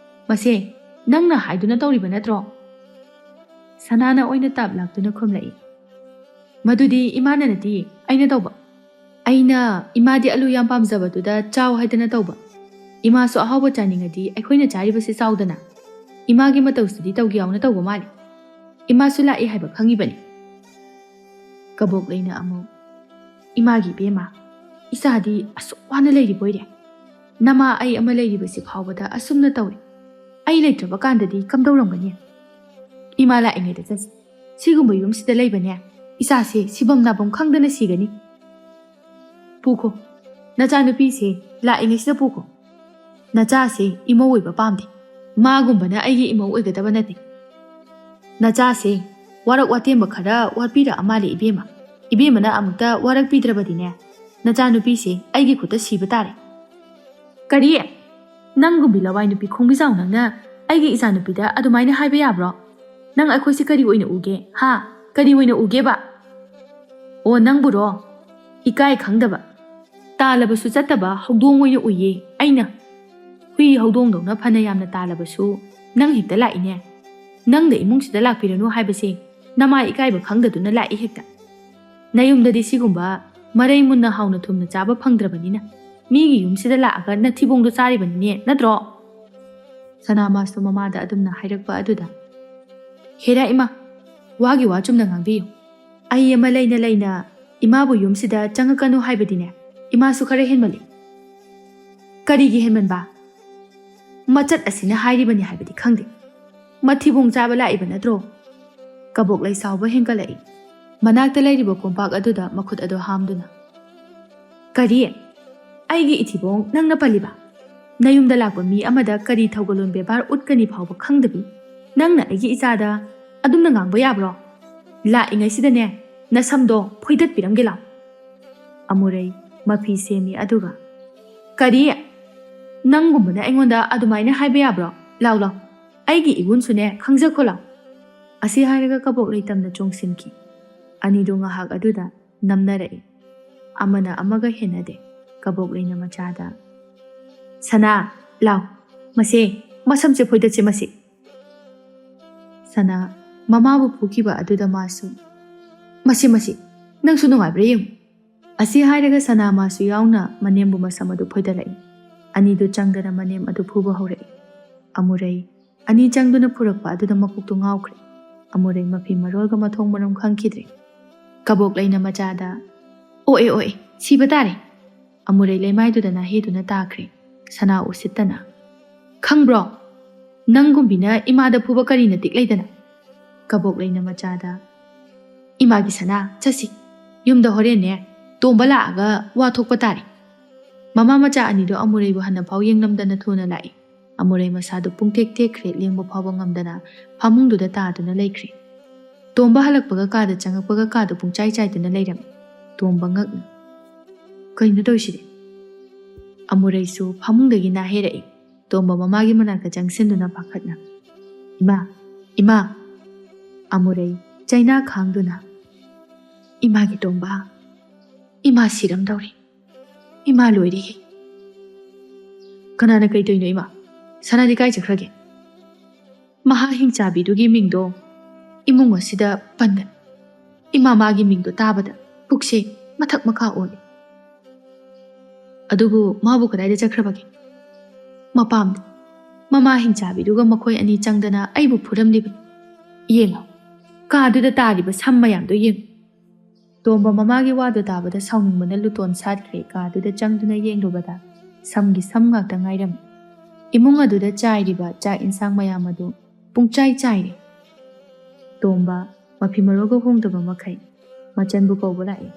ꯃꯁꯦ ꯅꯪꯅ ꯍꯥꯏꯗꯨꯅ ꯇꯧꯔꯤꯕ ꯅꯠꯇ꯭ꯔꯣ? ꯁꯅꯥꯅ ꯑꯣꯏꯅ ꯇꯥꯞ ꯂꯥꯛꯇꯨꯅ ꯈꯨꯝꯂꯛꯏ꯫ ꯃꯗꯨꯗꯤ ꯏꯃꯥꯅ ꯅꯠꯇꯤꯌꯦ, ꯑꯩꯅ ꯇꯧꯕ. ꯑꯩꯅ ꯏꯃꯥꯗꯤ ꯑꯂꯨ ꯌꯥꯝ ꯄꯥꯝꯖꯕꯗꯨꯗ ꯆꯥꯎ ꯍꯥꯏꯗꯅ ꯇꯧꯕ. ꯏꯃꯥꯁꯨ ꯑꯍꯥꯎꯕ ꯆꯥꯅꯤꯡꯉꯗꯤ ꯑꯩꯈꯣꯏꯅ ꯆꯥꯔꯤꯕꯁꯤ ꯆꯥꯎꯗꯅ. ꯏꯃꯥꯒꯤ ꯃꯇꯧꯁꯤꯗꯤ ꯇꯧꯒꯦ ꯌꯥꯎꯅ ꯇꯧꯕ ꯃꯥꯜꯂꯤ. ꯏꯃꯥꯁꯨ ꯂꯥꯛꯏ ꯍꯥꯏꯕ ꯈꯪꯉꯤꯕꯅꯤ꯫ ꯀꯕꯣꯛꯂꯩꯅ ꯑꯃꯨꯛ, ꯏꯃꯥꯒꯤ ꯏꯕꯦꯝꯃ, ꯏꯆꯥꯗꯤ ꯑꯁꯨꯛ ꯋꯥꯅ ꯂꯩꯔꯤꯕꯣꯏꯔꯦ? ꯅꯃꯥ ꯑꯩ ꯑꯃ ꯂꯩꯔꯤꯕꯁꯤ ꯐꯥꯎꯕꯗ ꯑꯁꯨꯝꯅ ꯇꯧꯏ. ꯑꯩ ꯂꯩꯇ꯭ꯔꯕ ꯀꯥꯟꯗꯗꯤ ꯀꯝꯗꯧꯔꯝꯒꯅꯤ? ꯏꯃꯥ ꯂꯥꯛꯏꯉꯩꯗ ꯆꯠꯁꯤ. ꯁꯤꯒꯨꯝꯕ ꯌꯨꯝꯁꯤꯗ ꯂꯩꯕꯅꯦ, ꯏꯆꯥꯁꯦ ꯁꯤꯐꯝ ꯅꯥꯐꯝ ꯈꯪꯗꯅ ꯁꯤꯒꯅꯤ. ꯄꯨꯈꯣ, ꯅꯆꯥꯅꯨꯄꯤꯁꯦ ꯂꯥꯛꯏꯉꯩꯁꯤꯗ ꯄꯨꯈꯣ. ꯅꯆꯥꯁꯦ ꯏꯃꯧ ꯑꯣꯏꯕ ꯄꯥꯝꯗꯦ. ꯃꯥꯒꯨꯝꯕꯅ ꯑꯩꯒꯤ ꯏꯃꯧ ꯑꯣꯏꯒꯗꯕ ꯅꯠꯇꯦ. ꯅꯆꯥꯁꯦ ꯋꯥꯔꯛ ꯋꯥꯇꯦꯝꯕ ꯈꯔ ꯋꯥꯠꯄꯤꯔꯛꯑ ꯃꯥꯜꯂꯦ ꯏꯕꯦꯝꯃ. ꯏꯕꯦꯝꯃꯅ ꯑꯃꯨꯛꯇ ꯋꯥꯔꯛꯄꯤꯗ꯭ꯔꯕꯗꯤꯅꯦ, ꯅꯆꯥꯅꯨꯄꯤꯁꯦ ꯑꯩꯒꯤ ꯈꯨꯠꯇ ꯁꯤꯕ ꯇꯥꯔꯦ. ꯀꯔꯤ? ꯅꯪꯒꯨꯝꯕꯤ ꯂꯋꯥꯏ ꯅꯨꯄꯤ ꯈꯣꯡꯕꯤꯖꯥꯎ ꯅꯪꯅ ꯑꯩꯒꯤ ꯏꯆꯥꯅꯨꯄꯤꯗ ꯑꯗꯨꯃꯥꯏꯅ ꯍꯥꯏꯕ ꯌꯥꯕ꯭ꯔꯣ? ꯅꯪ ꯑꯩꯈꯣꯏꯁꯦ ꯀꯔꯤ ꯑꯣꯏꯅ ꯎꯒꯦ? ꯍꯥ? ꯀꯔꯤ ꯑꯣꯏꯅ ꯎꯒꯦꯕ? ꯑꯣ ꯅꯪꯕꯨꯔꯣ? ꯏꯀꯥꯏ ꯈꯪꯗꯕ, ꯇꯥꯜꯂꯕꯁꯨ ꯆꯠꯇꯕ ꯍꯧꯗꯣꯡ ꯑꯣꯏꯅ ꯎꯏꯌꯦ ꯑꯩꯅ. ꯍꯨꯏ ꯍꯧꯗꯣꯡꯗꯧꯅ ꯐꯅ ꯌꯥꯝꯅ ꯇꯥꯜꯂꯕꯁꯨ ꯅꯪ ꯍꯦꯛꯇ ꯂꯥꯛꯏꯅꯦ. ꯅꯪꯗ ꯏꯃꯨꯡꯁꯤꯗ ꯂꯥꯛꯄꯤꯔꯅꯨ ꯍꯥꯏꯕꯁꯦ ꯅꯃꯥ ꯏꯀꯥꯏꯕ ꯈꯪꯗꯗꯨꯅ ꯂꯥꯛꯏ ꯍꯦꯛꯇ. ꯅꯌꯨꯝꯗꯗꯤ ꯁꯤꯒꯨꯝꯕ ꯃꯔꯩ ꯃꯨꯟꯅ ꯍꯥꯎꯅ ꯊꯨꯝꯅ ꯆꯥꯕ ꯐꯪꯗ꯭ꯔꯕꯅꯤꯅ ꯃꯤꯒꯤ ꯌꯨꯝꯁꯤꯗ ꯂꯥꯛꯑꯒ ꯅꯊꯤꯕꯣꯡꯗꯣ ꯆꯥꯔꯤꯕꯅꯤꯅꯦ, ꯅꯠꯇ꯭ꯔꯣ? ꯁꯅꯥꯃꯥꯁꯨ ꯃꯃꯥꯗ ꯑꯗꯨꯝꯅ ꯍꯥꯏꯔꯛꯄ ꯑꯗꯨꯗ, ꯍꯦꯔꯥ ꯏꯃꯥ, ꯋꯥꯒꯤ ꯋꯥ ꯆꯨꯝꯅ ꯉꯥꯡꯕꯤꯌꯨ. ꯑꯩ ꯑꯃ ꯂꯩꯅ ꯂꯩꯅ ꯏꯃꯥꯕꯨ ꯌꯨꯝꯁꯤꯗ ꯆꯪꯉꯛꯀꯅꯨ ꯍꯥꯏꯕꯗꯤꯅꯦ, ꯏꯃꯥꯁꯨ ꯈꯔ ꯍꯦꯟꯃꯜꯂꯤ. ꯀꯔꯤꯒꯤ ꯍꯦꯟꯃꯟꯕ? ꯃꯆꯠ ꯑꯁꯤꯅ ꯍꯥꯏꯔꯤꯕꯅꯤ ꯍꯥꯏꯕꯗꯤ ꯈꯪꯗꯦ. ꯃꯊꯤꯕꯣꯡ ꯆꯥꯕ ꯂꯥꯛꯏꯕ ꯅꯠꯇ꯭ꯔꯣ? ꯀꯕꯣꯛꯂꯩ ꯁꯥꯎꯕ ꯍꯦꯟꯒꯠꯂꯛꯏ, ꯃꯅꯥꯛꯇ ꯂꯩꯔꯤꯕ ꯀꯣꯝꯄꯥꯛ ꯑꯗꯨꯗ ꯃꯈꯨꯠ ꯑꯗꯨ ꯍꯥꯝꯗꯨꯅ. ꯀꯔꯤ? ꯑꯩꯒꯤ ꯏꯊꯤꯕꯣꯡ ꯅꯪꯅ ꯄꯜꯂꯤꯕ? ꯅꯌꯨꯝꯗ ꯂꯥꯛꯄ ꯃꯤ ꯑꯃꯗ ꯀꯔꯤ ꯊꯧꯒꯜꯂꯣꯟ ꯕꯦꯕꯥꯔ ꯎꯠꯀꯅꯤ ꯐꯥꯎꯕ ꯈꯪꯗꯕꯤ ꯅꯪꯅ ꯑꯩꯒꯤ ꯏꯆꯥꯗ ꯑꯗꯨꯝꯅ ꯉꯥꯡꯕ ꯌꯥꯕ꯭ꯔꯣ? ꯂꯥꯛꯏꯉꯩꯁꯤꯗꯅꯦ ꯅꯁꯝꯗꯣ ꯐꯣꯏꯗꯠꯄꯤꯔꯝꯒꯦ ꯂꯥꯎ. ꯑꯃꯨꯔꯩ ꯃꯐꯤ ꯁꯦꯝꯃꯤ ꯑꯗꯨꯒ, ꯀꯔꯤ? ꯅꯪꯒꯨꯝꯕꯅ ꯑꯩꯉꯣꯟꯗ ꯑꯗꯨꯃꯥꯏꯅ ꯍꯥꯏꯕ ꯌꯥꯕ꯭ꯔꯣ? ꯂꯥꯎ ꯂꯥꯎ, ꯑꯩꯒꯤ ꯏꯒꯨꯟꯁꯨꯅꯦ ꯈꯪꯖꯈꯣ ꯂꯥꯎ. ꯑꯁꯤ ꯍꯥꯏꯔꯒ ꯀꯕꯣꯛꯂꯩ ꯇꯝꯅ ꯆꯣꯡꯁꯤꯟꯈꯤ. ꯑꯅꯤꯗꯨ ꯉꯥꯏꯍꯥꯛ ꯑꯗꯨꯗ ꯅꯝꯅꯔꯛꯏ. ꯑꯃꯅ ꯑꯃꯒ ꯍꯦꯟꯅꯗꯦ. ꯀꯕꯣꯛꯂꯩꯅ ꯃꯆꯥꯗ, ꯁꯅꯥ, ꯂꯥꯎ, ꯃꯁꯦ ꯃꯁꯝꯁꯦ ꯐꯣꯏꯗꯠꯁꯦ ꯃꯁꯦ. ꯁꯅꯥ ꯃꯃꯥꯕꯨ ꯐꯨꯈꯤꯕ ꯑꯗꯨꯗ ꯃꯥꯁꯨ, ꯃꯁꯤ ꯅꯪꯁꯨ ꯅꯨꯡꯉꯥꯏꯕ꯭ꯔꯥ ꯌꯦꯡꯉꯨ. ꯑꯁꯤ ꯍꯥꯏꯔꯒ ꯁꯅꯥ ꯃꯥꯁꯨ ꯌꯥꯎꯅ ꯃꯅꯦꯝꯕꯨ ꯃꯁꯝ ꯑꯗꯨ ꯐꯣꯏꯗꯠꯂꯛꯏ. ꯑꯅꯤꯗꯨ ꯆꯪꯗꯅ ꯃꯅꯦꯝ ꯑꯗꯨ ꯐꯨꯕ ꯍꯧꯔꯛꯏ. ꯑꯃꯨꯔꯩ ꯑꯅꯤ ꯆꯪꯗꯨꯅ ꯐꯨꯔꯛꯄ ꯑꯗꯨꯗ ꯃꯀꯣꯛꯇꯨ ꯉꯥꯎꯈ꯭ꯔꯦ. ꯑꯃꯨꯔꯩ ꯃꯐꯤ ꯃꯔꯣꯜꯒ ꯃꯊꯣꯡ ꯃꯔꯝ ꯈꯪꯈꯤꯗ꯭ꯔꯦ. ꯀꯕꯣꯛꯂꯩꯅ ꯃꯆꯥꯗ, ꯑꯣꯑꯦ ꯁꯤꯕ ꯇꯥꯔꯦ. ꯑꯃꯨꯔꯩ ꯂꯩꯃꯥꯏꯗꯨꯗ ꯅꯥꯍꯦꯗꯨꯅ ꯇꯥꯈ꯭ꯔꯦ. ꯁꯅꯥ ꯎꯁꯤꯠꯇꯅ, ꯈꯪꯕ꯭ꯔꯣ? ꯅꯪꯒꯨꯝꯕꯤꯅ ꯏꯃꯥꯗ ꯐꯨꯕ ꯀꯔꯤꯅ ꯇꯤꯛ ꯂꯩꯗꯅ. ꯀꯕꯣꯛꯂꯩꯅ ꯃꯆꯥꯗ, ꯏꯃꯥꯒꯤ ꯁꯅꯥ, ꯆꯠꯁꯤ. ꯌꯨꯝꯗ ꯍꯣꯔꯦꯟꯅꯦ ꯇꯣꯝꯕ ꯂꯥꯛꯑꯒ ꯋꯥ ꯊꯣꯛꯄ ꯇꯥꯔꯦ. ꯃꯃꯥ ꯃꯆꯥ ꯑꯅꯤꯗꯣ ꯑꯃꯨꯔꯩꯕꯨ ꯍꯟꯅꯐꯥꯎ ꯌꯦꯡꯂꯝꯗꯅ ꯊꯨꯅ ꯂꯥꯛꯏ. ꯑꯃꯨꯔꯩ ꯃꯁꯥꯗꯨ ꯄꯨꯡꯇꯦꯛ ꯇꯦꯛꯈ꯭ꯔꯦ, ꯂꯦꯡꯕ ꯐꯥꯎꯕ ꯉꯝꯗꯅ ꯐꯃꯨꯡꯗꯨꯗ ꯇꯥꯗꯨꯅ ꯂꯩꯈ꯭ꯔꯦ. ꯇꯣꯝꯕ ꯍꯜꯂꯛꯄꯒ ꯀꯥꯗ ꯆꯪꯉꯛꯄꯒ ꯀꯥꯗꯨ ꯄꯨꯡꯆꯥꯏ ꯆꯥꯏꯗꯨꯅ ꯂꯩꯔꯝꯃꯤ. ꯇꯣꯝꯕ ꯉꯛꯅ, ꯀꯩꯅꯣ ꯇꯧꯔꯤꯁꯤꯗꯤ? ꯑꯃꯨꯔꯩꯁꯨ ꯐꯃꯨꯡꯗꯒꯤ ꯅꯥꯍꯦꯔꯛꯏ. ꯇꯣꯝꯕ ꯃꯃꯥꯒꯤ ꯃꯅꯥꯛꯇ ꯆꯪꯁꯤꯟꯗꯨꯅ ꯄꯥꯈꯠꯅ, ꯏꯃꯥ. ꯑꯃꯨꯔꯩ ꯆꯩꯅꯥ ꯈꯥꯡꯗꯨꯅ, ꯏꯃꯥꯒꯤ ꯇꯣꯝꯕ, ꯏꯃꯥ ꯁꯤꯔꯝꯗꯧꯔꯦ. ꯏꯃꯥ ꯂꯣꯏꯔꯦꯍꯦ. ꯀꯅꯥꯅ ꯀꯩ ꯇꯧꯔꯤꯅꯣ ꯏꯃꯥ? ꯁꯅꯥꯗꯤ ꯀꯥꯏ ꯆꯠꯈ꯭ꯔꯒꯦ? ꯃꯍꯥ ꯍꯤꯡꯆꯥꯕꯤꯗꯨꯒꯤ ꯃꯤꯡꯗꯣ ꯏꯃꯨꯡ ꯑꯁꯤꯗ ꯄꯟꯒꯅꯨ. ꯏꯃꯥ ꯃꯥꯒꯤ ꯃꯤꯡꯗꯣ ꯇꯥꯕꯗ ꯄꯨꯛꯁꯦ ꯃꯊꯛ ꯃꯈꯥ ꯑꯣꯜꯂꯤ. ꯑꯗꯨꯕꯨ ꯃꯥꯕꯨ ꯀꯗꯥꯏꯗ ꯆꯠꯈ꯭ꯔꯕꯒꯦ? ꯃꯄꯥꯝꯗ ꯃꯃꯥ ꯍꯤꯡꯆꯥꯕꯤꯗꯨꯒ ꯃꯈꯣꯏ ꯑꯅꯤ ꯆꯪꯗꯅ ꯑꯩꯕꯨ ꯐꯨꯔꯝꯂꯤꯕꯅꯤ. ꯌꯦꯡꯉꯣ, ꯀꯥꯗꯨꯗ ꯇꯥꯔꯤꯕ ꯁꯝ ꯃꯌꯥꯝꯗꯣ ꯌꯦꯡꯉꯣ. ꯇꯣꯝꯕ ꯃꯃꯥꯒꯤ ꯋꯥꯗꯨ ꯇꯥꯕꯗ ꯁꯥꯎꯅꯤꯡꯕꯅ ꯂꯨꯇꯣꯟ ꯁꯥꯠꯈ꯭ꯔꯦ. ꯀꯥꯗꯨꯗ ꯆꯪꯗꯨꯅ ꯌꯦꯡꯂꯨꯕꯗ ꯁꯝꯒꯤ ꯁꯝ ꯉꯥꯛꯇ ꯉꯥꯏꯔꯝꯃꯤ. ꯏꯃꯨꯡ ꯑꯗꯨꯗ ꯆꯥꯏꯔꯤꯕ ꯆꯥꯛ ꯏꯟꯁꯥꯡ ꯃꯌꯥꯝ ꯑꯗꯨ ꯄꯨꯡꯆꯥꯏ ꯆꯥꯏꯔꯦ. ꯇꯣꯝꯕ ꯃꯐꯤ ꯃꯔꯣꯜꯒ ꯍꯣꯡꯗꯕ ꯃꯈꯩ ꯃꯆꯟꯕꯨ ꯀꯧꯕ ꯂꯥꯛꯏ.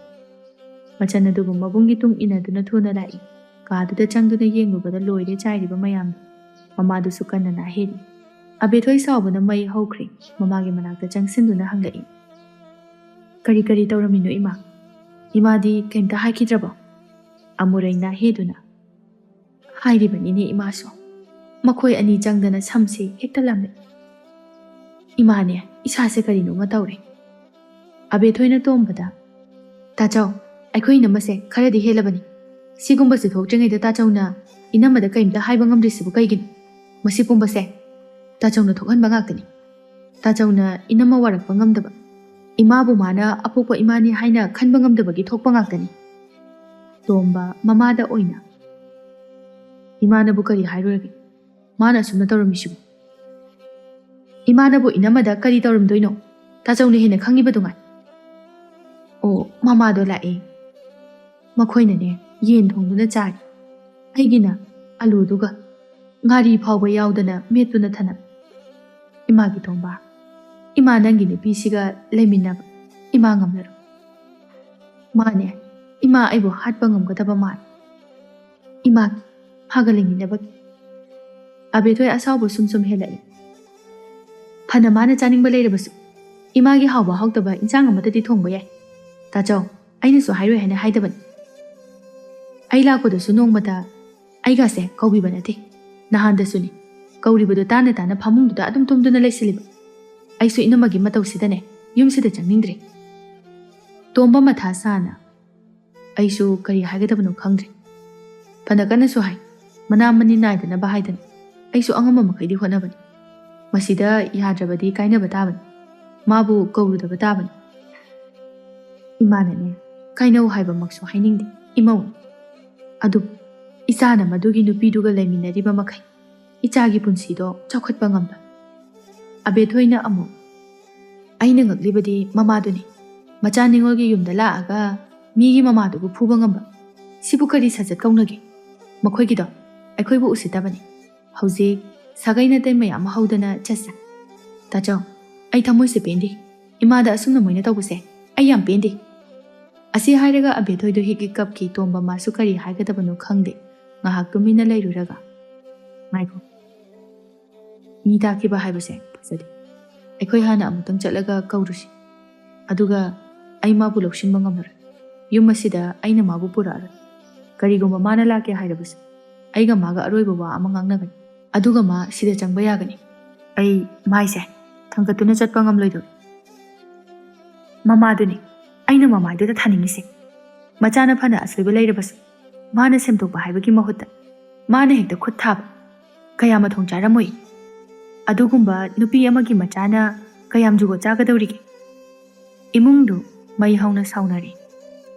ꯃꯆꯟ ꯑꯗꯨꯕꯨ ꯃꯕꯨꯡꯒꯤ ꯇꯨꯡ ꯏꯟꯅꯗꯨꯅ ꯊꯨꯅ ꯂꯥꯛꯏ. ꯀꯥꯗꯨꯗ ꯆꯪꯗꯨꯅ ꯌꯦꯡꯂꯨꯕꯗ ꯂꯣꯏꯔꯦ ꯆꯥꯏꯔꯤꯕ ꯃꯌꯥꯝꯗꯨ. ꯃꯃꯥꯗꯨꯁꯨ ꯀꯟꯅ ꯅꯥꯍꯦꯔꯤ. ꯑꯕꯦꯊꯣꯏ ꯁꯥꯎꯕꯅ ꯃꯩ ꯍꯧꯈ꯭ꯔꯦ. ꯃꯃꯥꯒꯤ ꯃꯅꯥꯛꯇ ꯆꯪꯁꯤꯟꯗꯨꯅ ꯍꯪꯂꯛꯏ, ꯀꯔꯤ ꯇꯧꯔꯝꯃꯤꯅꯣ ꯏꯃꯥ? ꯏꯃꯥꯗꯤ ꯀꯩꯝꯇ ꯍꯥꯏꯈꯤꯗ꯭ꯔꯕꯣ? ꯑꯃꯨꯔꯩ ꯅꯥꯍꯦꯗꯨꯅ, ꯍꯥꯏꯔꯤꯕꯅꯤꯅꯦ ꯏꯃꯥꯁꯨ. ꯃꯈꯣꯏ ꯑꯅꯤ ꯆꯪꯗꯅ ꯁꯝꯁꯤ ꯍꯦꯛꯇ ꯂꯥꯝꯂꯛꯏ꯫ ꯏꯃꯥꯅꯦ, ꯏꯁꯥꯁꯦ ꯀꯔꯤꯅꯣꯃ ꯇꯧꯔꯦ꯫ ꯑꯕꯦꯊꯣꯏꯅ ꯇꯣꯝꯕꯗ, ꯇꯥꯆꯧ, ꯑꯩꯈꯣꯏ ꯏꯅꯝꯃꯁꯦ ꯈꯔꯗꯤ ꯍꯦꯜꯂꯕꯅꯤ꯫ ꯁꯤꯒꯨꯝꯕꯁꯦ ꯊꯣꯛꯇ꯭ꯔꯤꯉꯩꯗ ꯇꯥꯆꯧꯅ ꯏꯅꯝꯃꯗ ꯀꯩꯝꯇ ꯍꯥꯏꯕ ꯉꯝꯗ꯭ꯔꯤꯁꯤꯕꯨ ꯀꯩꯒꯤꯅꯣ? ꯃꯁꯤ ꯄꯨꯝꯕꯁꯦ ꯇꯥꯆꯧꯅ ꯊꯣꯛꯍꯟꯕ ꯉꯥꯛꯇꯅꯤ꯫ ꯇꯥꯆꯧꯅ ꯏꯅꯝꯃ ꯋꯥꯔꯛꯄ ꯉꯝꯗꯕ, ꯏꯃꯥꯕꯨ ꯃꯥꯅ ꯑꯄꯣꯛꯄ ꯏꯃꯥꯅꯤ ꯍꯥꯏꯅ ꯈꯟꯕ ꯉꯝꯗꯕꯒꯤ ꯊꯣꯛꯄ ꯉꯥꯛꯇꯅꯤ꯫ ꯇꯣꯝꯕ ꯃꯃꯥꯗ ꯑꯣꯏꯅ, ꯏꯃꯥꯅꯕꯨ ꯀꯔꯤ ꯍꯥꯏꯔꯨꯔꯒꯦ? ꯃꯥꯅ ꯑꯁꯨꯝꯅ ꯇꯧꯔꯝꯃꯤꯁꯤꯕꯨ? ꯏꯃꯥꯅꯕꯨ ꯏꯅꯝꯃꯗ ꯀꯔꯤ ꯇꯧꯔꯝꯗꯣꯏꯅꯣ? ꯇꯥꯆꯧꯅ ꯍꯦꯟꯅ ꯈꯪꯉꯤꯕꯗꯨꯉꯥꯏ꯫ ꯑꯣ, ꯃꯃꯥꯗꯣ ꯂꯥꯛꯑꯦ꯫ ꯃꯈꯣꯏꯅꯅꯦ ꯌꯦꯟ ꯊꯣꯡꯗꯨꯅ ꯆꯥꯔꯤ꯫ ꯑꯩꯒꯤꯅ ꯑꯂꯨꯗꯨꯒ ꯉꯥꯔꯤ ꯐꯥꯎꯕ ꯌꯥꯎꯗꯅ ꯃꯦꯠꯇꯨꯅ ꯊꯅꯝꯃꯤ꯫ ꯏꯃꯥꯒꯤ ꯇꯣꯝꯕ, ꯏꯃꯥ ꯅꯪꯒꯤ ꯅꯨꯄꯤꯁꯤꯒ ꯂꯩꯃꯤꯟꯅꯕ ꯏꯃꯥ ꯉꯝꯂꯔꯣꯏ꯫ ꯃꯥꯅꯦ, ꯏꯃꯥ ꯑꯩꯕꯨ ꯍꯥꯠꯄ ꯉꯝꯒꯗꯕ ꯃꯥꯜꯂꯤ꯫ ꯏꯃꯥꯒꯤ ꯃꯥꯒ ꯂꯩꯃꯤꯟꯅꯕꯒꯤ꯫ ꯑꯕꯦꯊꯣꯏ ꯑꯁꯥꯎꯕ ꯁꯨꯝ ꯍꯦꯜꯂꯛꯏ꯫ ꯐꯅ ꯃꯥꯅ ꯆꯥꯅꯤꯡꯕ ꯂꯩꯔꯕꯁꯨ ꯏꯃꯥꯒꯤ ꯍꯥꯎꯕ ꯍꯥꯎꯇꯕ ꯏꯟꯁꯥꯡ ꯑꯃꯗꯗꯤ ꯊꯣꯡꯕ ꯌꯥꯏ꯫ ꯇꯥꯆꯧ, ꯑꯩꯅꯁꯨ ꯍꯥꯏꯔꯣꯏ ꯍꯥꯏꯅ ꯍꯥꯏꯗꯕꯅꯤ꯫ ꯑꯩ ꯂꯥꯛꯄꯗꯁꯨ ꯅꯣꯡꯃꯇ ꯑꯩꯒꯁꯦ ꯀꯧꯕꯤꯕ ꯅꯠꯇꯦ꯫ ꯅꯍꯥꯟꯗꯁꯨꯅꯤ ꯀꯧꯔꯤꯕꯗꯨ ꯇꯥꯅ ꯇꯥꯅ ꯐꯃꯨꯡꯗꯨꯗ ꯑꯗꯨꯝ ꯇꯨꯝꯗꯨꯅ ꯂꯩꯁꯤꯜꯂꯤꯕ꯫ ꯑꯩꯁꯨ ꯏꯅꯝꯃꯒꯤ ꯃꯇꯧꯁꯤꯗꯅꯦ ꯌꯨꯝꯁꯤꯗ ꯆꯪꯅꯤꯡꯗ꯭ꯔꯦ꯫ ꯇꯣꯝꯕ ꯃꯊꯥ ꯁꯥꯅ, ꯑꯩꯁꯨ ꯀꯔꯤ ꯍꯥꯏꯒꯗꯕꯅꯣ ꯈꯪꯗ꯭ꯔꯦ꯫ ꯐꯅ ꯀꯟꯅꯁꯨ ꯍꯥꯏ, ꯃꯅꯥ ꯃꯅꯤꯟ ꯅꯥꯏꯗꯅꯕ ꯍꯥꯏꯗꯅ ꯑꯩꯁꯨ ꯑꯉꯝꯕ ꯃꯈꯩꯗꯤ ꯍꯣꯠꯅꯕꯅꯤ꯫ ꯃꯁꯤꯗ ꯌꯥꯗ꯭ꯔꯕꯗꯤ ꯀꯥꯏꯅꯕ ꯇꯥꯕꯅꯤ, ꯃꯥꯕꯨ ꯀꯧꯔꯨꯗꯕ ꯇꯥꯕꯅꯤ꯫ ꯏꯃꯥꯅꯅꯦ ꯀꯥꯏꯅꯧ ꯍꯥꯏꯕꯃꯛꯁꯨ ꯍꯥꯏꯅꯤꯡꯗꯦ, ꯏꯃꯧꯅꯤ꯫ ꯑꯗꯨꯕꯨ ꯏꯆꯥꯅ ꯃꯗꯨꯒꯤ ꯅꯨꯄꯤꯗꯨꯒ ꯂꯩꯃꯤꯟꯅꯔꯤꯕ ꯃꯈꯩ ꯏꯆꯥꯒꯤ ꯄꯨꯟꯁꯤꯗꯣ ꯆꯥꯎꯈꯠꯄ ꯉꯝꯂꯣꯏ꯫ ꯑꯕꯦꯊꯣꯏꯅ ꯑꯃꯨꯛ, ꯑꯩꯅ ꯉꯛꯂꯤꯕꯗꯤ ꯃꯃꯥꯗꯨꯅꯤ꯫ ꯃꯆꯥ ꯅꯤꯉꯣꯜꯒꯤ ꯌꯨꯝꯗ ꯂꯥꯛꯑꯒ ꯃꯤꯒꯤ ꯃꯃꯥꯗꯨꯕꯨ ꯐꯨꯕ ꯉꯝꯕ, ꯁꯤꯕꯨ ꯀꯔꯤ ꯁꯥꯖꯠ ꯀꯧꯅꯒꯦ? ꯃꯈꯣꯏꯒꯤꯗꯣ ꯑꯩꯈꯣꯏꯕꯨ ꯎꯁꯤꯠꯇꯕꯅꯤ꯫ ꯍꯧꯖꯤꯛ ꯁꯥꯒꯩ ꯅꯥꯇꯩ ꯃꯌꯥꯝ ꯍꯧꯗꯅ ꯆꯠꯁꯦ꯫ ꯇꯥꯆꯧ, ꯑꯩ ꯊꯃꯣꯏꯁꯦ ꯄꯦꯟꯗꯦ꯫ ꯏꯃꯥꯗ ꯑꯁꯨꯝꯅ ꯃꯣꯏꯅ ꯇꯧꯕꯁꯦ ꯑꯩ ꯌꯥꯝ ꯄꯦꯟꯗꯦ꯫ ꯑꯁꯤ ꯍꯥꯏꯔꯒ ꯑꯕꯦꯊꯣꯏꯗꯣ ꯍꯤꯛ ꯍꯤꯛ ꯀꯞꯈꯤ꯫ ꯇꯣꯝꯕ ꯃꯥꯁꯨ ꯀꯔꯤ ꯍꯥꯏꯒꯗꯕꯅꯣ ꯈꯪꯗꯦ꯫ ꯉꯥꯏꯍꯥꯛ ꯇꯨꯃꯤꯟꯅ ꯂꯩꯔꯨꯔꯒ, ꯉꯥꯏꯈꯣ, ꯃꯤ ꯇꯥꯈꯤꯕ ꯍꯥꯏꯕꯁꯦ ꯐꯖꯗꯦ꯫ ꯑꯩꯈꯣꯏ ꯍꯥꯟꯅ ꯑꯃꯨꯛꯇꯪ ꯆꯠꯂꯒ ꯀꯧꯔꯨꯁꯤ꯫ ꯑꯗꯨꯒ ꯑꯩ ꯃꯥꯕꯨ ꯂꯧꯁꯤꯟꯕ ꯉꯝꯃꯔꯣꯏ꯫ ꯌꯨꯝ ꯑꯁꯤꯗ ꯑꯩꯅ ꯃꯥꯕꯨ ꯄꯨꯔꯛꯑꯔꯣꯏ꯫ ꯀꯔꯤꯒꯨꯝꯕ ꯃꯥꯅ ꯂꯥꯛꯀꯦ ꯍꯥꯏꯔꯕꯁꯨ ꯑꯩꯒ ꯃꯥꯒ ꯑꯔꯣꯏꯕ ꯋꯥ ꯑꯃ ꯉꯥꯡꯅꯒꯅꯤ꯫ ꯑꯗꯨꯒ ꯃꯥ ꯁꯤꯗ ꯆꯪꯕ ꯌꯥꯒꯅꯤ꯫ ꯑꯩ ꯃꯥꯏꯁꯦ ꯊꯥꯡꯒꯠꯇꯨꯅ ꯆꯠꯄ ꯉꯝꯂꯣꯏꯗꯧꯔꯤ꯫ ꯃꯃꯥꯗꯨꯅꯤ ꯑꯩꯅ ꯃꯃꯥꯏꯗꯨꯗ ꯊꯥꯅꯤꯡꯉꯤꯁꯦ꯫ ꯃꯆꯥꯅ ꯐꯅ ꯑꯁꯣꯏꯕ ꯂꯩꯔꯕꯁꯨ ꯃꯥꯅ ꯁꯦꯝꯗꯣꯛꯄ ꯍꯥꯏꯕꯒꯤ ꯃꯍꯨꯠꯇ ꯃꯥꯅ ꯍꯦꯛꯇ ꯈꯨꯠ ꯊꯥꯕ ꯀꯌꯥ ꯃꯊꯣꯡ ꯆꯥꯔꯝꯃꯣꯏ꯫ ꯑꯗꯨꯒꯨꯝꯕ ꯅꯨꯄꯤ ꯑꯃꯒꯤ ꯃꯆꯥꯅ ꯀꯌꯥꯝ ꯖꯨꯒꯣꯠ ꯆꯥꯒꯗꯧꯔꯤꯒꯦ? ꯏꯃꯨꯡꯗꯨ ꯃꯩ ꯍꯧꯅ ꯁꯥꯎꯅꯔꯤ꯫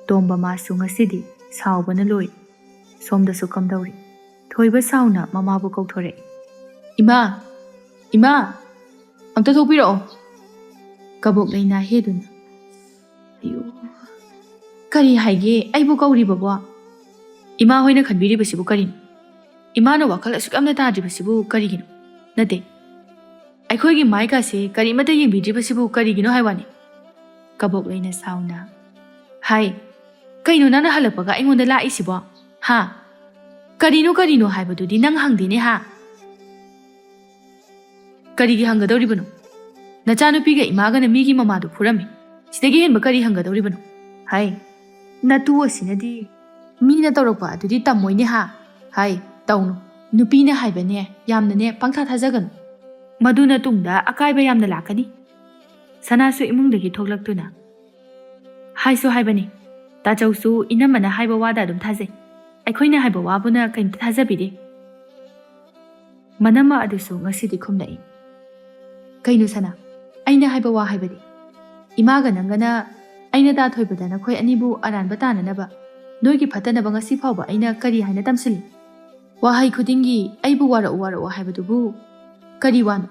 ꯇꯣꯝꯕ ꯃꯥꯁꯨ ꯉꯁꯤꯗꯤ ꯁꯥꯎꯕꯅ ꯂꯣꯏ꯫ ꯁꯣꯝꯗꯁꯨ ꯀꯝꯗꯧꯔꯤ? ꯊꯣꯏꯕ ꯁꯥꯎꯅ ꯃꯃꯥꯕꯨ ꯀꯧꯊꯣꯔꯛꯏ꯫ ꯏꯃꯥ, ꯏꯃꯥ, ꯑꯝꯇ ꯊꯣꯛꯄꯤꯔꯛꯑꯣ꯫ ꯀꯕꯣꯛ ꯂꯩꯅꯥ ꯍꯦꯗꯨꯅ, ꯑꯌꯣ, ꯀꯔꯤ ꯍꯥꯏꯒꯦ ꯑꯩꯕꯨ ꯀꯧꯔꯤꯕꯕꯣ? ꯏꯃꯥ ꯍꯣꯏꯅ ꯈꯟꯕꯤꯔꯤꯕꯁꯤꯕꯨ ꯀꯔꯤꯅꯣ? ꯏꯃꯥꯅ ꯋꯥꯈꯜ ꯑꯁꯨꯛ ꯌꯥꯝꯅ ꯇꯥꯗ꯭ꯔꯤꯕꯁꯤꯕꯨ ꯀꯔꯤꯒꯤꯅꯣ? ꯅꯠꯇꯦ, ꯑꯩꯈꯣꯏꯒꯤ ꯃꯥꯏꯀꯥꯁꯦ ꯀꯔꯤꯃꯠꯇ ꯌꯦꯡꯕꯤꯗ꯭ꯔꯤꯕꯁꯤꯕꯨ ꯀꯔꯤꯒꯤꯅꯣ ꯍꯥꯏꯋꯥꯅꯤ꯫ ꯀꯕꯣꯛ ꯂꯩꯅ ꯁꯥꯎꯅ, ꯍꯥꯏ, ꯀꯩꯅꯣ ꯅꯪꯅ ꯍꯜꯂꯛꯄꯒ ꯑꯩꯉꯣꯟꯗ ꯂꯥꯛꯏꯁꯤꯕꯣ? ꯍꯥ? ꯀꯔꯤꯅꯣ ꯍꯥꯏꯕꯗꯨꯗꯤ ꯅꯪ ꯍꯪꯗꯦꯅꯦ ꯍꯥ? ꯀꯔꯤꯒꯤ ꯍꯪꯒꯗꯧꯔꯤꯕꯅꯣ? ꯅꯆꯥꯅꯨꯄꯤꯒ ꯏꯃꯥꯒꯅ ꯃꯤꯒꯤ ꯃꯃꯥꯗꯨ ꯐꯨꯔꯝꯃꯤ꯫ ꯁꯤꯗꯒꯤ ꯍꯦꯟꯕ ꯀꯔꯤ ꯍꯪꯒꯗꯧꯔꯤꯕꯅꯣ? ꯍꯥꯏ, ꯅꯇꯨ ꯑꯁꯤꯅꯗꯤ ꯃꯤꯅ ꯇꯧꯔꯛꯄ ꯑꯗꯨꯗꯤ ꯇꯝꯃꯣꯏꯅꯦ ꯍꯥ? ꯍꯥꯏ, ꯇꯧꯅꯨ꯫ ꯅꯨꯄꯤꯅ ꯍꯥꯏꯕꯅꯦ ꯌꯥꯝꯅꯅꯦ ꯄꯪꯊꯥ ꯊꯥꯖꯒꯅꯨ꯫ ꯃꯗꯨꯅ ꯇꯨꯡꯗ ꯑꯀꯥꯏꯕ ꯌꯥꯝꯅ ꯂꯥꯛꯀꯅꯤ꯫ ꯁꯅꯥꯁꯨ ꯏꯃꯨꯡꯗꯒꯤ ꯊꯣꯛꯂꯛꯇꯨꯅ, ꯍꯥꯏꯁꯨ ꯍꯥꯏꯕꯅꯤ, ꯇꯥꯆꯧꯁꯨ ꯏꯅꯝꯃꯅ ꯍꯥꯏꯕ ꯋꯥꯗ ꯑꯗꯨꯝ ꯊꯥꯖꯩ꯫ ꯑꯩꯈꯣꯏꯅ ꯍꯥꯏꯕ ꯋꯥꯕꯨꯅ ꯀꯩꯝꯇ ꯊꯥꯖꯕꯤꯗꯦ꯫ ꯃꯅꯝꯃ ꯑꯗꯨꯁꯨ ꯉꯁꯤꯗꯤ ꯈꯨꯝꯂꯛꯏ꯫ ꯀꯩꯅꯣ ꯁꯅꯥ, ꯑꯩꯅ ꯍꯥꯏꯕ ꯋꯥ ꯍꯥꯏꯕꯗꯤ, ꯏꯃꯥꯒ ꯅꯪꯒꯅ ꯑꯩꯅ ꯇꯥꯊꯣꯏꯕꯗ ꯅꯈꯣꯏ ꯑꯅꯤꯕꯨ ꯑꯔꯥꯟꯕ ꯇꯥꯅꯅꯕ, ꯅꯣꯏꯒꯤ ꯐꯠꯇꯅꯕ ꯉꯁꯤ ꯐꯥꯎꯕ ꯑꯩꯅ ꯀꯔꯤ ꯍꯥꯏꯅ ꯇꯝꯁꯤꯜꯂꯤ? ꯋꯥꯍꯩ ꯈꯨꯗꯤꯡꯒꯤ ꯑꯩꯕꯨ ꯋꯥꯔꯛꯎ ꯍꯥꯏꯕꯗꯨꯕꯨ ꯀꯔꯤ ꯋꯥꯅꯣ?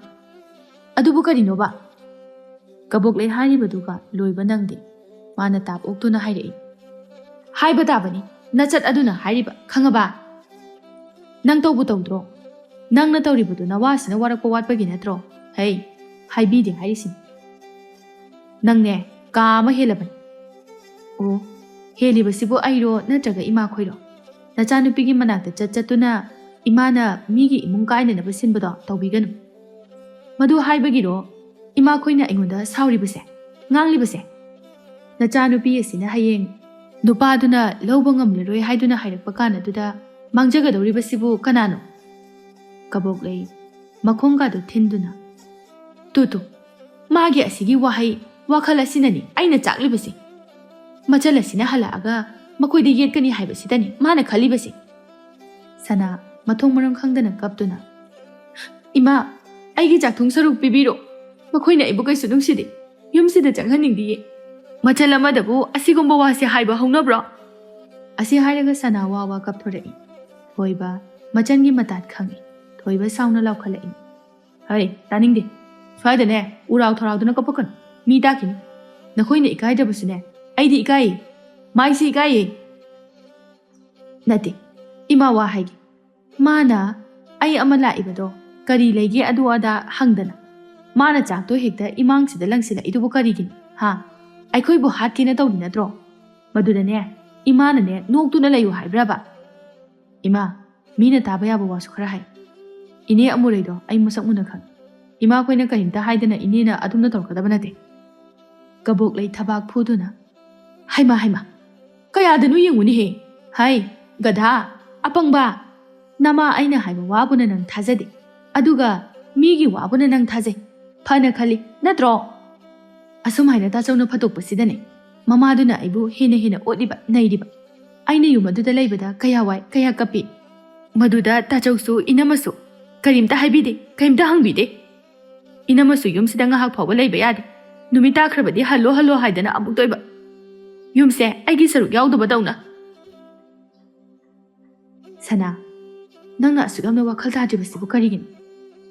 ꯑꯗꯨꯕꯨ ꯀꯔꯤꯅꯣꯕ? ꯀꯕꯣꯛꯂꯩ ꯍꯥꯏꯔꯤꯕꯗꯨꯒ ꯂꯣꯏꯕ ꯅꯪꯗꯦ꯫ ꯃꯥꯅ ꯇꯥꯞ ꯑꯣꯛꯇꯨꯅ ꯍꯥꯏꯔꯛꯏ꯫ ꯍꯥꯏꯕ ꯇꯥꯕꯅꯤ, ꯅꯆꯠ ꯑꯗꯨꯅ ꯍꯥꯏꯔꯤꯕ, ꯈꯪꯉꯕ? ꯅꯪ ꯇꯧꯕꯨ ꯇꯧꯗ꯭ꯔꯣ? ꯅꯪꯅ ꯇꯧꯔꯤꯕꯗꯨ ꯅꯋꯥꯁꯤꯅ ꯋꯥꯔꯛꯄ ꯋꯥꯠꯄꯒꯤ ꯅꯠꯇ꯭ꯔꯣ? ꯍꯩ, ꯍꯥꯏꯕꯤꯗꯦ ꯍꯥꯏꯔꯤꯁꯤꯅꯤ꯫ ꯅꯪꯅꯦ ꯀꯥ ꯑꯃ ꯍꯦꯜꯂꯕꯅꯤ꯫ ꯑꯣ, ꯍꯦꯜꯂꯤꯕꯁꯤꯕꯨ ꯑꯩꯔꯣ ꯅꯠꯇ꯭ꯔꯒ ꯏꯃꯥ ꯈꯣꯏꯔꯣ? ꯅꯆꯥꯅꯨꯄꯤꯒꯤ ꯃꯅꯥꯛꯇ ꯆꯠꯇꯨꯅ ꯏꯃꯥꯅ ꯃꯤꯒꯤ ꯏꯃꯨꯡ ꯀꯥꯏꯅꯅꯕ ꯁꯤꯟꯕꯗꯣ ꯇꯧꯕꯤꯒꯅꯨ꯫ ꯃꯗꯨ ꯍꯥꯏꯕꯒꯤꯔꯣ ꯏꯃꯥ ꯈꯣꯏꯅ ꯑꯩꯉꯣꯟꯗ ꯁꯥꯎꯔꯤꯕꯁꯦ, ꯉꯥꯡꯂꯤꯕꯁꯦ? ꯅꯆꯥꯅꯨꯄꯤ ꯑꯁꯤꯅ ꯍꯌꯦꯡ ꯅꯨꯄꯥꯗꯨꯅ ꯂꯧꯕ ꯉꯝꯂꯔꯣꯏ ꯍꯥꯏꯗꯨꯅ ꯍꯥꯏꯔꯛꯄ ꯀꯥꯟꯗꯨꯗ ꯃꯥꯡꯖꯒꯗꯧꯔꯤꯕꯁꯤꯕꯨ ꯀꯅꯥꯅꯣ? Kabok lay makhonga do thinduna tu magi asigi wahai wakhal asinani aina chaklibasi machal asina halaga makoi de yetkani haibasidani mana khalibasi sana mathong maram khangdana kaptuna ima aigi jakthung saruk pibiro makoina ibu kai sunung sidi yumsida changhaning diye machal amadabu asigomba wase haiba hongnabra asi hairaga sana wawa kapthorai hoiba machangi matat khangi thoiba sauna laukhalai hai taningde swaidane urau thorauduna kapakan mi dakini nakoina ikai dabusune aidi ikai maisi ikai nati ima wa haigi mana ai amala ibado kari lege adu ada hangdana mana chakto hekta imang sida langsila idubu karigin ha aikoi bu hatkina tawdi natro madudane imana ne noktuna layu haibraba ima mina taba yaba wasu khara hai ine amureido ai musak muna khang ima koina karimta haidana inena adumna torkadaba nate kabok lay thabak phuduna haima kaya danu yenguni he hai gadha apangba nama aina haiba wabuna nang thajade aduga migi wabuna nang thajai phana khali natro asum haina ta chawna phatok pasidane mamaduna aibu hena odiba naidiba aina yumaduda laibada kaya wai kaya kapi maduda ta chawsu inamasu karimta haibide karimta hangbide inamasu yumsida ngahak phawba laiba yade numita khrabadi hallo haidana amuk toiba yumse aigi saruk yaudaba dauna sana nangna sugamna wakhal tadribasibu karigin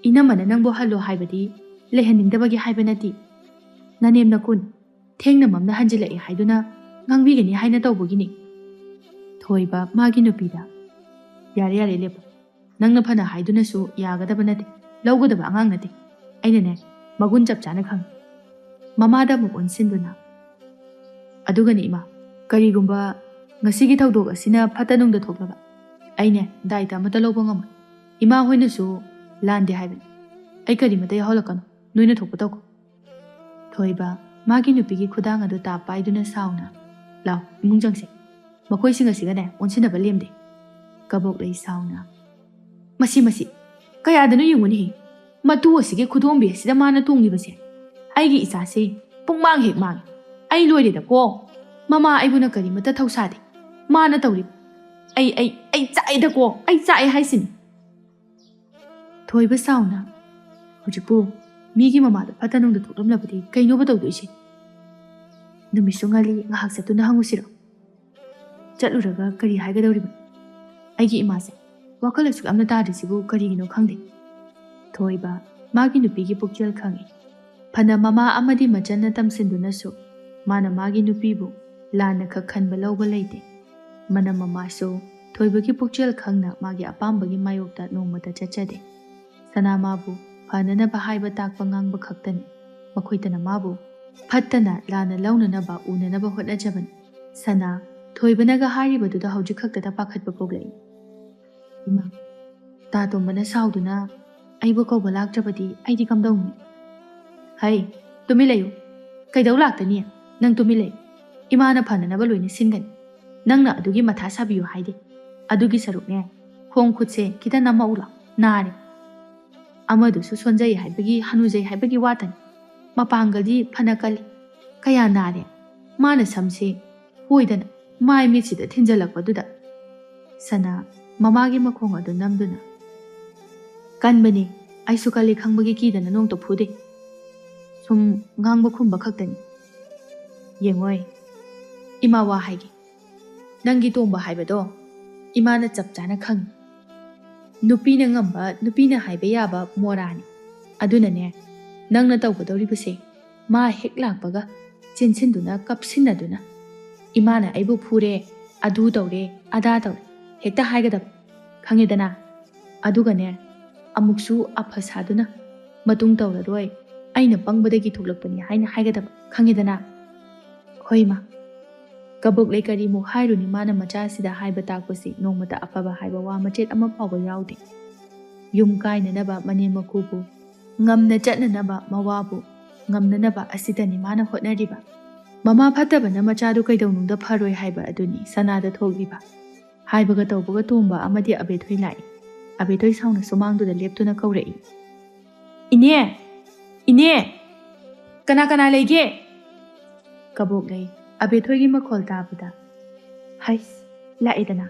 inamana nangbo hallo haibadi lehaningdabagi haiba nati nanemna kun thengna mamna hanjilai haiduna ngangbigani haina tawbugini thoiba magi nupida yare lepo nangna phana haiduna su yagadaba nati lawgadaba angang nati aina ne magun chap chana khang mamada mu onsinduna adugani ima karigumba ngasigi thawdok asina phatanungda thoklaba aine daita mata lawba ngam ima hoina su lande haibani ai kari mata yaholakano noina thokpa tawko thoiba magi nupigi khudang adu ta paiduna sauna law imungjangse makoi singa sigane onsinaba lemde kabok lay sauna masi kaya danu yunguni matu asige khudombe sida mana tunglibase aigi isase pungmang hek mang ai loire da ko mama aibuna kari mata thausade mana tawri ai chai da ko ai chai haisin thoiba sauna hujipu migi mama da patanung da thoklamlabadi kaino ba tawdoise numisungali ngahak satuna hangusiro chatluraga kari haigadawriba aigi imase wakal asuk amna tadrisibu karigino khangde thoiba magi nupigi pukjal khangi phana mama amadi machanna tamsinduna su mana magi nupibu lana khakhanba lawba leite mana mama su thoibagi pukjal khangna magi apambagi mayokta nongmata chachade sana mabu phanana ba haiba takpa ngangba khaktani makhoitana mabu phattana lana launana ba unana ba hotna jaban sana thoibanaga haribaduda hauji khakta pakhatba poglai ima ta tombana sauduna aibu ko balak trabadi aidi kamdawni hai tumi layu kaidau laktani nang tumi lay imana phanana ba loina singan nangna adugi matha sabiyu haide adugi sarukne khong khutse kita nama ula nare amadu su sonjai haibagi hanujai haibagi watan mapangaldi phanakali kaya nare mana samse hoidana mai mitsida thinjalakpaduda sana mamagi makhong adu namduna kanbani aisu kali khangbagi kidana nongto phude sum ngangba khumba khaktani yengoi ima wa haigi nangi tomba haibado imana chapchana khang nupina ngamba nupina haiba yaba morani adunane nangna tawgadawribase ma hek lakpaga chinsinduna kapsinaduna imana aibu phure adu tawre ada tawre hekta haigadab khangedana adugane amuksu aphasaduna matung tawraroi aina pangbadagi thuklakpani haina haigadab khangedana hoima kabok lay kari mu hairuni mana macha sida haiba takpasi nongmata afaba haiba wa machet ama pawba yaude yum kainanaba mane makubu ngamna chatnanaba mawabu ngamnanaba asidani mana hotnariba mama phatabana machadu kaidawnungda pharoi haiba aduni sanada thogiba haibaga tawbaga tomba amadi abethoi lai ꯑꯕꯦꯊꯣꯏ ꯁꯥꯎꯅ ꯁꯨꯃꯥꯡꯗꯨꯗ ꯂꯦꯞꯇꯨꯅ ꯀꯧꯔꯛꯏ꯫ ꯏꯅꯦ! ꯏꯅꯦ! ꯀꯅꯥ ꯀꯅꯥ ꯂꯩꯒꯦ? ꯀꯕꯣꯛꯂꯩ ꯑꯕꯦꯊꯣꯏꯒꯤ ꯃꯈꯣꯜ ꯇꯥꯕꯗ ꯍꯩꯁ ꯂꯥꯛꯑꯦꯗꯅ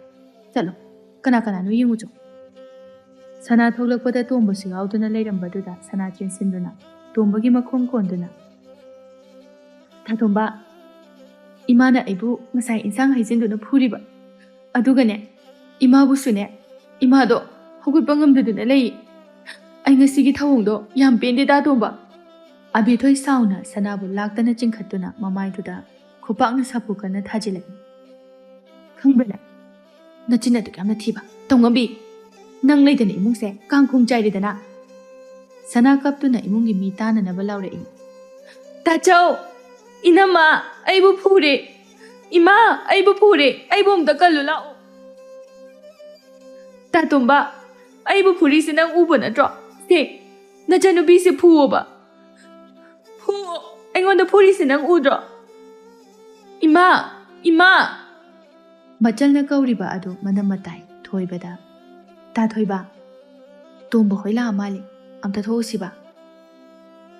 ꯆꯠꯂꯣ ꯀꯅꯥ ꯀꯅꯥꯅꯣ ꯌꯦꯡꯉꯨꯆꯣ꯫ ꯁꯅꯥ ꯊꯣꯛꯂꯛꯄꯗ ꯇꯣꯝꯕꯁꯨ ꯌꯥꯎꯗꯨꯅ ꯂꯩꯔꯝꯕꯗꯨꯗ ꯁꯅꯥ ꯆꯦꯟꯁꯤꯟꯗꯨꯅ ꯇꯣꯝꯕꯒꯤ ꯃꯈꯣꯡ ꯀꯣꯟꯗꯨꯅ ꯇꯥꯇꯣꯝꯕ, ꯏꯃꯥꯅ ꯑꯩꯕꯨ ꯉꯁꯥꯏ ꯏꯟꯁꯥꯡ ꯍꯩꯖꯤꯟꯗꯨꯅ ꯐꯨꯔꯤꯕ ꯑꯗꯨꯒꯅꯦ ꯏꯃꯥꯕꯨꯁꯨꯅꯦ ꯏꯃꯥꯗꯣ ꯍꯧꯒꯠꯄ ꯉꯝꯗꯗꯨꯅ ꯂꯩ꯫ ꯑꯩ ꯉꯁꯤꯒꯤ ꯊꯧꯑꯣꯡꯗꯣ ꯌꯥꯝ ꯄꯦꯟꯗꯦ ꯇꯥꯇꯣꯝꯕ꯫ ꯑꯕꯦꯊꯣꯏ ꯁꯥꯎꯅ ꯁꯅꯥꯕꯨ ꯂꯥꯛꯇꯅ ꯆꯤꯡꯈꯠꯇꯨꯅ ꯃꯃꯥꯏꯗꯨꯗ ꯈꯨꯄꯥꯛꯅ ꯁꯥꯄꯨ ꯀꯟꯅ ꯊꯥꯖꯤꯜꯂꯛꯏ꯫ ꯈꯪꯕ꯭ꯔꯅꯦ ꯅꯆꯤꯟ ꯑꯗꯨꯛ ꯌꯥꯝꯅ ꯊꯤꯕ ꯇꯧꯉꯝꯕꯤ, ꯅꯪ ꯂꯩꯗꯅ ꯏꯃꯨꯡꯁꯦ ꯀꯥꯡꯈꯣꯡ ꯆꯥꯏꯔꯦꯗꯅ꯫ ꯁꯅꯥ ꯀꯞꯇꯨꯅ ꯏꯃꯨꯡꯒꯤ ꯃꯤ ꯇꯥꯅꯅꯕ ꯂꯥꯎꯔꯛꯏ꯫ ꯇꯥꯆꯧ! ꯏꯅꯝꯃ ꯑꯩꯕꯨ ꯐꯨꯔꯦ! ꯏꯃꯥ ꯑꯩꯕꯨ ꯐꯨꯔꯦ! ꯑꯩꯕꯨ ꯑꯝꯇ ꯀꯜꯂꯨ ꯂꯥꯛꯑꯣ! ꯇꯥꯇꯣꯝꯕ, ꯑꯩꯕꯨ ꯐꯨꯔꯤꯁꯦ ꯅꯪ ꯎꯕ ꯅꯠꯇ꯭ꯔꯣ? ꯁꯦ ꯅꯆꯟꯅꯨꯄꯤꯁꯦ ꯐꯨꯑꯣꯕ, ꯐꯨꯑꯣ! ꯑꯩꯉꯣꯟꯗ ꯐꯨꯔꯤꯁꯦ ꯅꯪ ꯎꯗ꯭ꯔꯣ? ꯏꯃꯥ! ꯏꯃꯥ! ꯃꯆꯜꯅ ꯀꯧꯔꯤꯕ ꯑꯗꯨ ꯃꯅꯝ ꯃꯇꯥꯏ ꯊꯣꯏꯕꯗ ꯇꯥꯊꯣꯏꯕ, ꯇꯣꯝꯕ ꯍꯣꯏ ꯂꯥꯛꯑ ꯃꯥꯜꯂꯤ, ꯑꯝꯇ ꯊꯣꯛꯎꯁꯤꯕ꯫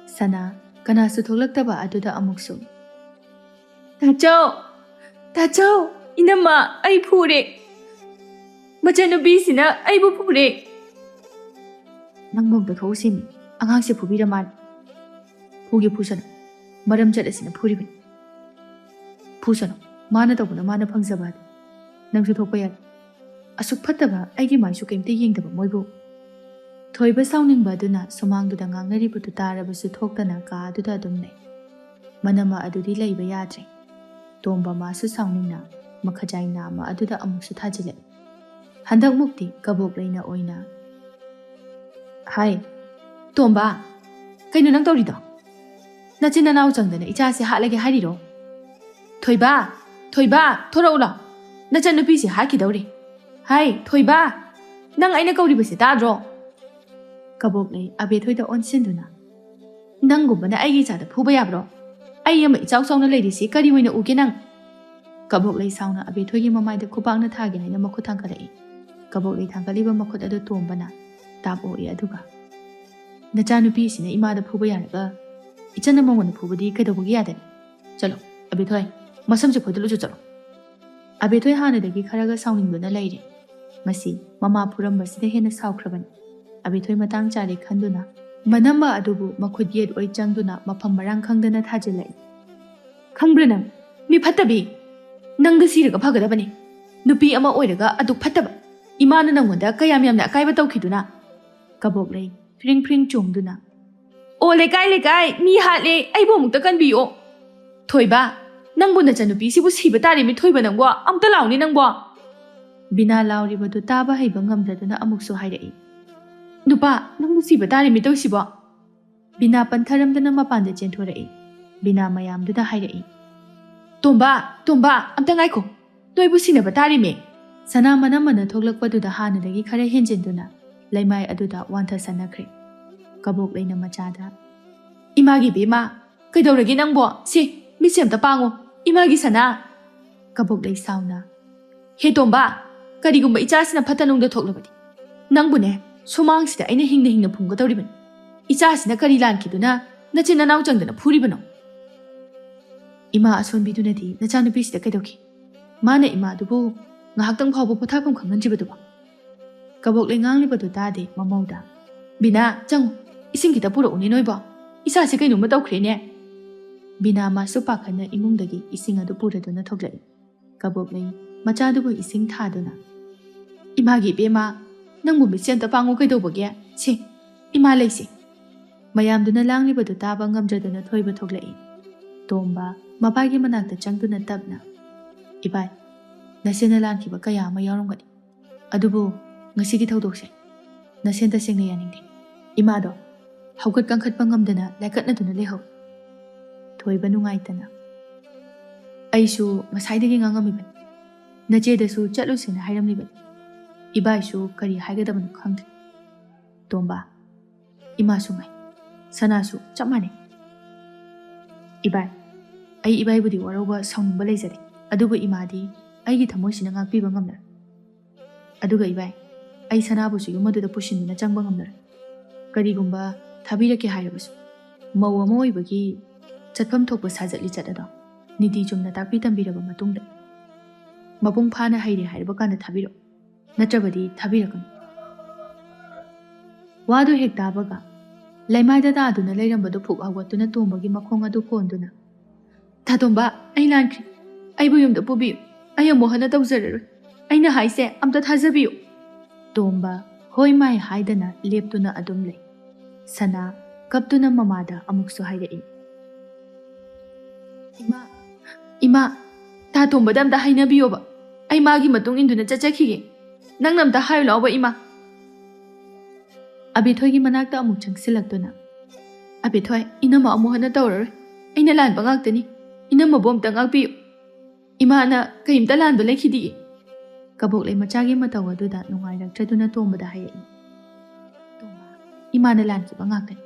ꯁꯅꯥ ꯀꯅꯥꯁꯨ ꯊꯣꯛꯂꯛꯇꯕ ꯑꯗꯨꯗ ꯑꯃꯨꯛꯁꯨ ꯇꯥꯆꯧ! ꯇꯥꯆꯧ! ꯏꯅꯝꯃ ꯑꯩ ꯐꯨꯔꯦ! ꯃꯆꯟꯅꯨꯄꯤꯁꯤꯅ ꯑꯩꯕꯨ ꯐꯨꯔꯦ! ꯅꯪꯕꯨ ꯑꯝꯇ ꯊꯣꯛꯎꯁꯤꯃꯤ, ꯑꯉꯥꯡꯁꯦ ꯐꯨꯕꯤꯔ ꯃꯥꯜꯂꯤ꯫ ꯐꯨꯒꯦ ꯐꯨꯁꯅꯨ, ꯃꯔꯝ ꯆꯠꯂꯁꯤꯅ ꯐꯨꯔꯤꯕꯅꯤ꯫ ꯐꯨꯁꯅꯨ, ꯃꯥꯅ ꯇꯧꯕꯅ ꯃꯥꯅ ꯐꯪꯖꯕ ꯑꯗꯨ ꯅꯪꯁꯨ ꯊꯣꯛꯄ ꯌꯥꯏ꯫ ꯑꯁꯨꯛ ꯐꯠꯇꯕ ꯑꯩꯒꯤ ꯃꯥꯏꯁꯨ ꯀꯩꯝꯇ ꯌꯦꯡꯗꯕ ꯃꯣꯏꯕꯨ꯫ ꯊꯣꯏꯕ ꯁꯥꯎꯅꯤꯡꯕ ꯑꯗꯨꯅ ꯁꯨꯃꯥꯡꯗꯨꯗ ꯉꯥꯡꯅꯔꯤꯕꯗꯨ ꯇꯥꯔꯕꯁꯨ ꯊꯣꯛꯇꯅ ꯀꯥ ꯑꯗꯨꯗ ꯑꯗꯨꯝ ꯂꯩ꯫ ꯃꯅꯝ ꯑꯗꯨꯗꯤ ꯂꯩꯕ ꯌꯥꯗ꯭ꯔꯦ꯫ ꯇꯣꯝꯕ ꯃꯥꯁꯨ ꯁꯥꯎꯅꯤꯡꯅ ꯃꯈꯖꯥꯏ ꯅꯥꯝꯃ ꯑꯗꯨꯗ ꯑꯃꯨꯛꯁꯨ ꯊꯥꯖꯤꯜꯂꯛꯏ꯫ ꯍꯟꯗꯛꯃꯨꯛꯇꯤ ꯀꯕꯣꯛꯂꯩꯅ ꯑꯣꯏꯅ ꯍꯥꯏ ꯇꯣꯝꯕ, ꯀꯩꯅꯣ ꯅꯪ ꯇꯧꯔꯤꯗꯣ? ꯅꯆꯤꯟ ꯅꯅꯥꯎ ꯆꯪꯗꯅ ꯏꯆꯥꯁꯦ ꯍꯥꯠꯂꯒꯦ ꯍꯥꯏꯔꯤꯔꯣ? ꯊꯣꯏꯕ! ꯊꯣꯏꯕ! ꯊꯣꯔꯛꯎ ꯂꯥꯎ, ꯅꯆꯟꯅꯨꯄꯤꯁꯦ ꯍꯥꯠꯈꯤꯗꯧꯔꯦ꯫ ꯍꯥꯏ ꯊꯣꯏꯕ! ꯅꯪ ꯑꯩꯅ ꯀꯧꯔꯤꯕꯁꯦ ꯇꯥꯗ꯭ꯔꯣ? ꯀꯕꯣꯛꯂꯩ ꯑꯕꯦꯊꯣꯏꯗ ꯑꯣꯟꯁꯤꯟꯗꯨꯅ ꯅꯪꯒꯨꯝꯕꯅ ꯑꯩꯒꯤ ꯏꯆꯥꯗ ꯐꯨꯕ ꯌꯥꯕ꯭ꯔꯣ? ꯑꯩ ꯑꯃ ꯏꯆꯥꯎ ꯆꯥꯎꯅ ꯂꯩꯔꯤꯁꯤ ꯀꯔꯤ ꯑꯣꯏꯅ ꯎꯒꯦ ꯅꯪ? ꯀꯕꯣꯛꯂꯩ ꯁꯥꯎꯅ ꯑꯕꯦꯊꯣꯏꯒꯤ ꯃꯃꯥꯏꯗ ꯈꯨꯄꯥꯛꯅ ꯊꯥꯒꯦ ꯍꯥꯏꯅ ꯃꯈꯨꯠ ꯊꯥꯡꯒꯠꯂꯛꯏ꯫ ꯀꯕꯣꯛꯂꯩ ꯊꯥꯡꯒꯠꯂꯤꯕ ꯃꯈꯨꯠ ꯑꯗꯨ ꯇꯣꯝꯕꯅ ꯇꯥꯞꯑꯣꯏ ꯑꯗꯨꯒ ꯅꯆꯥꯅꯨꯄꯤꯁꯤꯅ ꯏꯃꯥꯗ ꯐꯨꯕ ꯌꯥꯔꯒ ꯏꯆꯟꯅ ꯃꯉꯣꯟꯗ ꯐꯨꯕꯗꯤ ꯀꯩꯗꯧꯕꯒꯤ ꯌꯥꯗꯦ? ꯆꯠꯂꯣ ꯑꯕꯦꯊꯣꯏ, ꯃꯁꯝꯁꯦ ꯐꯣꯏꯗꯠꯂꯨꯆꯣ ꯆꯠꯂꯣ꯫ ꯑꯕꯦꯊꯣꯏ ꯍꯥꯟꯅꯗꯒꯤ ꯈꯔꯒ ꯁꯥꯎꯅꯤꯡꯗꯨꯅ ꯂꯩꯔꯦ꯫ ꯉꯁꯤ ꯃꯃꯥ ꯐꯨꯔꯝꯕꯁꯤꯗ ꯍꯦꯟꯅ ꯁꯥꯎꯈ꯭ꯔꯕꯅꯤ꯫ ꯑꯕꯦꯊꯣꯏ ꯃꯇꯥꯡ ꯆꯥꯔꯦ ꯈꯟꯗꯨꯅ ꯃꯅꯝꯕ ꯑꯗꯨꯕꯨ ꯃꯈꯨꯠ ꯌꯦꯠ ꯑꯣꯏ ꯆꯪꯗꯨꯅ ꯃꯐꯝ ꯃꯔꯥꯡ ꯈꯪꯗꯅ ꯊꯥꯖꯤꯜꯂꯛꯏ꯫ ꯈꯪꯕ꯭ꯔꯥ ꯅꯪ, ꯃꯤ ꯐꯠꯇꯕꯤ! ꯅꯪꯗ ꯁꯤꯔꯒ ꯐꯒꯗꯕꯅꯤ꯫ ꯅꯨꯄꯤ ꯑꯃ ꯑꯣꯏꯔꯒ ꯑꯗꯨꯛ ꯐꯠꯇꯕ ꯏꯃꯥꯅ ꯅꯪꯉꯣꯟꯗ ꯀꯌꯥꯝ ꯌꯥꯝꯅ ꯑꯀꯥꯏꯕ ꯇꯧꯈꯤꯗꯨꯅ꯫ ꯀꯕꯣꯛꯂꯩ ꯐ꯭ꯔꯤꯡ ꯐ꯭ꯔꯤꯡ ꯆꯣꯡꯗꯨꯅ ꯑꯣ ꯂꯩꯀꯥꯏ ꯂꯩꯀꯥꯏ ꯃꯤ ꯍꯥꯠꯂꯦ, ꯑꯩꯕꯨ ꯑꯃꯨꯛꯇ ꯀꯟꯕꯤꯌꯣ꯫ ꯊꯣꯏꯕ, ꯅꯪꯕꯨ ꯅꯆꯟꯅꯨꯄꯤꯁꯤꯕꯨ ꯁꯤꯕ ꯇꯥꯔꯦꯃꯤ ꯊꯣꯏꯕ ꯅꯪꯕꯣ, ꯑꯝꯇ ꯂꯥꯎꯅꯤ ꯅꯪꯕꯣ꯫ ꯕꯤꯅꯥ ꯂꯥꯎꯔꯤꯕꯗꯨ ꯇꯥꯕ ꯍꯩꯕ ꯉꯝꯗꯗꯨꯅ ꯑꯃꯨꯛꯁꯨ ꯍꯥꯏꯔꯛꯏ꯫ ꯅꯨꯄꯥ, ꯅꯪꯕꯨ ꯁꯤꯕ ꯇꯥꯔꯦꯃꯤ ꯇꯧꯏꯁꯤꯕꯣ꯫ ꯕꯤꯅꯥ ꯄꯟꯊꯔꯝꯗꯅ ꯃꯄꯥꯟꯗ ꯆꯦꯟꯊꯣꯔꯛꯏ꯫ ꯕꯤꯅꯥ ꯃꯌꯥꯝꯗꯨꯗ ꯍꯥꯏꯔꯛꯏ꯫ ꯇꯣꯝꯕ, ꯇꯣꯝꯕ, ꯑꯝꯇ ꯉꯥꯏꯈꯣ, ꯅꯣꯏꯕꯨ ꯁꯤꯅꯕ ꯇꯥꯔꯤꯃꯤ꯫ ꯁꯅꯥ ꯃꯅꯝꯃꯅ ꯊꯣꯛꯂꯛꯄꯗꯨꯗ ꯍꯥꯟꯅꯗꯒꯤ ꯈꯔ ꯍꯦꯟꯖꯤꯟꯗꯨꯅ ꯂꯩꯃꯥꯏ ꯑꯗꯨꯗ ꯋꯥꯟꯊꯁꯟꯅꯈ꯭ꯔꯦ꯫ ꯀꯕꯣꯛꯂꯩꯅ ꯃꯆꯥꯗ ꯏꯃꯥꯒꯤ ꯕꯦꯝꯃ, ꯀꯩꯗꯧꯔꯒꯦ ꯅꯪꯕꯣ? ꯁꯤ ꯃꯤꯠꯁꯦ ꯑꯝꯇ ꯄꯥꯡꯉꯣ, ꯏꯃꯥꯒꯤ ꯁꯅꯥ꯫ ꯀꯕꯣꯛꯂꯩ ꯁꯥꯎꯅ ꯍꯦ ꯇꯣꯝꯕ, ꯀꯔꯤꯒꯨꯝꯕ ꯏꯆꯥꯁꯤꯅ ꯐꯠꯇ ꯅꯨꯡꯗ ꯊꯣꯛꯂꯕꯗꯤ ꯅꯪꯕꯨꯅꯦ ꯁꯨꯃꯥꯡꯁꯤꯗ ꯑꯩꯅ ꯍꯤꯡꯅ ꯍꯤꯡꯅ ꯐꯨꯝꯒꯗꯧꯔꯤꯕꯅꯤ꯫ ꯏꯆꯥꯁꯤꯅ ꯀꯔꯤ ꯂꯥꯟꯈꯤꯗꯨꯅ ꯅꯆꯤꯟ ꯅꯅꯥꯎ ꯆꯪꯗꯅ ꯐꯨꯔꯤꯕꯅꯣ? ꯏꯃꯥ ꯑꯁꯣꯟꯕꯤꯗꯨꯅꯗꯤ ꯅꯆꯥꯅꯨꯄꯤꯁꯤꯗ ꯀꯩꯗꯧꯈꯤ? ꯃꯥꯅ ꯏꯃꯥꯗꯨꯕꯨ ꯉꯥꯏꯍꯥꯛꯇꯪ ꯐꯥꯎꯕ ꯄꯣꯊꯥꯐꯝ ꯈꯪꯍꯟꯗ꯭ꯔꯤꯕꯗꯨꯕꯣ? ꯀꯕꯣꯛꯂꯩ ꯉꯥꯡꯂꯤꯕꯗꯨ ꯇꯥꯗꯦ ꯃꯃꯧꯗ ꯕꯤꯅꯥ ꯆꯪꯉꯨ, ꯏꯁꯤꯡ ꯈꯤꯇ ꯄꯨꯔꯛꯎꯅꯦ ꯅꯣꯏꯕꯣ, ꯏꯁꯥꯁꯦ ꯀꯩꯅꯣꯝꯃ ꯇꯧꯈ꯭ꯔꯦꯅꯦ꯫ ꯕꯤꯅꯥ ꯃꯥꯁꯨ ꯄꯥꯈꯠꯅ ꯏꯃꯨꯡꯗꯒꯤ ꯏꯁꯤꯡ ꯑꯗꯨ ꯄꯨꯔꯗꯨꯅ ꯊꯣꯛꯂꯛꯏ꯫ ꯀꯕꯣꯛꯂꯩ ꯃꯆꯥꯗꯨꯕꯨ ꯏꯁꯤꯡ ꯊꯥꯗꯨꯅ ꯏꯃꯥꯒꯤ ꯏꯕꯦꯝꯃ, ꯅꯪꯕꯨ ꯃꯤꯠꯁꯦ ꯑꯝꯇ ꯄꯥꯡꯉꯨ ꯀꯩꯗꯧꯕꯒꯦ? ꯁꯤ ꯏꯃꯥ ꯂꯩꯁꯤ꯫ ꯃꯌꯥꯝꯗꯨꯅ ꯂꯥꯡꯂꯤꯕꯗꯨ ꯇꯥꯕ ꯉꯝꯗ꯭ꯔꯗꯨꯅ ꯊꯣꯏꯕ ꯊꯣꯛꯂꯛꯏ꯫ ꯇꯣꯝꯕ ꯃꯄꯥꯒꯤ ꯃꯅꯥꯛꯇ ꯆꯪꯗꯨꯅ ꯇꯞꯅ ꯏꯕꯥꯏ, ꯅꯁꯦꯟꯅ ꯂꯥꯟꯈꯤꯕ ꯀꯌా ꯑꯃ ꯌꯥꯎꯔꯝꯒꯅꯤ, ꯑꯗꯨꯕꯨ ꯉꯁꯤꯒꯤ ꯊꯧꯗꯣꯛꯁꯦ ꯅꯁꯦꯟ ꯇꯁꯦꯡꯅ ꯌꯥꯅꯤꯡꯗꯦ꯫ ꯏꯃꯥꯗꯣ ꯍꯧꯒꯠ ꯀꯥꯡꯈꯠꯄ ꯉꯝꯗꯅ ꯂꯥꯏꯀꯠꯅꯗꯨꯅ ꯂꯩꯍꯧꯏ꯫ ꯊꯣꯏꯕ ꯅꯨꯡꯉꯥꯏꯇꯅ ꯑꯩꯁꯨ ꯉꯁꯥꯏꯗꯒꯤ ꯉꯥꯡꯉꯝꯃꯤꯕꯅꯤ, ꯅꯆꯦꯗꯁꯨ ꯆꯠꯂꯨꯁꯦꯅ ꯍꯥꯏꯔꯝꯂꯤꯕꯅꯤ, ꯏꯕꯥꯏꯁꯨ ꯀꯔꯤ ꯍꯥꯏꯒꯗꯕꯅꯣ ꯈꯪꯗ꯭ꯔꯦ꯫ ꯇꯣꯝꯕ, ꯏꯃꯥꯁꯨ ꯉꯥꯏ, ꯁꯅꯥꯁꯨ ꯆꯞ ꯃꯥꯟꯅꯩ꯫ ꯏꯕꯥꯏ, ꯑꯩ ꯏꯕꯥꯏꯕꯨꯗꯤ ꯋꯥꯔꯧꯕ ꯁꯥꯎꯅꯤꯡꯕ ꯂꯩꯖꯗꯦ, ꯑꯗꯨꯕꯨ ꯏꯃꯥꯗꯤ ꯑꯩꯒꯤ ꯊꯃꯣꯏꯁꯤꯅ ꯉꯥꯛꯄꯤꯕ ꯉꯝꯂꯔꯣꯏ꯫ ꯑꯗꯨꯒ ꯏꯕꯥꯏ, ꯑꯩ ꯁꯅꯥꯕꯨꯁꯨ ꯌꯨꯝ ꯑꯗꯨꯗ ꯄꯨꯁꯤꯟꯗꯨꯅ ꯆꯪꯕ ꯉꯝꯂꯔꯣꯏ꯫ ꯀꯔꯤꯒꯨꯝꯕ ꯊꯥꯕꯤꯔꯛꯀꯦ ꯍꯥꯏꯔꯕꯁꯨ ꯃꯧ ꯑꯃ ꯑꯣꯏꯕꯒꯤ ꯆꯠꯐꯝ ꯊꯣꯛꯄ ꯁꯥꯖꯠ ꯂꯤꯆꯠ ꯑꯗꯣ ꯅꯤꯇꯤ ꯆꯨꯝꯅ ꯇꯥꯛꯄꯤ ꯇꯝꯕꯤꯔꯕ ꯃꯇꯨꯡꯗ ꯃꯄꯨꯡ ꯐꯥꯅ ꯍꯩꯔꯦ ꯍꯥꯏꯔꯕ ꯀꯥꯟꯗ ꯊꯥꯕꯤꯔꯛꯎ, ꯅꯠꯇ꯭ꯔꯕꯗꯤ ꯊꯥꯕꯤꯔꯛꯀꯅꯨ꯫ ꯋꯥꯗꯨ ꯍꯦꯛ ꯇꯥꯕꯒ ꯂꯩꯃꯥꯏꯗ ꯇꯥꯗꯨꯅ ꯂꯩꯔꯝꯕꯗꯨ ꯐꯨꯛ ꯍꯧꯒꯠꯇꯨꯅ ꯇꯣꯝꯕꯒꯤ ꯃꯈꯣꯡ ꯑꯗꯨ ꯀꯣꯟꯗꯨꯅ "ꯇꯥ ꯇꯣꯝꯕ, ꯑꯩ ꯂꯥꯟꯈ꯭ꯔꯦ. ꯑꯩꯕꯨ ꯌꯨꯝꯗ ꯄꯨꯕꯤꯌꯨ. ꯑꯩ ꯑꯃꯨꯛ ꯍꯟꯅ ꯇꯧꯖꯔꯔꯣꯏ. ꯑꯩꯅ ꯍꯥꯏꯁꯦ ꯑꯝꯇ ꯊꯥꯖꯕꯤꯌꯨ." ꯇꯣꯝꯕ ꯍꯣꯏ ꯃꯥꯏ ꯍꯥꯏꯗꯅ ꯂꯦꯞꯇꯨꯅ ꯑꯗꯨꯝ ꯂꯩ꯫ ꯁꯅꯥ ꯀꯞꯇꯨꯅ ꯃꯃꯥꯗ ꯑꯃꯨꯛꯁꯨ ꯍꯥꯏꯔꯛꯏ, "ꯏꯃꯥ, ꯇꯥ ꯇꯣꯝꯕꯗ ꯑꯝꯇ ꯍꯥꯏꯅꯕꯤꯌꯣꯕ. ꯑꯩ ꯃꯥꯒꯤ ꯃꯇꯨꯡ ꯏꯟꯗꯨꯅ ꯆꯠꯆꯈꯤꯒꯦ. ꯅꯪꯅ ꯑꯝꯇ ꯍꯥꯏꯌꯨ ꯂꯥꯎꯕ ꯏꯃꯥ." ꯑꯕꯦꯊꯣꯏꯒꯤ ꯃꯅꯥꯛꯇ ꯑꯃꯨꯛ ꯆꯪꯁꯤꯜꯂꯛꯇꯨꯅ, "ꯑꯕꯦꯊꯣꯏ, ꯏꯅꯝꯃ ꯑꯃꯨꯛ ꯍꯟꯅ ꯇꯧꯔꯔꯣꯏ. ꯑꯩꯅ ꯂꯥꯟꯕ ꯉꯥꯛꯇꯅꯤ. ꯏꯅꯝꯃꯕꯨ ꯑꯝꯇ ꯉꯥꯛꯄꯤꯌꯨ. ꯏꯃꯥꯅ ꯀꯩꯝꯇ ꯂꯥꯟꯕ ꯂꯩꯈꯤꯗꯤꯌꯦ." ꯀꯕꯣꯛꯂꯩ ꯃꯆꯥꯒꯤ ꯃꯇꯧ ꯑꯗꯨꯗ ꯅꯨꯡꯉꯥꯏꯔꯛꯇ꯭ꯔꯗꯨꯅ ꯇꯣꯝꯕꯗ ꯍꯥꯏꯔꯛꯏ, "ꯇꯣꯝꯕ, ꯏꯃꯥꯅ ꯂꯥꯟꯈꯤꯕ ꯉꯥꯛꯇꯅꯤ.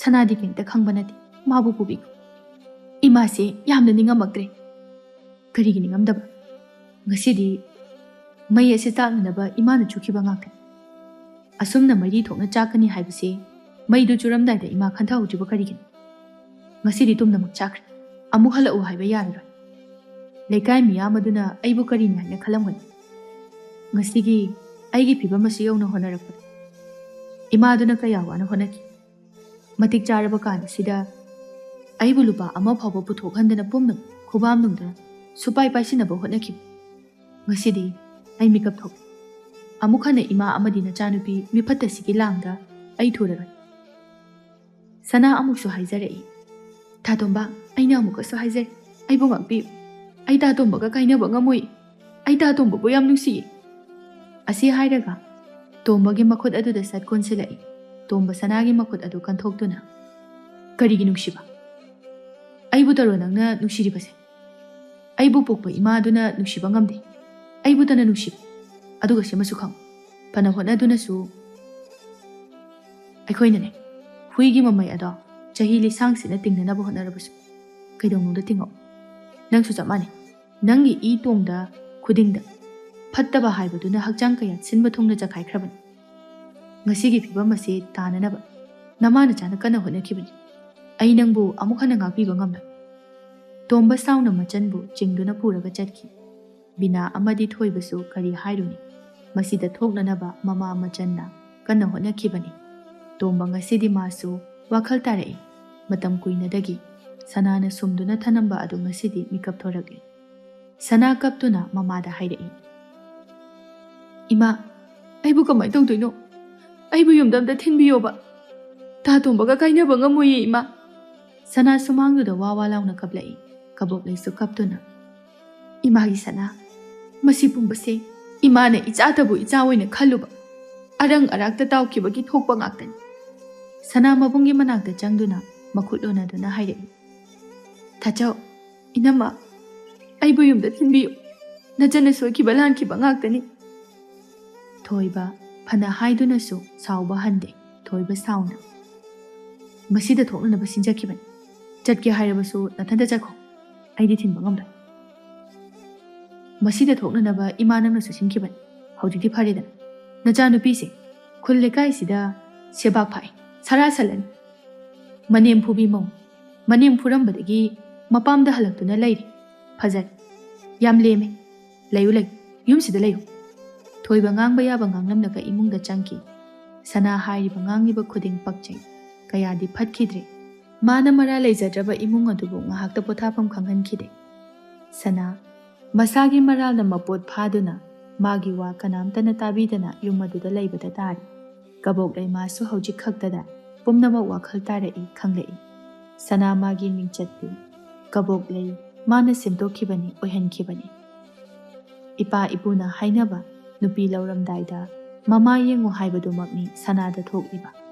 ꯁꯅꯥꯗꯤ ꯀꯩꯝꯇ ꯈꯪꯕ ꯅꯠꯇꯦ. ꯃꯥꯕꯨ ꯄꯨꯕꯤꯌꯨ." ꯏꯃꯥꯁꯦ ꯌꯥꯝꯅ ꯅꯤꯡꯉꯝꯃꯛꯇ꯭ꯔꯦ꯫ "ꯀꯔꯤꯒꯤ ꯅꯤꯡꯉꯝꯗꯕ? ꯉꯁꯤꯗꯤ ꯃꯩ ꯑꯁꯤ ꯆꯥꯛꯅꯅꯕ ꯏꯃꯥꯅ ꯆꯨꯈꯤꯕ ꯉꯥꯛꯇꯅꯤ. ꯑꯁꯨꯝꯅ ꯃꯩꯔꯤ ꯊꯣꯛꯅ ꯆꯥꯛꯀꯅꯤ ꯍꯥꯏꯕꯁꯤ ꯃꯩꯗꯨ ꯆꯨꯔꯝꯗꯥꯏꯗ ꯏꯃꯥ ꯈꯟꯊꯍꯧꯗ꯭ꯔꯤꯕ ꯀꯔꯤꯒꯤꯅꯤ? ꯉꯁꯤꯗꯤ ꯄꯨꯝꯅꯃꯛ ꯆꯥꯛꯈ꯭ꯔꯦ. ꯑꯃꯨꯛ ꯍꯜꯂꯛꯎ ꯍꯥꯏꯕ ꯌꯥꯔꯔꯣꯏ. ꯂꯩꯀꯥꯏ ꯃꯤꯌꯥꯝ ꯑꯗꯨꯅ ꯑꯩꯕꯨ ꯀꯔꯤꯅꯤ ꯍꯥꯏꯅ ꯈꯜꯂꯝꯒꯅꯤ? ꯉꯁꯤꯒꯤ ꯑꯩꯒꯤ ꯐꯤꯕꯝ ꯑꯁꯤ ꯌꯧꯅ ꯍꯣꯠꯅꯔꯛꯄꯗ ꯏꯃꯥꯗꯨꯅ ꯀꯌꯥ ꯋꯥꯅ ꯍꯣꯠꯅꯈꯤ. ꯃꯇꯤꯛ ꯆꯥꯔꯕ ꯀꯥꯟꯁꯤꯗ ꯑꯩꯕꯨ ꯂꯨꯄꯥ ꯑꯃ ꯐꯥꯎꯕ ꯄꯨꯊꯣꯛꯍꯟꯗꯅ ꯄꯨꯝꯅꯃꯛ ꯈꯨꯕꯥꯝꯅꯨꯡꯗ ꯁꯨꯄꯥꯏ ꯄꯥꯏꯁꯤꯟꯅꯕ ꯍꯣꯠꯅꯈꯤꯕ. ꯉꯁꯤꯗꯤ ꯑꯩ ꯃꯤꯀꯞ ꯊꯣꯛꯂꯦ. ꯑꯃꯨꯛ ꯍꯟꯅ ꯏꯃꯥ ꯑꯃꯗꯤ ꯅꯆꯥꯅꯨꯄꯤ ꯃꯤꯐꯠꯇꯁꯤꯒꯤ ꯂꯥꯡꯗ ꯑꯩ ꯊꯨꯔꯔꯣꯏ." ꯁꯅꯥ ꯑꯃꯨꯛꯁꯨ ꯍꯥꯏꯖꯔꯛꯏ, "ꯇꯥ ꯇꯣꯝꯕ, ꯑꯩꯅ ꯑꯃꯨꯛꯀꯁꯨ ꯍꯥꯏꯖꯔꯤ. ꯑꯩꯕꯨ ꯉꯥꯛꯄꯤꯌꯨ. ꯑꯩ ꯇꯥ ꯇꯣꯝꯕꯒ ꯀꯥꯏꯅꯕ ꯉꯝꯃꯣꯏ. ꯑꯩ ꯇꯥ ꯇꯣꯝꯕꯕꯨ ꯌꯥꯝ ꯅꯨꯡꯁꯤꯌꯦ." ꯑꯁꯤ ꯍꯥꯏꯔꯒ ꯇꯣꯝꯕꯒꯤ ꯃꯈꯨꯠ ꯑꯗꯨꯗ ꯁꯠ ꯀꯣꯟꯁꯤꯜꯂꯛꯏ꯫ ꯇꯣꯝꯕ ꯁꯅꯥꯒꯤ ꯃꯈꯨꯠ ꯑꯗꯨ ꯀꯟꯊꯣꯛꯇꯨꯅ, "ꯀꯔꯤꯒꯤ ꯅꯨꯡꯁꯤꯕ? ꯑꯩꯕꯨ ꯇꯔꯣ ꯅꯪꯅ ꯅꯨꯡꯁꯤꯔꯤꯕꯁꯦ? ꯑꯩꯕꯨ ꯄꯣꯛꯄ ꯏꯃꯥꯗꯨꯅ ꯅꯨꯡꯁꯤꯕ ꯉꯝꯗꯦ. ꯑꯩꯕꯨꯇꯅ ꯅꯨꯡꯁꯤꯕ. ꯑꯗꯨꯒ ꯁꯤꯃꯁꯨ ꯈꯪꯉꯨ, ꯐꯅ ꯍꯣꯠꯅꯗꯨꯅꯁꯨ ꯑꯩꯈꯣꯏꯅꯅꯦ ꯍꯨꯏꯒꯤ ꯃꯃꯩ ꯑꯗꯣ ꯆꯍꯤ ꯂꯤꯁꯥꯡꯁꯤꯅ ꯇꯤꯡꯅꯅꯕ ꯍꯣꯠꯅꯔꯕꯁꯨ ꯀꯩꯗꯧꯅꯨꯡꯗ ꯇꯤꯡꯉꯛꯎ. ꯅꯪꯁꯨ ꯆꯞ ꯃꯥꯟꯅꯩ. ꯅꯪꯒꯤ ꯏ ꯇꯣꯡꯗ ꯈꯨꯗꯤꯡꯗ ꯐꯠꯇꯕ ꯍꯥꯏꯕꯗꯨꯅ ꯍꯛꯆꯥꯡ ꯀꯌꯥ ꯁꯤꯟꯕ ꯊꯨꯡꯅ ꯆꯈꯥꯏꯈ꯭ꯔꯕꯅꯤ. ꯉꯁꯤꯒꯤ ꯐꯤꯕꯝ ꯑꯁꯤ ꯇꯥꯅꯅꯕ ꯅꯃꯥ ꯅꯆꯥꯅ ꯀꯟꯅ ꯍꯣꯠꯅꯈꯤꯕꯅꯤ. ꯑꯩ ꯅꯪꯕꯨ ꯑꯃꯨꯛ ꯍꯟꯅ ꯉꯥꯛꯄꯤꯕ ꯉꯝꯂꯣꯏ." ꯇꯣꯝꯕ ꯁꯥꯎꯅ ꯃꯆꯟꯕꯨ ꯆꯤꯡꯗꯨꯅ ꯄꯨꯔꯒ ꯆꯠꯈꯤ꯫ ꯕꯤꯅꯥ ꯑꯃꯗꯤ ꯊꯣꯏꯕꯁꯨ ꯀꯔꯤ ꯍꯥꯏꯔꯨꯅꯤ? ꯃꯁꯤꯗ ꯊꯣꯛꯅꯅꯕ ꯃꯃꯥ ꯃꯆꯟꯅ ꯀꯟꯅ ꯍꯣꯠꯅꯈꯤꯕꯅꯤ꯫ ꯇꯣꯝꯕ ꯉꯁꯤꯗꯤ ꯃꯥꯁꯨ ꯋꯥꯈꯜ ꯇꯥꯔꯛꯏ꯫ ꯃꯇꯝ ꯀꯨꯏꯅꯗꯒꯤ ꯁꯅꯥꯅ ꯁꯨꯝꯗꯨꯅ ꯊꯅꯝꯕ ꯑꯗꯨ ꯉꯁꯤꯗꯤ ꯃꯤꯀꯞ ꯊꯣꯔꯛꯂꯤ꯫ ꯁꯅꯥ ꯀꯞꯇꯨꯅ ꯃꯃꯥꯗ ꯍꯥꯏꯔꯛꯏ, "ꯏꯃꯥ, ꯑꯩꯕꯨ ꯀꯃꯥꯏ ꯇꯧꯗꯣꯏꯅꯣ? ꯑꯩꯕꯨ ꯌꯨꯝꯗ ꯑꯝꯇ ꯊꯤꯟꯕꯤꯌꯣꯕ. ꯇꯥ ꯇꯣꯝꯕꯒ ꯀꯥꯏꯅꯕ ꯉꯝꯃꯣꯏꯌꯦ ꯏꯃꯥ." ꯁꯅꯥ ꯁꯨꯃꯥꯡꯗꯨꯗ ꯋꯥ ꯋꯥ ꯂꯥꯎꯅ ꯀꯞꯂꯛꯏ꯫ ꯀꯕꯣꯛꯂꯩꯁꯨ ꯀꯞꯇꯨꯅ, "ꯏꯃꯥꯒꯤ ꯁꯅꯥ, ꯃꯁꯤ ꯄꯨꯝꯕꯁꯦ ꯏꯃꯥꯅ ꯏꯆꯥꯇꯕꯨ ꯏꯆꯥ ꯑꯣꯏꯅ ꯈꯜꯂꯨꯕ ꯑꯔꯪ ꯑꯔꯥꯛꯇ ꯇꯥꯎꯈꯤꯕꯒꯤ ꯊꯣꯛꯄ ꯉꯥꯛꯇꯅꯤ." ꯁꯅꯥ ꯃꯕꯨꯡꯒꯤ ꯃꯅꯥꯛꯇ ꯆꯪꯗꯨꯅ ꯃꯈꯨꯠ ꯂꯣꯟꯅꯗꯨꯅ ꯍꯥꯏꯔꯛꯏ, "ꯊꯥꯆꯧ, ꯏꯅꯝꯃ, ꯑꯩꯕꯨ ꯌꯨꯝꯗ ꯊꯤꯟꯕꯤꯌꯨ. ꯅꯆꯟꯅ ꯁꯣꯏꯈꯤꯕ ꯂꯥꯟꯈꯤꯕ ꯉꯥꯛꯇꯅꯤ." ꯊꯣꯏꯕ ꯐꯅ ꯍꯥꯏꯗꯨꯅꯁꯨ ꯁꯥꯎꯕ ꯍꯟꯗꯦ꯫ ꯊꯣꯏꯕ ꯁꯥꯎꯅ, "ꯃꯁꯤꯗ ꯊꯣꯛꯅꯅꯕ ꯁꯤꯟꯖꯈꯤꯕꯅꯤ. ꯆꯠꯀꯦ ꯍꯥꯏꯔꯕꯁꯨ ꯅꯊꯟꯇ ꯆꯠꯈꯣ. ꯑꯩꯗꯤ ꯊꯤꯟꯕ ꯉꯝꯂꯣꯏ. ꯃꯁꯤꯗ ꯊꯣꯛꯅꯅꯕ ꯏꯃꯥ ꯅꯪꯅꯁꯨ ꯁꯤꯟꯈꯤꯕꯅꯤ. ꯍꯧꯖꯤꯛꯇꯤ ꯐꯔꯦꯗꯅ. ꯅꯆꯥꯅꯨꯄꯤꯁꯦ ꯈꯨꯜ ꯂꯩꯀꯥꯏꯁꯤꯗ ꯁꯦꯕꯥꯛ ꯐꯥꯏ, ꯁꯔꯥ ꯁꯜꯂꯅꯤ. ꯃꯅꯦꯝ ꯐꯨꯕꯤ ꯃꯧ. ꯃꯅꯦꯝ ꯐꯨꯔꯝꯕꯗꯒꯤ ꯃꯄꯥꯝꯗ ꯍꯜꯂꯛꯇꯨꯅ ꯂꯩꯔꯤ. ꯐꯖꯔꯦ. ꯌꯥꯝ ꯂꯦꯝꯃꯦ. ꯂꯩꯌꯨ ꯂꯩꯌꯨ. ꯌꯨꯝꯁꯤꯗ ꯂꯩꯌꯨ." ꯊꯣꯏꯕ ꯉꯥꯡꯕ ꯌꯥꯕ ꯉꯥꯡꯂꯝꯂꯒ ꯏꯃꯨꯡꯗ ꯆꯪꯈꯤ꯫ ꯁꯅꯥ ꯍꯥꯏꯔꯤꯕ ꯉꯥꯡꯂꯤꯕ ꯈꯨꯗꯤꯡ ꯄꯛꯆꯩ. ꯀꯌꯥꯗꯤ ꯐꯠꯈꯤꯗ꯭ꯔꯦ꯫ ꯃꯥꯅ ꯃꯔꯥ ꯂꯩꯖꯗ꯭ꯔꯕ ꯏꯃꯨꯡ ꯑꯗꯨꯕꯨ ꯉꯥꯏꯍꯥꯛꯇ ꯄꯣꯊꯥꯐꯝ ꯈꯪꯍꯟꯈꯤꯗꯦ꯫ ꯁꯅꯥ ꯃꯁꯥꯒꯤ ꯃꯔꯥꯜꯅ ꯃꯄꯣꯠ ꯐꯥꯗꯨꯅ ꯃꯥꯒꯤ ꯋꯥ ꯀꯅꯥꯝꯇꯅ ꯇꯥꯕꯤꯗꯅ ꯌꯨꯝ ꯑꯗꯨꯗ ꯂꯩꯕꯗ ꯇꯥꯔꯤ꯫ ꯀꯕꯣꯛꯂꯩ ꯃꯥꯁꯨ ꯍꯧꯖꯤꯛ ꯈꯛꯇꯗ ꯄꯨꯝꯅꯃꯛ ꯋꯥꯈꯜ ꯇꯥꯔꯛꯏ, ꯈꯪꯂꯛꯏ꯫ ꯁꯅꯥ ꯃꯥꯒꯤ ꯃꯤꯡꯆꯠꯇꯤ ꯀꯕꯣꯛꯂꯩ ꯃꯥꯅ ꯁꯦꯝꯗꯣꯛꯈꯤꯕꯅꯤ, ꯑꯣꯏꯍꯟꯈꯤꯕꯅꯤ꯫ ꯏꯄꯥ ꯏꯄꯨꯅ ꯍꯥꯏꯅꯕ ꯅꯨꯄꯤ ꯂꯧꯔꯝꯗꯥꯏꯗ ꯃꯃꯥ ꯌꯦꯡꯉꯨ ꯍꯥꯏꯕꯗꯨꯃꯛꯅꯤ ꯁꯅꯥꯗ ꯊꯣꯛꯂꯤꯕ꯫